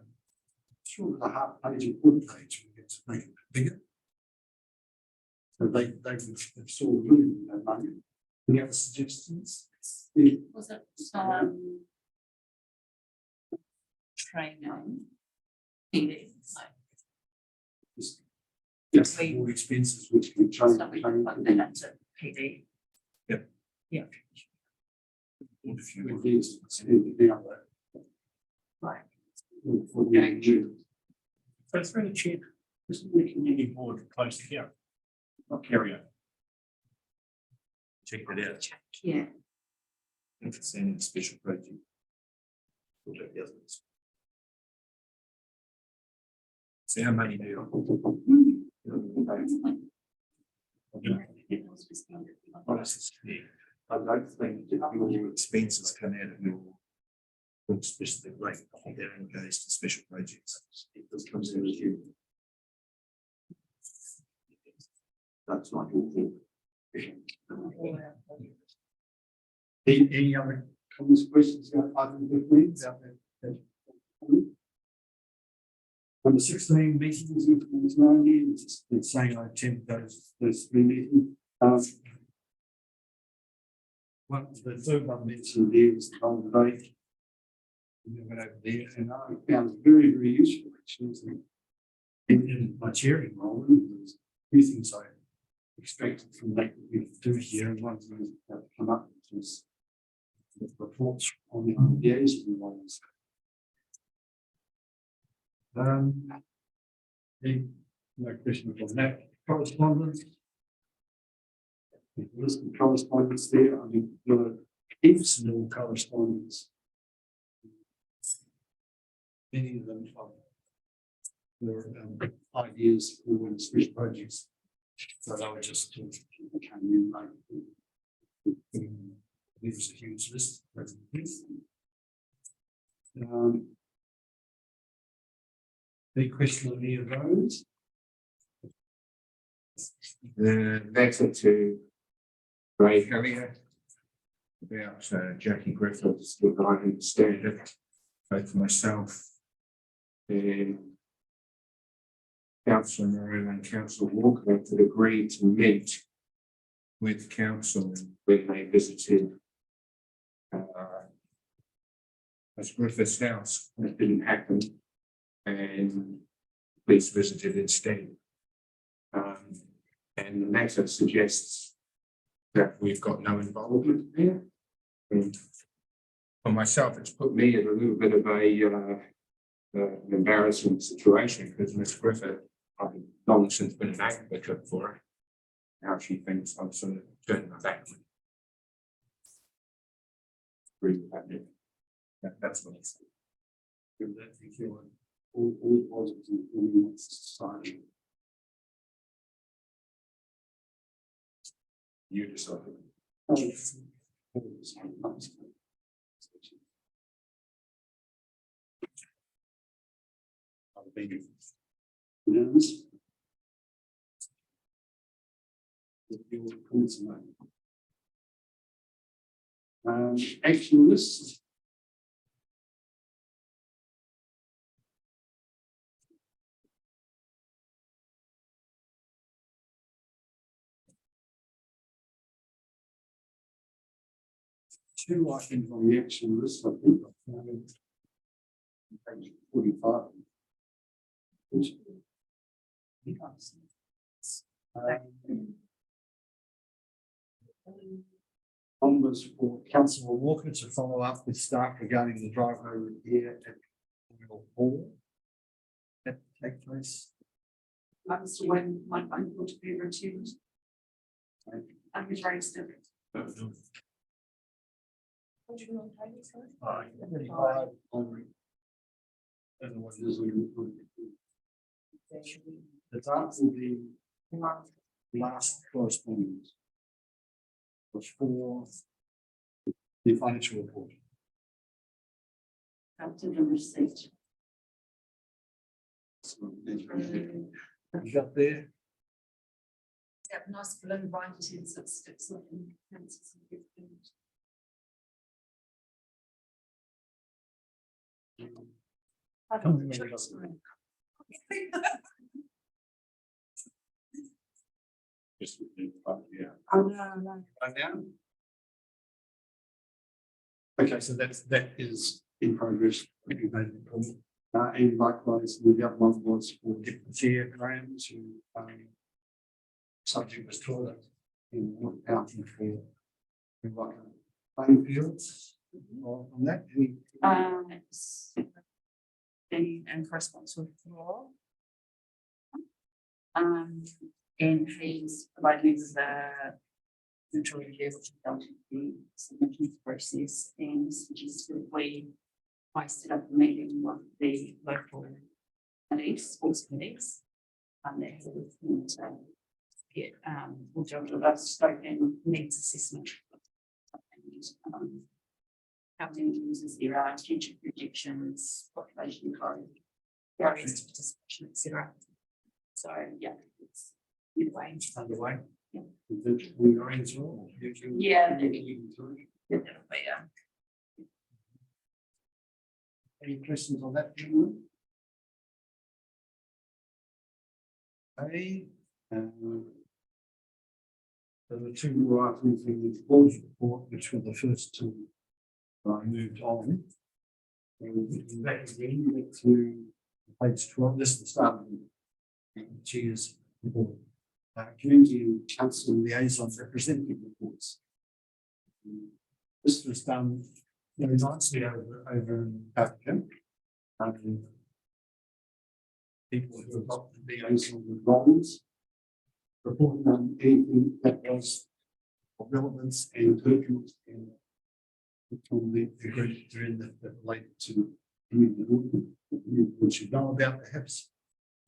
half page and quarter page. We get to make it bigger. So they absorb really no money. Any other suggestions? Yeah. Was it training? Yes, more expenses which we try So we can plug that into PD. Yep. Yeah. if you would use it now. Right. for the AG. So through the chair, isn't the community board close to here? Not carry Check it out. Yeah. If it's in a special project. We'll do the others. See how many do. Honestly, I don't think that your expenses come out of your. Especially like, I think that only goes to special projects. It just comes out of you. That's not your thing. Any other comments, questions about item 15? Number 16, meetings with Ms. Mandy, it's saying I attended those 3 meetings. One, the third one mentioned there was the whole debate. We went over there and I found it very, very useful actually. In my chairing role, there's a few things I extracted from that we do here, and one of those that come up is the reports on the IDAs and ones. No question on that. Correspondence. There's some correspondence there. I mean, there are heaps of little correspondence. Many of them were ideas for special projects. So they were just came in like it was a huge list. Big question on any of those? The letter to Ray Hellier about Jackie Griffiths, the guiding standard, both myself and Councillor Moran and Councillor Walker had agreed to meet with council when they visited Ms. Griffiths' house. It didn't happen, and police visited instead. And the letter suggests that we've got no involvement there. And for myself, it's put me in a little bit of an embarrassing situation because Ms. Griffith, I've long since been an advocate for her. Now she thinks I'm sort of turning my back. Agree with that, Nick? That's what it's. All positive in society. You decide. Yes. Action list. Two items on the action list, I think. Page 45. One was for Councillor Walker to follow up with staff regarding the driveway repair at Royal Hall. That take place. That's when my phone call to be returned. I was raised it. The draft will be last correspondence. Was for the financial report. After the receipt. You got there? Have nice balloon binders in some sticks looking. Just, yeah. Oh, no. Right now? Okay, so that is in progress. And likewise, the other one was for Deputy Chair Graham to subject was toilet in Mountain for like playing fields on that. in correspondence with the law. And he's provided me with the neutral review, which is done to the submissions process, and suggested I set up a meeting with the local committees, sports committees. They're looking to get, we'll do a bit of scope and needs assessment. And, how many users there are, attention projections, population growth, barriers to participation, etc. So yeah, it's midway. Underway. Yeah. We are in as well. Yeah. Any questions on that? Gentlemen? Okay. There were two more items in the board's report, which were the first two I moved on. And back again to page 12, this is the start of the chair's report. Community and council liaison representative reports. This was done very nicely over in Africa. People who adopted liaison roles, reporting on anything that was of relevance and pertinent and from the group during that related to community, we should know about perhaps.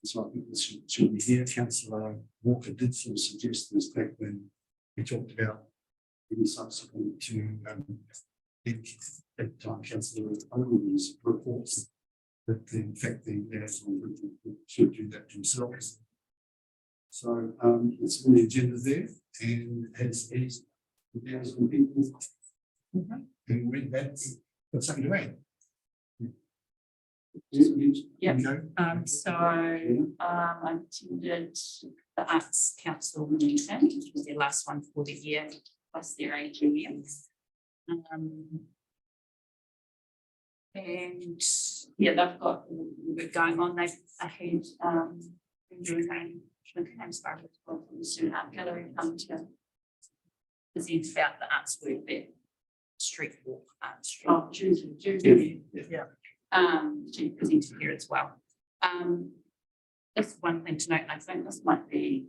So I think this should be here. Councillor Walker did sort of suggest this back when we talked about in subsequent to at the time Councillor Owen's reports that in fact the liaison should do that themselves. So it's on the agenda there and has the liaison people who read that got something to add. Yeah. No? So I attended the Arts Council meeting, which was their last one for the year, plus their AGM. And yeah, they've got work going on. They've had been doing campaigns from the Student Art Gallery come to present about the arts work there. Street walk, art street. Oh, Tuesday. Yeah. She presented here as well. That's one thing to note. I think this might be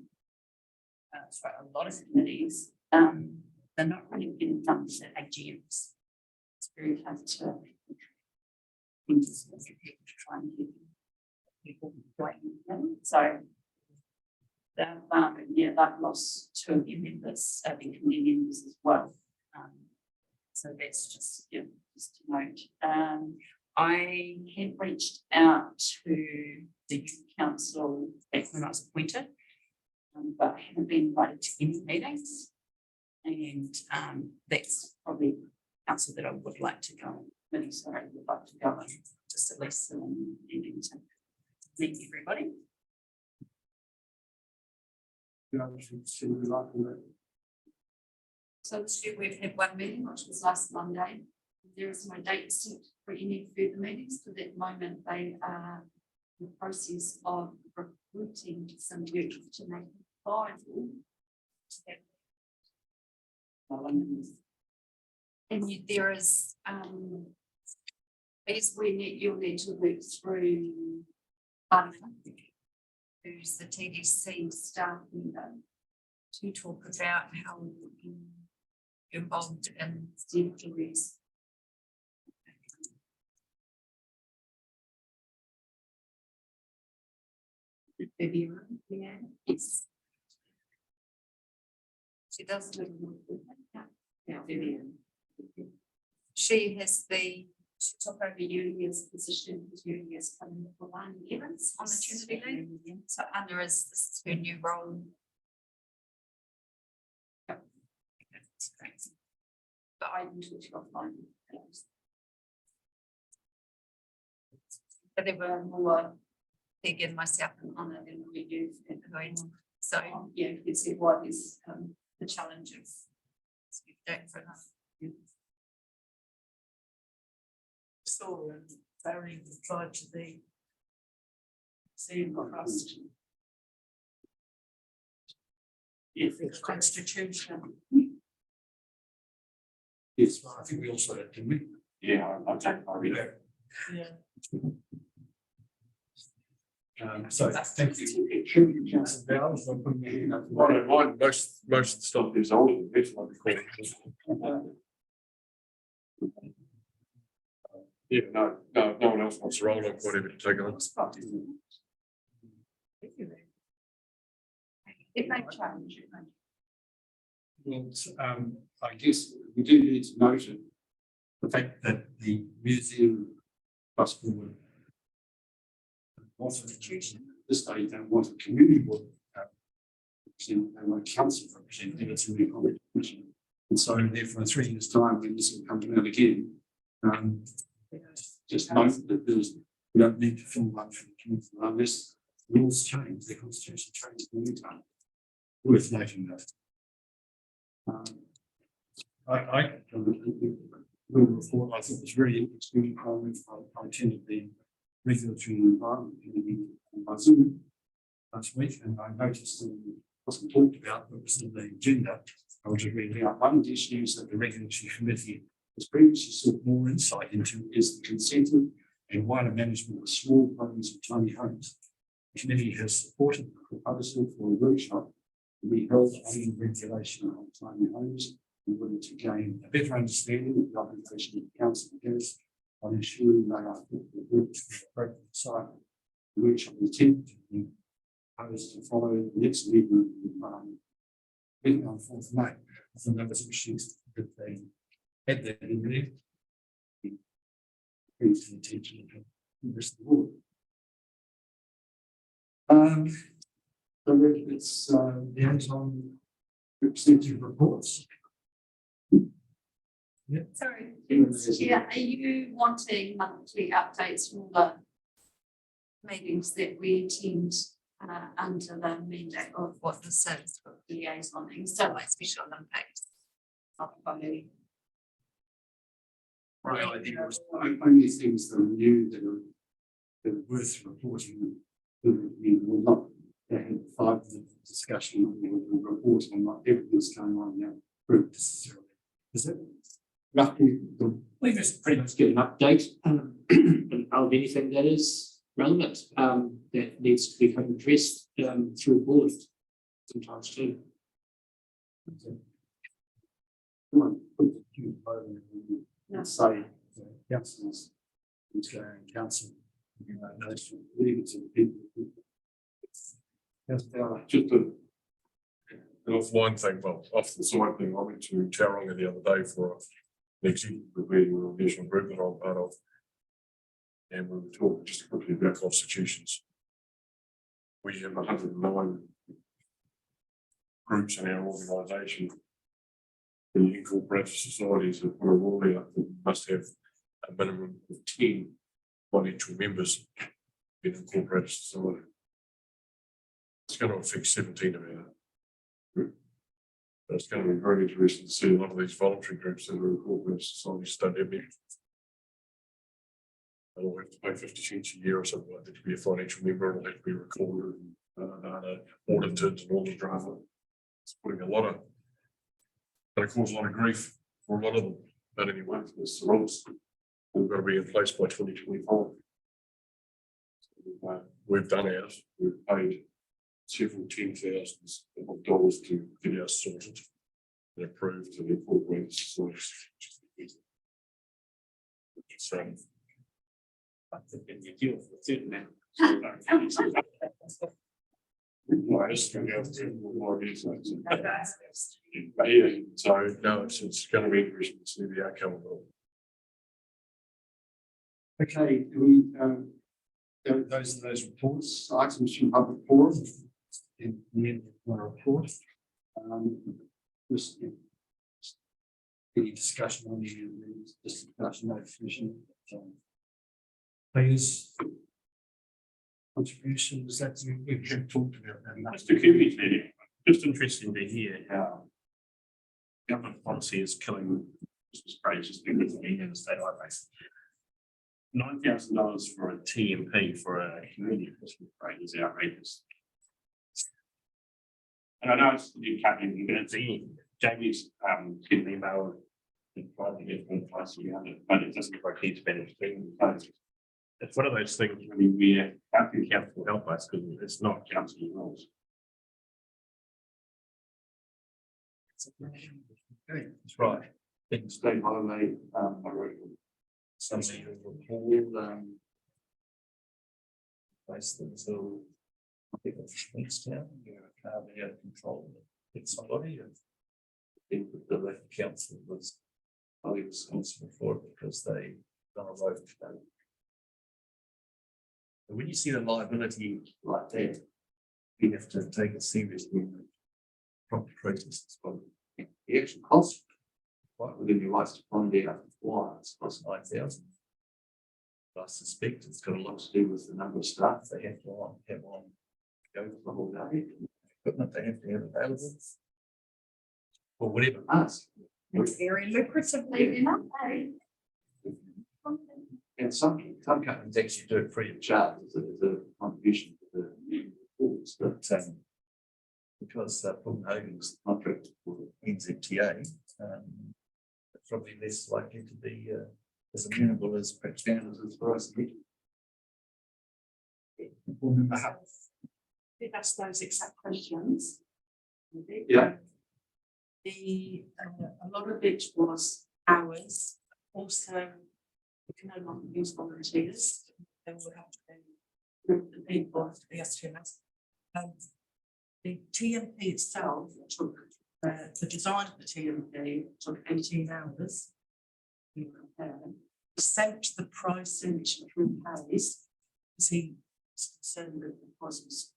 for a lot of committees. They're not really getting numbers at AGMs. It's very hard to try and get people joining them. So they've lost 2 of their members, their committee members as well. So that's just just to note. I had reached out to the youth council back when I was appointed, but I haven't been invited to any meetings. And that's probably council that I would like to go. Really sorry, I would like to go and just at least meeting to meet everybody. So this year we've had one meeting, which was last Monday. There is no date set for any further meetings, because at the moment they are in the process of recruiting some youth to make it viable. And there is, I guess you'll need to work through who's the TDC staff member, to talk about how we can be involved in the activities. Vivian, yeah, yes. She does live in Vivian. She took over Julia's position, because Julia is coming for 1 year on maternity leave. So Anna is her new role. Yep. That's great. But I didn't talk to you offline. But there were more big in myself and Anna than we do going on. So yeah, you can see what is the challenge of doing for enough. So Barry tried to be seen across. If it's constitution. Yes, I think we also had, didn't we? Yeah, I read that. Yeah. So thank you. Thank you, Councillor Bowles, for putting your hand up. Mine, most of the stuff is older than this one. Yeah, no, no one else wants to roll up, whatever to take on. It may change, it may. Well, I guess we do need to note it. The fact that the museum trust board wants an institution at this stage, don't want a community board. They want a council representative, it's a really commission. And so therefore in 3 years' time, when this will come around again, just note that we don't need to fill one for the community unless rules change, the constitution changes in the meantime. Worth noting that. I report, I thought it was very interesting. I attended the regulatory environment committee on Zoom last week, and I noticed that it wasn't talked about, but it was in the agenda. I was reading out one of the issues that the regulatory committee has previously sought more insight into is the consented and wider management of small homes and tiny homes. The committee has supported the proposal for a workshop to be held on the regulation of tiny homes in order to gain a better understanding of the obligation of the council has on ensuring they are fit for work to the appropriate site. The workshop is intended to be proposed to follow the next meeting on 4th May. I think that was issues that they had that in there. Brings to the attention of the rest of the board. So it's the end on representative reports. Yeah. Sorry, yeah, are you wanting monthly updates from the meetings that we attend under the mandate of what this says for liaisoning, so like Special Olympics? Right, I think it was only things that are new that are worth reporting. We will not have 5 minute discussion on the report on what everything's going on in that group necessarily. Is it roughly? We just pretty much get an update of anything that is relevant that needs to be kind of addressed through the board sometimes too. Come on, put the cue over and say councils, council, those leaders and people. Just an offline thing, well, off the side thing, I went to Tauranga the other day for an executive meeting with a national group that I'm part of. And we were talking just quickly about constitutions. We have 109 groups in our organisation. The incorporated societies have put a rule out that must have a minimum of 10 financial members in incorporated society. It's going to affect 17 of our group. But it's going to be very interesting to see a lot of these voluntary groups that are incorporated societies start their meetings. They'll have to pay 50 cents a year or something like that to be a financial member, and it'll have to be recorded and audited and all the drama. It's putting a lot of, going to cause a lot of grief for a lot of them. But anyway, it's the rules. We've got to be in place by 2025. So, we've done ours. We've paid several $10,000s to get ours sorted and approved to the incorporated societies. So, I think in New Zealand, it's in there. So no, it's going to be interesting to see the outcome of it. Okay, do we those reports, items from public forum in the end of my report. Just any discussion on the discussion notification. Please. Contributions that you have talked about. Mr. Coombs, just interesting to hear how government policy is killing Christmas parades just because of being in the state highways. $9,000 for a TMP for a community Christmas parade is outrageous. And I know it's you can't even get it. Jamie's sent an email and tried to get one twice around it, but it doesn't look like he's been extremely close. It's one of those things really where how can council will help us because it's not council rules. Okay, that's right. In state holiday, I wrote somebody who recalled, place them until I think it's next town, you know, can't be out of control. It's somebody and I think that the local council was highly responsible for it because they done a vote. But when you see the liability like that, you have to take it seriously. Proper process, but the actual cost, right within your rights to find out why it's cost 9,000. I suspect it's got a lot to do with the number of staff they have to have on go for the whole day, equipment they have to have available, or whatever. It's very lucrative, leaving up, eh? And some companies actually do it free of charge as a contribution to the reports, but because Copenhagen's contract for NZTA, it's probably less likely to be as amenable as perhaps standards as for us. We've asked those exact questions. Yeah. A lot of it was hours. Also, we can no longer use volunteers. Then we'll have to group the people to be STMS. The TMP itself took the design of the TMP took 18 hours. You compare. He sent the pricing through Harry's because he was concerned that the price was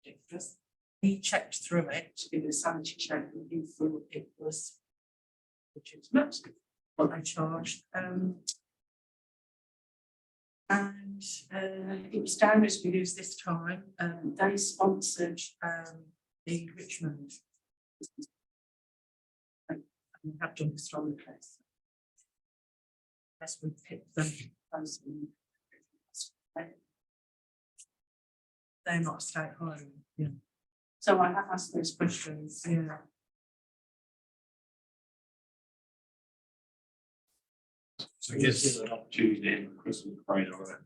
ridiculous. He checked through it to give a sanity check and he thought it was legitimate what they charged. And it was Downers we used this time. They sponsored the Richmond. And we have done historically. As we picked them, they're not state highway. Yeah. So I have asked those questions. Yeah. So I guess an opportunity then, Chris and Craig or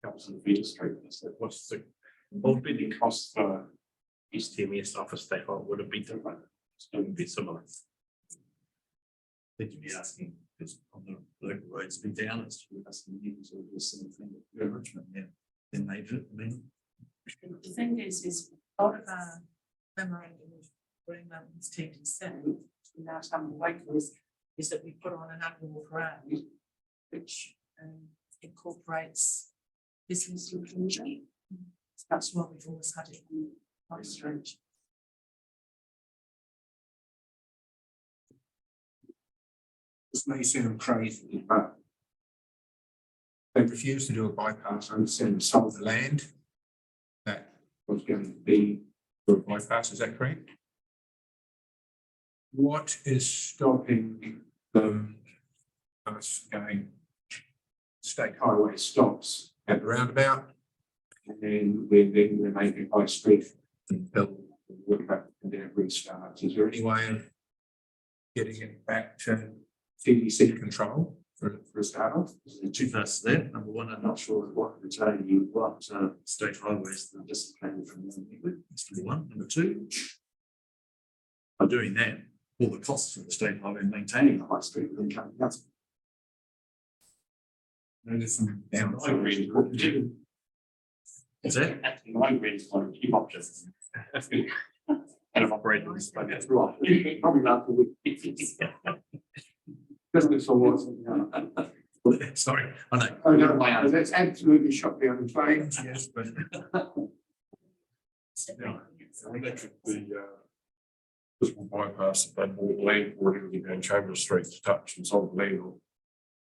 council of Peter Street, I said, what's the, what would be the cost for STMS office staff? Would it be different? It's going to be similar. Did you be asking, because on the local roads be down, it's asking you to do a similar thing with Richmond, yeah. Then they do, I mean. The thing is part of our memorandum of agreement with TDC, without having to wait for this, is that we put on an annual round, which incorporates business inclusion. That's why we've always had it in High Street. This may sound crazy, but they refused to do a bypass. I understand they sold the land that was going to be for a bypass. Is that correct? What is stopping them us going? State highway stops at the roundabout, and then we're making High Street until we're back and then it restarts. Is there any way of getting it back to TDC control for a start off? Two parts to that. Number one, I'm not sure what the tell you what state highways the discipline from the one. Number two, by doing that, all the costs of the state highway maintaining the High Street within county council. There's some I downside. agree with what you do. Is that? I agree with one of the options. And of operating, but that's right. Probably not the week. Doesn't it so much? Sorry, I know. Oh, no, that's absolutely shot down the flames, yes, but. Yeah, electric, this will bypass that more land already going Chambers Street to touch and solve the land on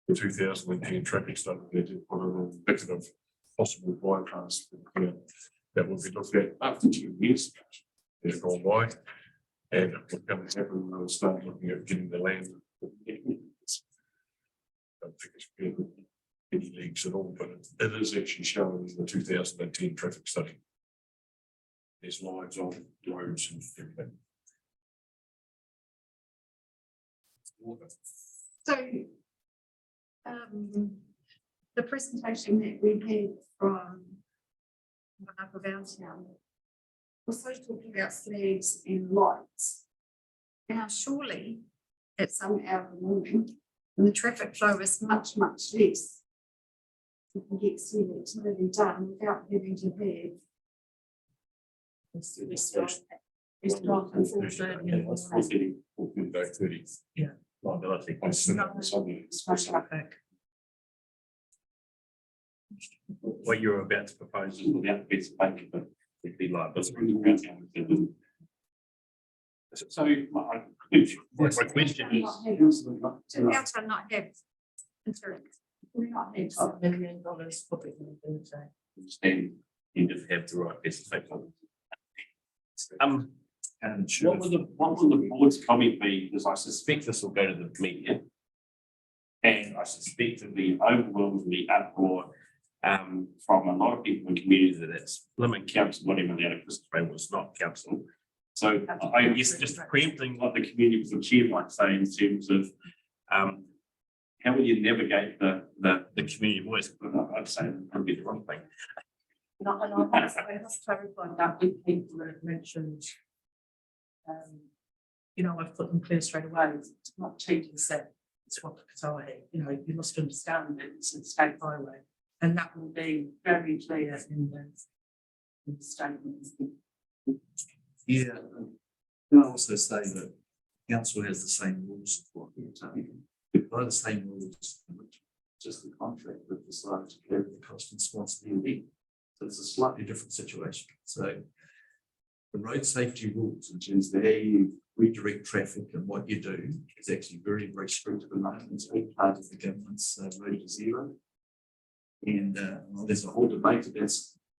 the 2010 traffic study. They did put an indicative possible bypass. That will be looked at after 2 years. They've gone by. And what's going to happen, they'll start looking at getting the land. I don't think it's been any leaks at all, but it is actually shown in the 2010 traffic study. There's lines on roads and everything. So, the presentation that we had from up around town. Also talking about flags and lights. Now surely at some hour of the morning, when the traffic flow is much, much less. You can get some activity done without having to have. It's dark and 4:30 in the morning. 4:30. Liability. Smash traffic. What you're about to propose is without bits of paper, but it'd be liability. So my question is, To also not have insurance. We not have. $1 million public liability. understand you just have the right bits of paper. And What will the board's comment be? Because I suspect this will go to the media. And I suspect it'll be overwhelmingly uproar from a lot of people in the community that it's Limerick Council, whatever the other Christopher was not council. So I guess just preempting what the community would chair might say in terms of how will you navigate the community voice? I'd say it would be the wrong thing. And I have clarified that with people that have mentioned. I've put them clear straight away. It's not changing set. It's what you must understand that it's a state highway, and that will be very clear in the statement. yeah, can I also say that council has the same rules as what we're taking. By the same rules, which just the contract that decided to carry the cost and responsibility. So it's a slightly different situation. So the road safety rules, in terms of how you redirect traffic and what you do, is actually very, very strict at the moment. It's all part of the government's road to zero. And there's a whole debate about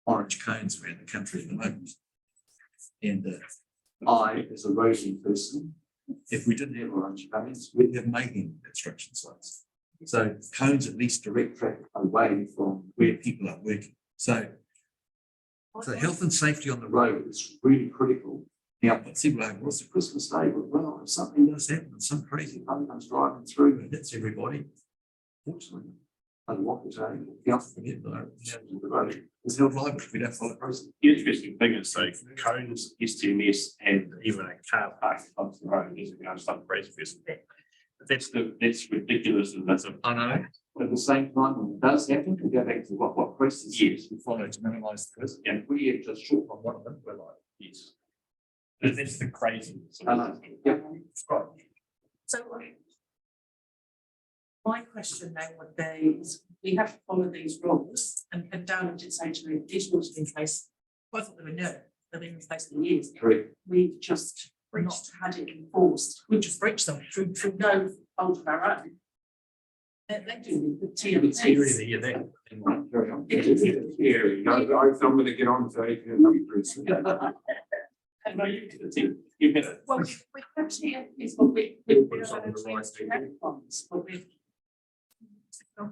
orange cones around the country at the moment. And I, as a roading person, if we didn't have orange cones, we'd have making construction sites. So cones at least direct traffic away from where people are working. So health and safety on the road is really critical. Now, but see, like, what's the Christmas Day? Well, if something does happen, some crazy car comes driving through and hits everybody. Fortunately, I walk the day, council forget the road. It's held liable if we don't follow the process. The interesting thing is, so cones, STMS, and even a car park on the road isn't going to stop crazy person. But that's ridiculous, and that's a. I know. But at the same time, when it does happen, we go back to what Chris says. Yes. We follow to minimise the risk. Yeah. And we have just short on one of them, we're like, Yes. But that's the craziness. I know. Yeah. Right. So my question then would be, is we have to follow these rules, and Darren did say to me, these rules have been in place. I thought they were new, they've been in place for years. correct. We've just not had it enforced. We just breached them through no fault of our own. They do the It's scary TMS. that you're there. Carry on. Yeah, I'm going to get on to it. And no, you did it. You did it. Well, we have TMS, but we have ones, but we.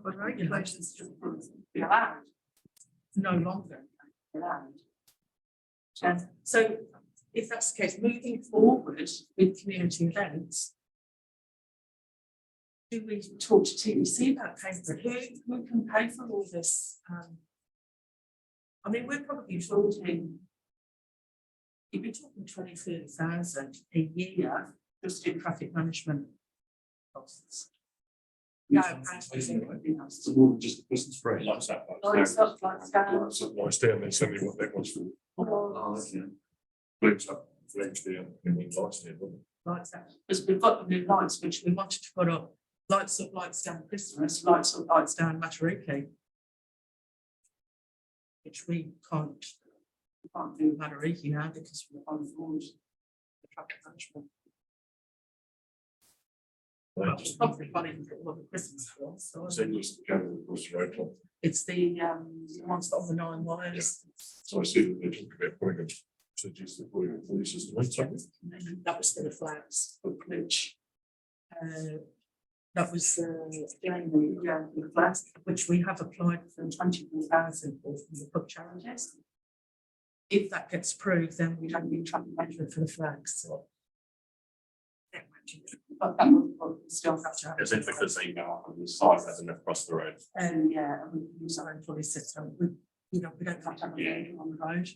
Regulations just be allowed. No longer allowed. And so if that's the case, moving forward with community events. Do we talk to TBC about paying for it? Who can pay for all this? I mean, we're probably talking. If you're talking 20,000 a year, just in traffic management costs. No, It's more than just a Christmas break. Lights up. lights up, lights down. Lights down, that's certainly what that was for. Oh, okay. Flags up, flags down, and then lights down, wasn't it? Lights out, because we've got the new lights, which we wanted to put up, lights up, lights down Christmas, lights up, lights down Matariki. Which we can't do Matariki now because we're on board the traffic management. Well, it's probably funny to put the Christmas ones, so So it was going across the road. it's the ones that on the 9 wires. So I see that they talked about putting a suggested putting a police system in something. That was for the flags, which that was the flags, which we have applied for 24,000 for the pub challenges. If that gets approved, then we don't need traffic management for the flags. So. But that would still have to have. Is it because they go up on the side rather than across the road? Yeah, and we use our own police system. you know, we don't have to have a land on the road.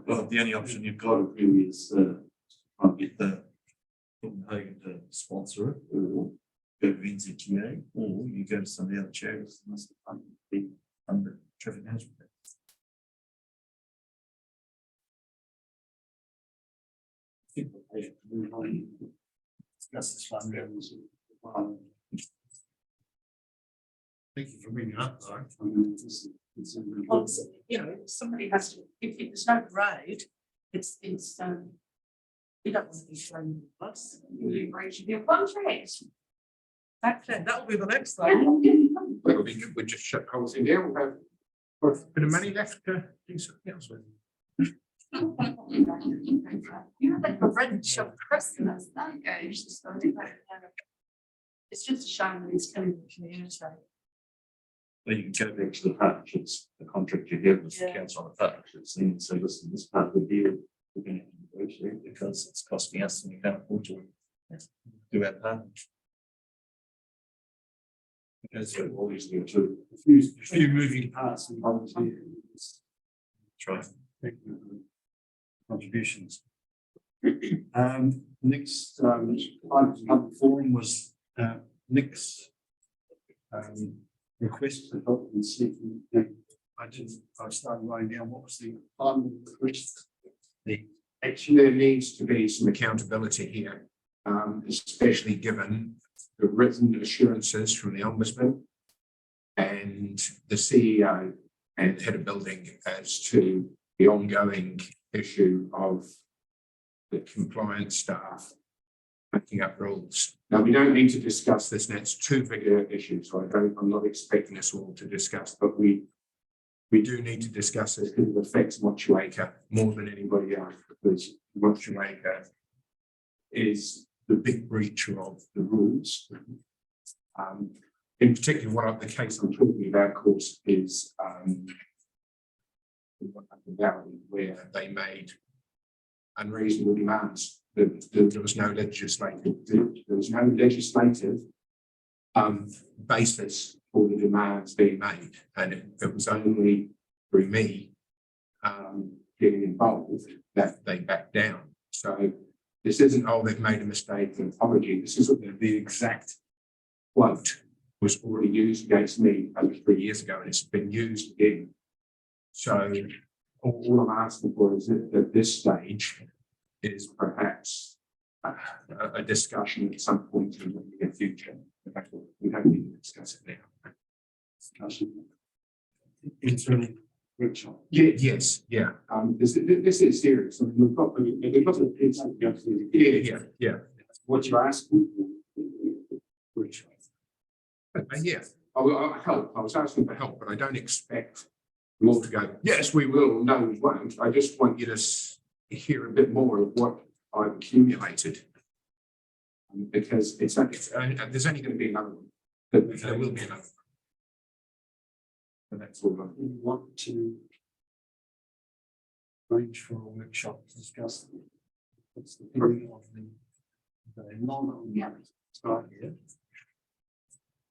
Well, the only option you've got really is try and get the Copenhagen to sponsor it, or go to NZTA, or you go to some of the other charities and must be under traffic management. Discuss this one. Thank you for bringing it up, though. I mean, Well, you know, somebody has to, if there's no road, it's, you don't want to be showing us. You breach your contract. That will be the next thing. Well, we just shut holes in there, we'll have a bit of money left to do something else with. You have like a wrench of Christmas, don't you? It's just a shame that it's killing the community. Well, you can go back to the partnerships, the contract you have with the Yeah. council on the partnerships, and say, listen, this part of the deal, we're going to negotiate because it's costing us and we can't afford to do our part. Because obviously, too. a few moving parts and volunteers. Try. Thank you for the contributions. Next, item number 4 was Nick's request for help in seeking. I started writing down what was the final request. Actually, there needs to be some accountability here, especially given the written assurances from the Ombudsman and the CEO and head of building as to the ongoing issue of the compliance staff making up rules. Now, we don't need to discuss this, and it's too big an issue, so I'm not expecting us all to discuss, but we do need to discuss this because it affects Motueka more than anybody else, because Motueka is the big breacher of the rules. In particular, what the case I'm talking about, of course, is where they made unreasonable demands. There was no legislative basis for the demands being made, and it was only through me getting involved that they backed down. So this isn't, oh, they've made a mistake and apology. This is the exact quote was already used against me over 3 years ago, and it's been used again. So all I'm asking for is that at this stage is perhaps a discussion at some point in the near future. In fact, we don't need to discuss it now. Discussion. Internal workshop. Yeah, yes, yeah. This is serious. I mean, we've got yeah. What you're asking. Workshop. Yeah. I help. I was asking for help, but I don't expect them all to go, yes, we will, no, we won't. I just want you to hear a bit more of what I've accumulated. Because there's only going to be another one. There will be another one. And that's all. We want to arrange for a workshop to discuss what's the period of the non start here.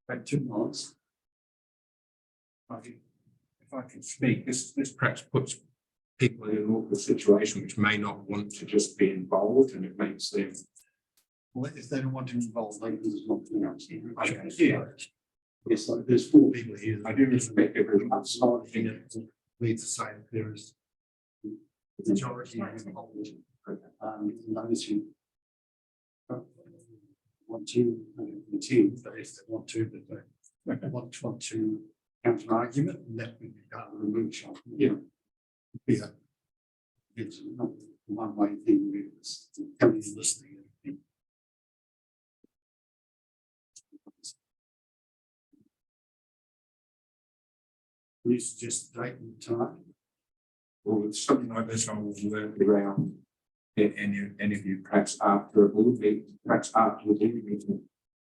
About 2 months. If I can speak, this perhaps puts people in an awkward situation which may not want to just be involved, and it makes them. Well, if they don't want to involve, they can just not do it. Okay, yeah. Yes, so there's 4 people here. I do respect everyone. I'm sorry, leads to say that there is the majority involved. Those who want to attend, but if they want to, but they want to counter an argument, and that would be part of the workshop. Yeah. Yeah. It's not one way thing, it's coming and listening. You suggest date and time? Or with something like this, I will work around any of you, perhaps after a board meeting, perhaps after the board meeting.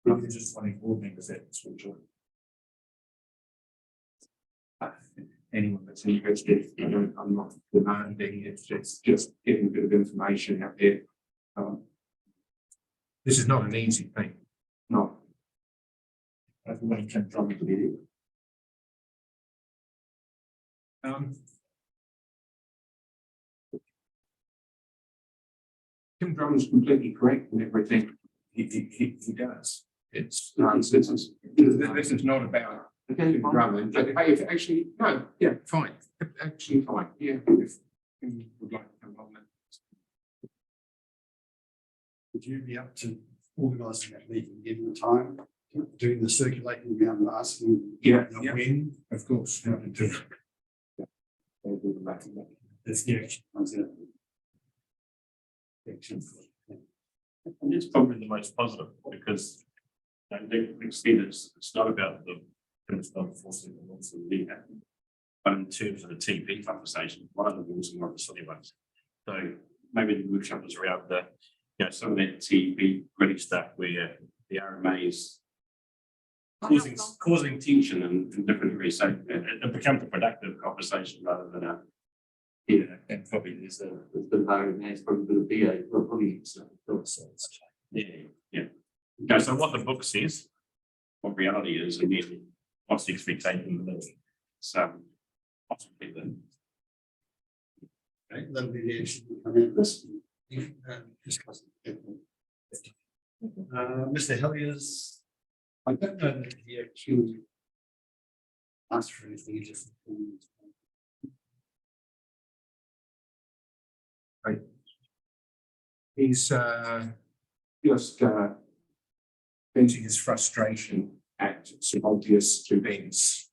I'm just wanting board members at this workshop. Anyone that's interested, I'm not demanding, it's just getting a bit of information out there. This is not an easy thing. No. I when it comes from the video. Kim Drummond's completely correct in everything he does. It's nonsense. This is not about Kim Drummond, but if actually, no, yeah, fine, actually fine, yeah. If you would like to come on that. Would you be up to organising that meeting, given the time, doing the circulating around and asking? Yeah, you know, yeah. when, Of course. how to do it? If the action comes in. Action. And it's probably the most positive because I think it's not about it's not forcing the laws of the happen. But in terms of the TP conversation, one of the rules and one of the silly ones. So maybe the workshop is around the, some of that TP gritty stuff where the RMA is causing tension in different areas. So it becomes a productive conversation rather than a. Yeah, and probably there's a RMA, it's probably going to be a probably Yeah. Okay, so what the book says, what reality is, and then what's the expectation of so possibly then. Okay, that'll be the action that come in this. Discuss it. Mr. Hellier's, I don't know that he actually asked for anything different. He's just venting his frustration at some obvious events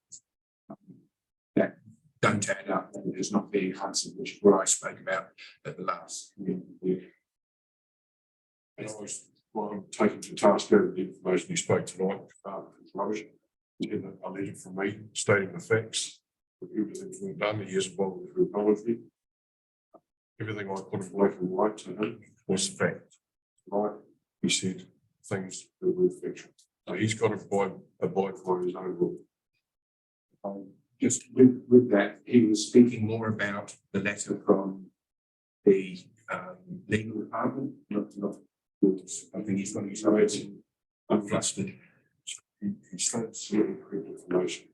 that don't add up and is not being answered, which is what I spoke about at the last meeting. And I'm taking to task over the information you spoke tonight, controversy. In a letter from me stating the facts of everything's been done, he has involved with apology. Everything I put in black and white to him was fact. Right? He said things that were fiction. So he's got to abide by his own rule. Just with that, he was speaking more about the letter from the legal department, not. I think he's got his words. I'm flustered. He states incorrect information.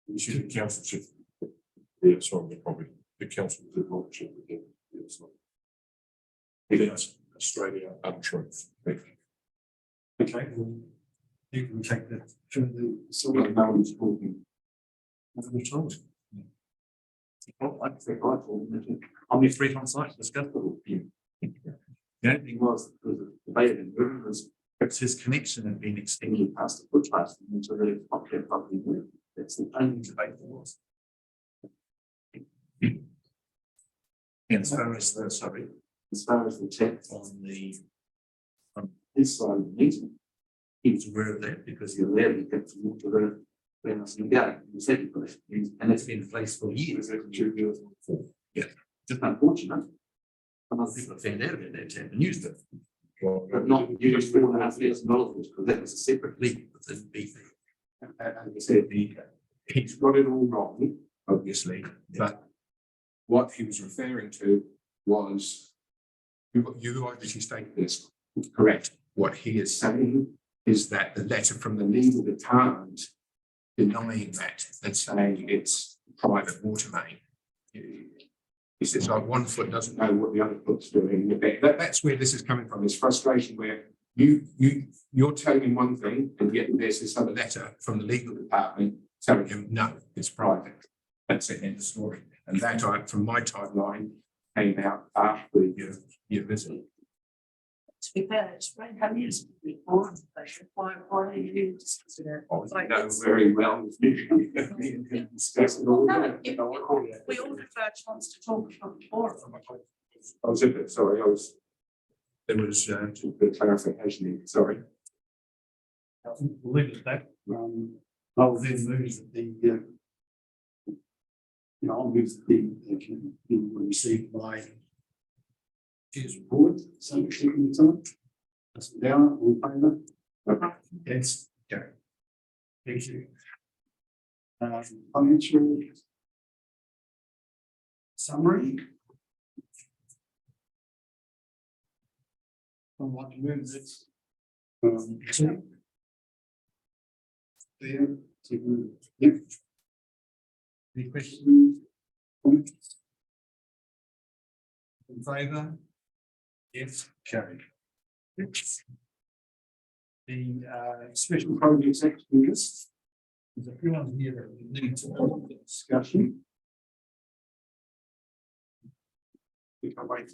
You see the council said, yeah, sorry, probably the council did not check with him. It's not. It is Australia untruth. Okay, well, you can take that further. So No one's talking. I think I'll be free on site to discuss it with you. The only thing was, the debate in the room was, perhaps his connection had been extended past the footpath into the popular public way. That's the only debate there was. And as far as the text on his side of the meeting, he was aware of that because he allowed me to walk to the warehouse and go. He said he put it, and it's been in place for years. Yeah, just unfortunate. Some other people have found out about that and used it, but not used $4,500 because that was a separate leak within BP. And he said he's got it all wrong, obviously, but what he was referring to was you obviously stated this correct. What he is saying is that the letter from the legal department denying that and saying it's private water main. He says, like, one foot doesn't know what the other foot's doing. That's where this is coming from, this frustration where you're telling him one thing and yet there's this other letter from the legal department telling him, no, it's private. That's it, end of story. And that, from my timeline, came out after your visit. To be fair, it's very heavy, it's before, why are you discussing it? Oh, you Like, know it's- very well. Discuss it all. No, we all have a chance to talk before. I was a bit sorry, there was just a bit of clarification here, sorry. We'll leave it at that. I'll then move that I'll move that the received by his report, so taking the time. That's down, all in favour? Okay, yes, go. Thank you. Financial summary. I want to move this. there to, yep. Any questions? Comments? In favour? Yes, carried. The special projects act list. There's a few on here that we need to have a discussion. We can wait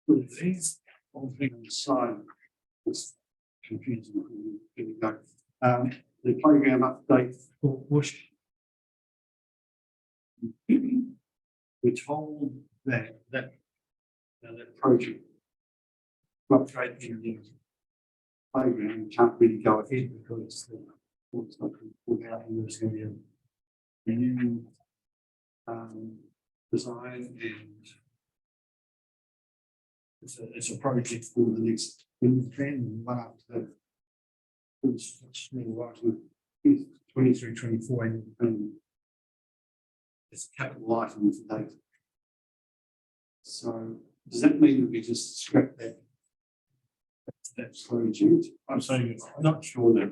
for these, all things on the side. It's confusing. Here we go. The program update for Bush. We're told that that project upgrade in the program can't really go ahead because the court's not going to pull out and there's going to be a new design, and it's a project for the next plan and one up to it's 23, 24 and it's a capital item for date. So does that mean that we just scrap that project? I'm saying, I'm not sure that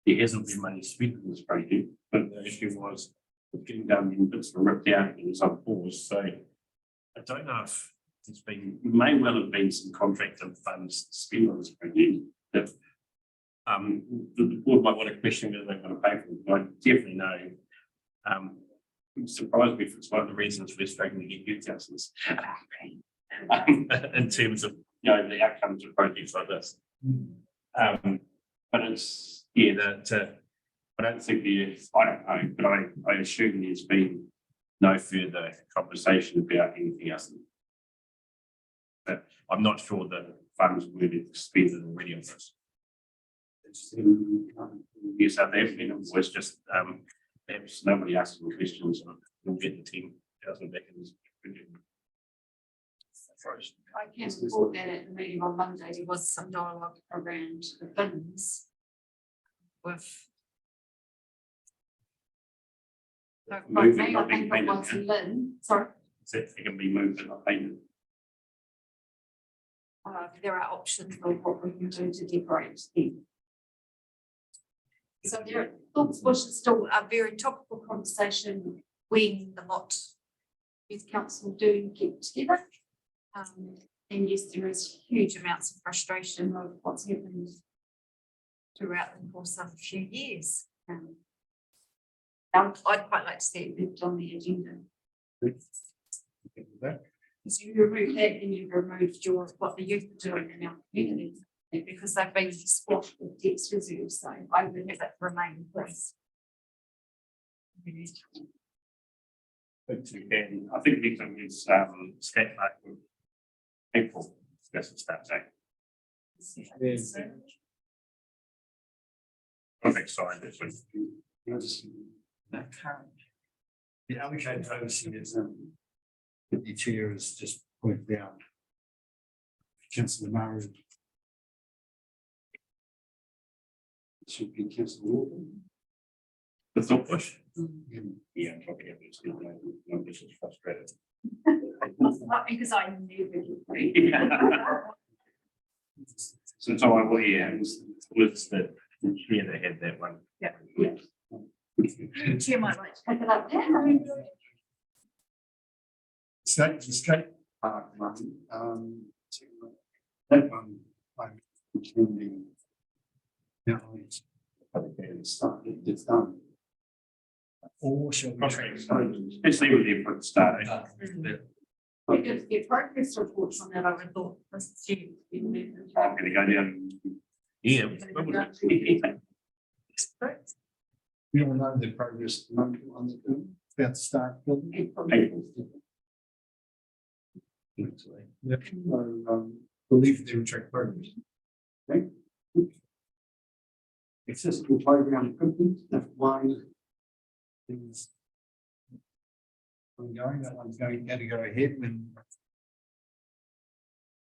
there hasn't been money spent in this project, but the issue was with getting down the bits were ripped out and some pause, so I don't know if there's been, may well have been some contractor funds spent on this project that the board might want to question whether they're going to pay for it. I definitely know. It surprised me if it's one of the reasons we're struggling to get youth councillors in terms of, you know, the outcomes of projects like this. But it's, yeah, that I don't think I don't know, but I assume there's been no further conversation about anything else. But I'm not sure that funds were expended already on this. Yes, there have been, it was just perhaps nobody asked some questions, and we'll get the 10,000 back in this. I can report that at the meeting on Monday, there was some dialogue around the bins with. Moving, I not being think it painted, was yeah. Lynn, sorry, So it can be moved and not painted. there are options of what we can do to decorate them. So there, Thorpe's Bush is still a very topical conversation when the Lot Youth Council do get together. And yes, there is huge amounts of frustration of what's happened throughout the course of a few years. I'd quite like to see it moved on the agenda. So you remove that and you've removed what the youth are doing in our community, because they've been squashed with debts reserves, so I would have that remain, please. But again, I think the thing is step back with people, that's a step back. Perfect sign this week. The allocated overseeing is the chair is just pointed out. Councillor Murray. Should be Councillor Walton. The thought push. Yeah. I'm probably having no business frustrated. Not because I knew that. So I will, yeah, was that, yeah, they had that one. Yeah. Chair might like to pick it up now. Skate park one, that one, I'm attending. Now, it's done. Or shall we? Especially with the input starting. We could get progress reports on that, I would thought, this year. I'm gonna go down. Yeah. We all know the progress at the moment on the about to start building. Yep. So, believe they will track progress. Okay. Accessible playground equipment, that one is ongoing, that one's going to go ahead when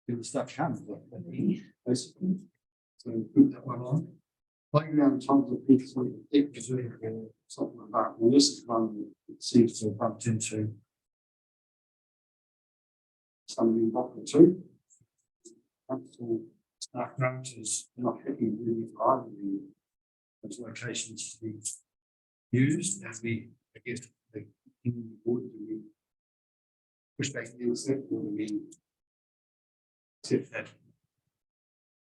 the stuff comes, basically. So put that one on. Playground tons of pieces of deck reserve or something like that. Well, this is one that seems to have bumped into something block two. Staff grant is not happy with either of those locations to be used, and we, I guess, the would we push back against that, or we accept that?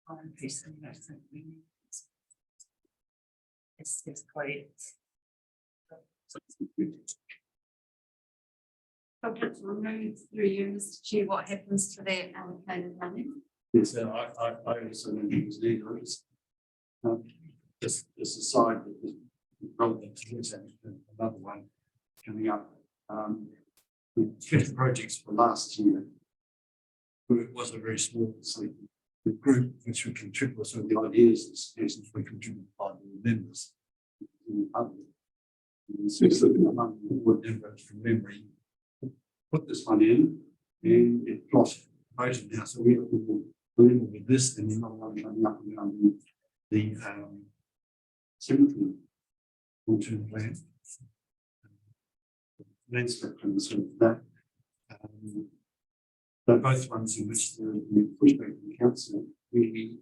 I'm personally, I think we need it. It's quite. Project removed through you, Mr. Chair, what happens to that allocated money? Yes, I also don't think it's legal. Just aside that the relevant to this and another one coming up. The special projects for last year. It was a very small, so the group which we contribute, so the ideas and suggestions we contribute by the members. And so it's looking among the board members from memory. Put this one in and it lost motion now, so we have to level with this and another one coming up around the cemetery long-term plan. Landscape plan, so that. They're both ones in which the pushback from the council, we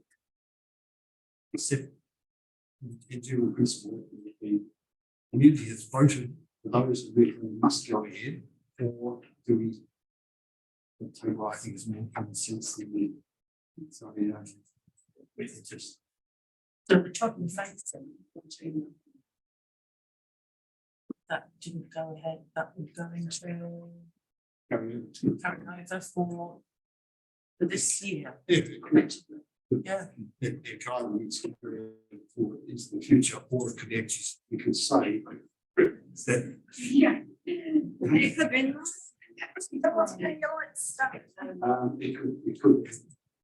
accept in general principle that the community has voted for those who must go ahead, or do we take what I think is more common sense than we, so we just. So the trouble factor, that didn't go ahead, that would go into current over for this year. Yeah. It kind of needs to be forward into the future, or it could actually, we could say that. Yeah. It could be. It could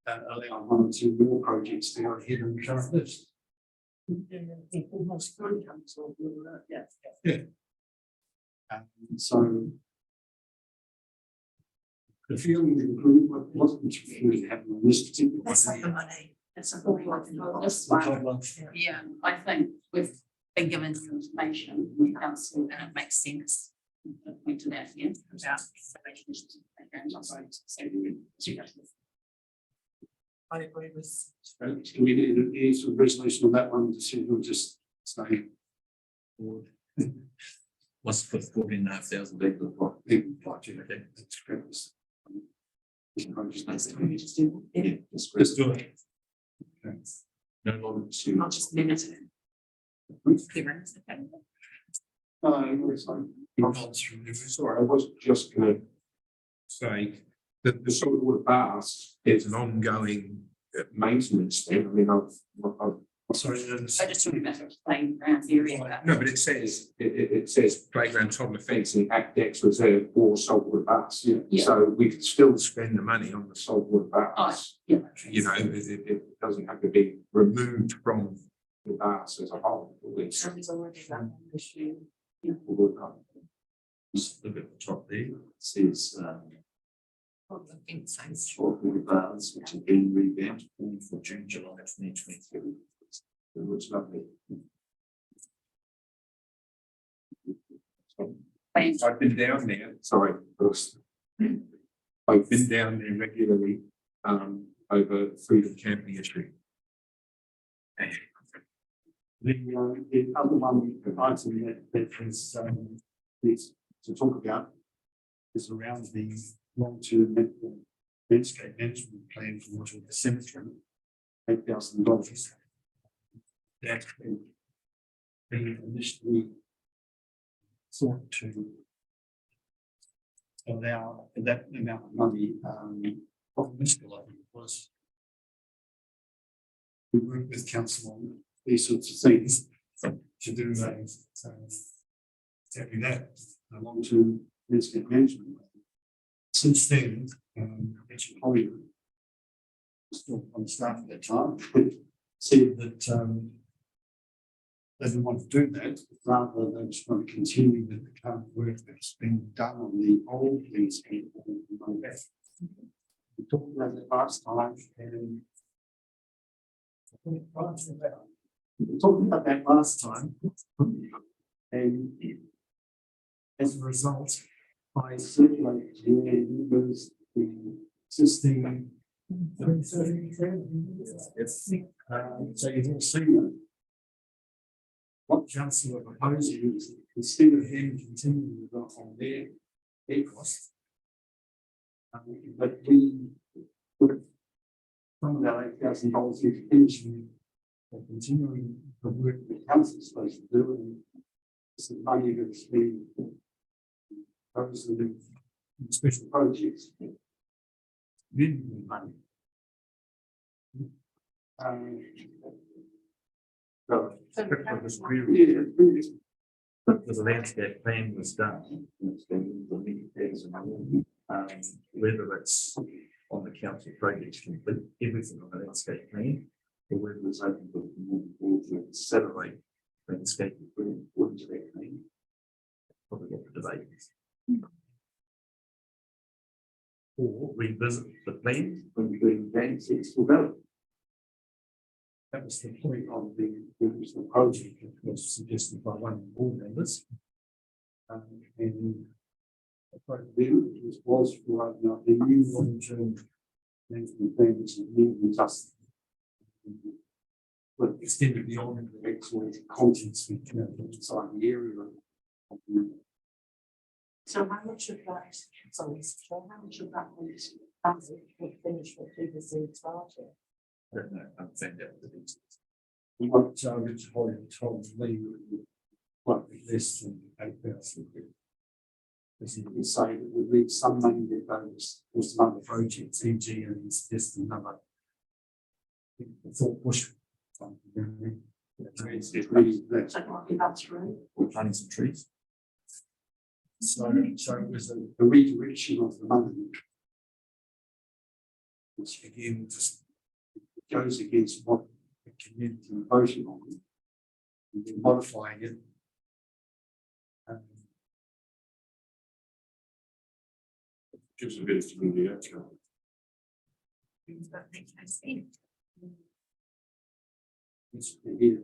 allow one or two more projects to go ahead and current list. Yeah. So. The feeling that the group wasn't really having on this particular That's one. not the money. That's not the On this one, yeah, I think we've been given the information, we council, and it makes sense. Pointed out here about relationships with playgrounds operations, so we I agree with. Can we need any sort of resolution on that one, we'll just stay forward. What's for 14,500 people? Okay, that's great. Let's do it. Let's do it. Okay. No longer to. Not just limited. Clearance, okay. It's fine. Sorry, I was just going to say that the saltwater baths is an ongoing maintenance thing. I mean, sorry, So just talking about the playground area. No, but it says playground, toddler fencing, act decks reserved or saltwater baths. Yeah. So we could still spend the money on the saltwater baths. Yeah. You know, it doesn't have to be removed from the baths as a whole. So there's already that issue. Just look at the top there, it says, saltwater baths, which have been revamped for June, July 2023. It looks lovely. I've been down there, sorry, I've been down there regularly, over Freedom Camping issue. the other one, the item that is needs to talk about is around the long-term landscape management plan for Motueka Cemetery, $8,000. That's been initially thought to allow that amount of money, what municipal I think it was. We work with council on these sorts of things to do exactly that, a long-term landscape management. Since then, actually Holly, still on staff at that time, said that they didn't want to do that, rather they just want to continue with the current work that's been done on the old landscape. We talked about that last time, and we talked about that last time, and as a result, I circulated here was the existing. So you've all seen that. what council are proposing is instead of him continuing on their costs, but we put some of that $8,000 into finishing or continuing the work the council is supposed to do, and it's the money that's been proposed in special projects. Then money. But the landscape plan was done, it's been implemented, whether it's on the council projects complete everything on the landscape plan, or whether it's open to moving forward to accelerate landscape plan according to that plan. Probably what the debate is. Or revisit the plan when we're doing landscapes for development. That was the point of the original project, that was suggested by one of the board members. And what then was writing up the new long-term management plan, which is more than just but extended beyond the actual contents we can have inside the area. So how much of that, sorry, so how much of that was finished what previously started? I don't know, I'm saying that the details. What targets Holly told me what less than 8,000. As you can say, that would leave some money that goes for some other projects, e.g. and it's just another thought push. It's really that. So might be about three. We're planting some trees. So it was a redirection of the money. Which again just goes against what the community voted on. And then modifying it. Gives a bit of community outcome. It's here.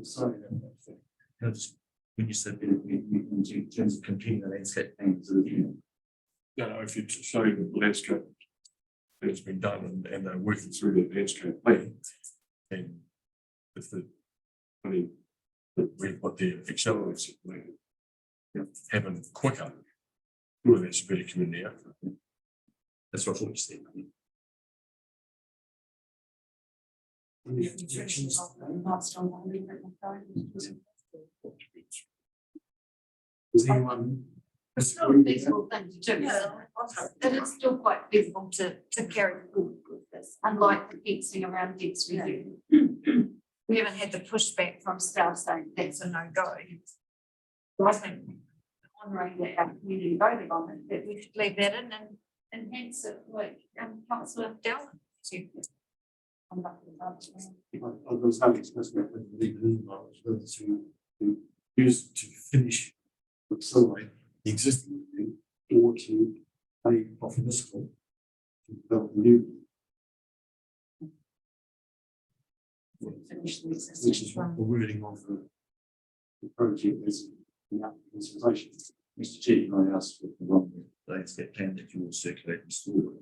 Sorry. Because when you said that in terms of completing the landscape plans, you No, if you show the landscape that's been done and they're working through the landscape plan, and with the, I mean, what the accelerates happen quicker, well, that's a better community outcome. that's what you said. Is anyone? It's still a feasible thing to do. It is still quite feasible to carry forward with this, unlike the fencing around Dexter. We haven't had the pushback from staff saying that's a no-go. So I think honouring that our community voted on it, that we should leave that in and enhance it like Councillor Dowland. There's no express method of legal involved, whether to use to finish, accelerate the existing thing, or to pay off municipal to develop new. Which is what the wording of the project is in that consultation. Mr. Chair, can I ask for the wrong landscape plan that you will circulate and store?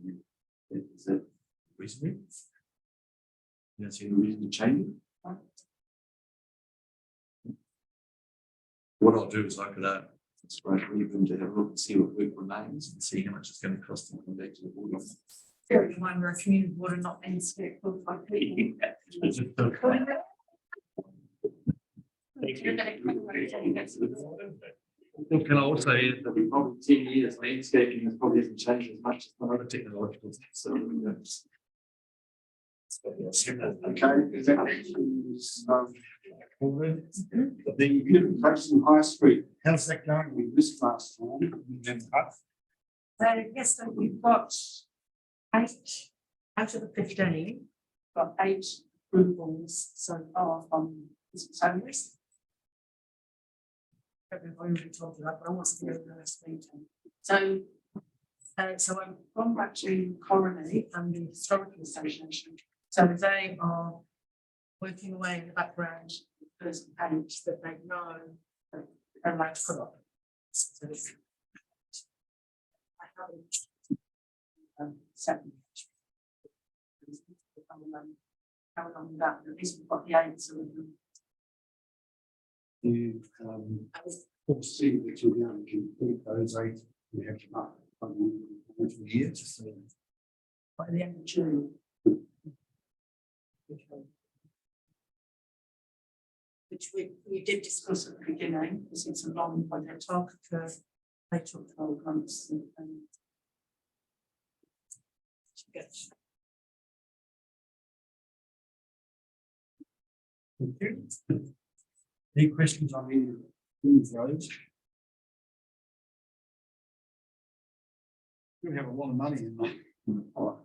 Is that reasonable? You don't see any reason to change it? What I'll do is I could, it's right, even to have a look and see what work remains and see how much it's going to cost and come back to the board. Bearing in mind we're a community board and not landscape qualified people. Can I also add that in probably 10 years, landscaping has probably hasn't changed as much as some other technological things. So, Okay, is that the beautification High Street, how's that going? We missed last time. Yes, so we've got 8 out of the 15, got 8 approvals so far from business owners. I've already told you that, but I want to be over the last meeting. So I've gone back to Coronary and the Historical Association. So they are working away in the background, first 8 that they know that they're allowed to put up. So I haven't 7. How long that, at least we've got the 8, so we can you foresee that you'll be able to complete those 8 we have come up by the financial year? So By the end of June. Which we did discuss at the beginning, because it's a long project, target they took 12 months and to get. any questions on any of those? We have a lot of money in the pot.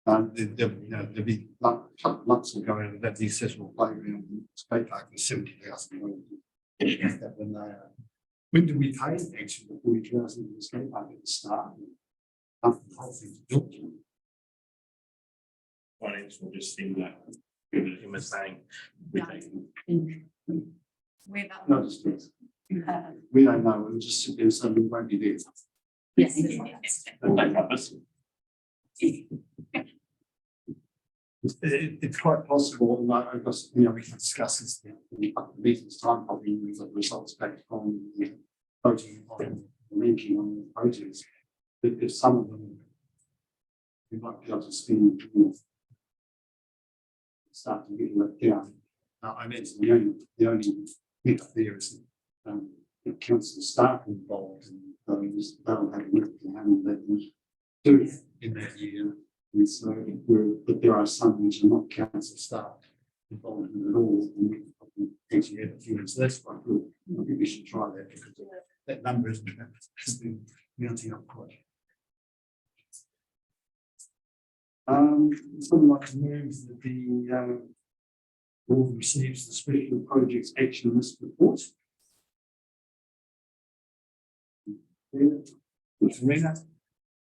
There'll be lumps will go out of that, the accessible playground, skate park for 70,000. When do we pay actually the 40,000 in the skate park at the start? After the whole thing's built. Finance will just send that, him as saying, we're taking. We're not. No, it's not. We don't know, we'll just sit there and say we won't be there. Yes. It's quite possible, and I guess, we can discuss this in the meeting's time, probably with the results back from the voting on the ranking on the projects. That if some of them we might be able to spend start to get let down. Now, I mentioned the only bit up there is the council staff involved in those, they'll have work to handle that do in that year. And so but there are some which are not council staff involved in it at all. And we probably actually have a few, so that's quite good. I think we should try that because that number has been mounting up quite. Someone like to move that the board receives the special projects action list report. Rena,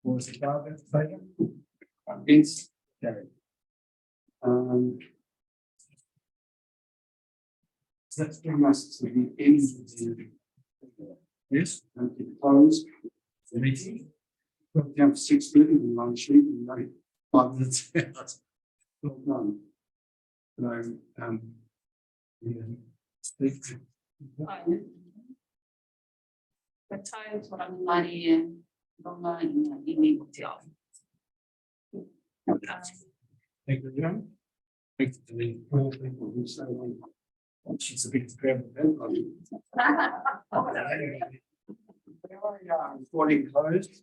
or is it Barbara? Favor? Against? Carried. So that's bringing us to the end of the. Yes, and it closed the meeting. Got down for 6:30 in one sheet and 5 minutes out. Well done. So, yeah, speak to. The times what I'm money online, you need to. Thank you, John. Thank you to the all people who say, she's a big crowd. Recording closed.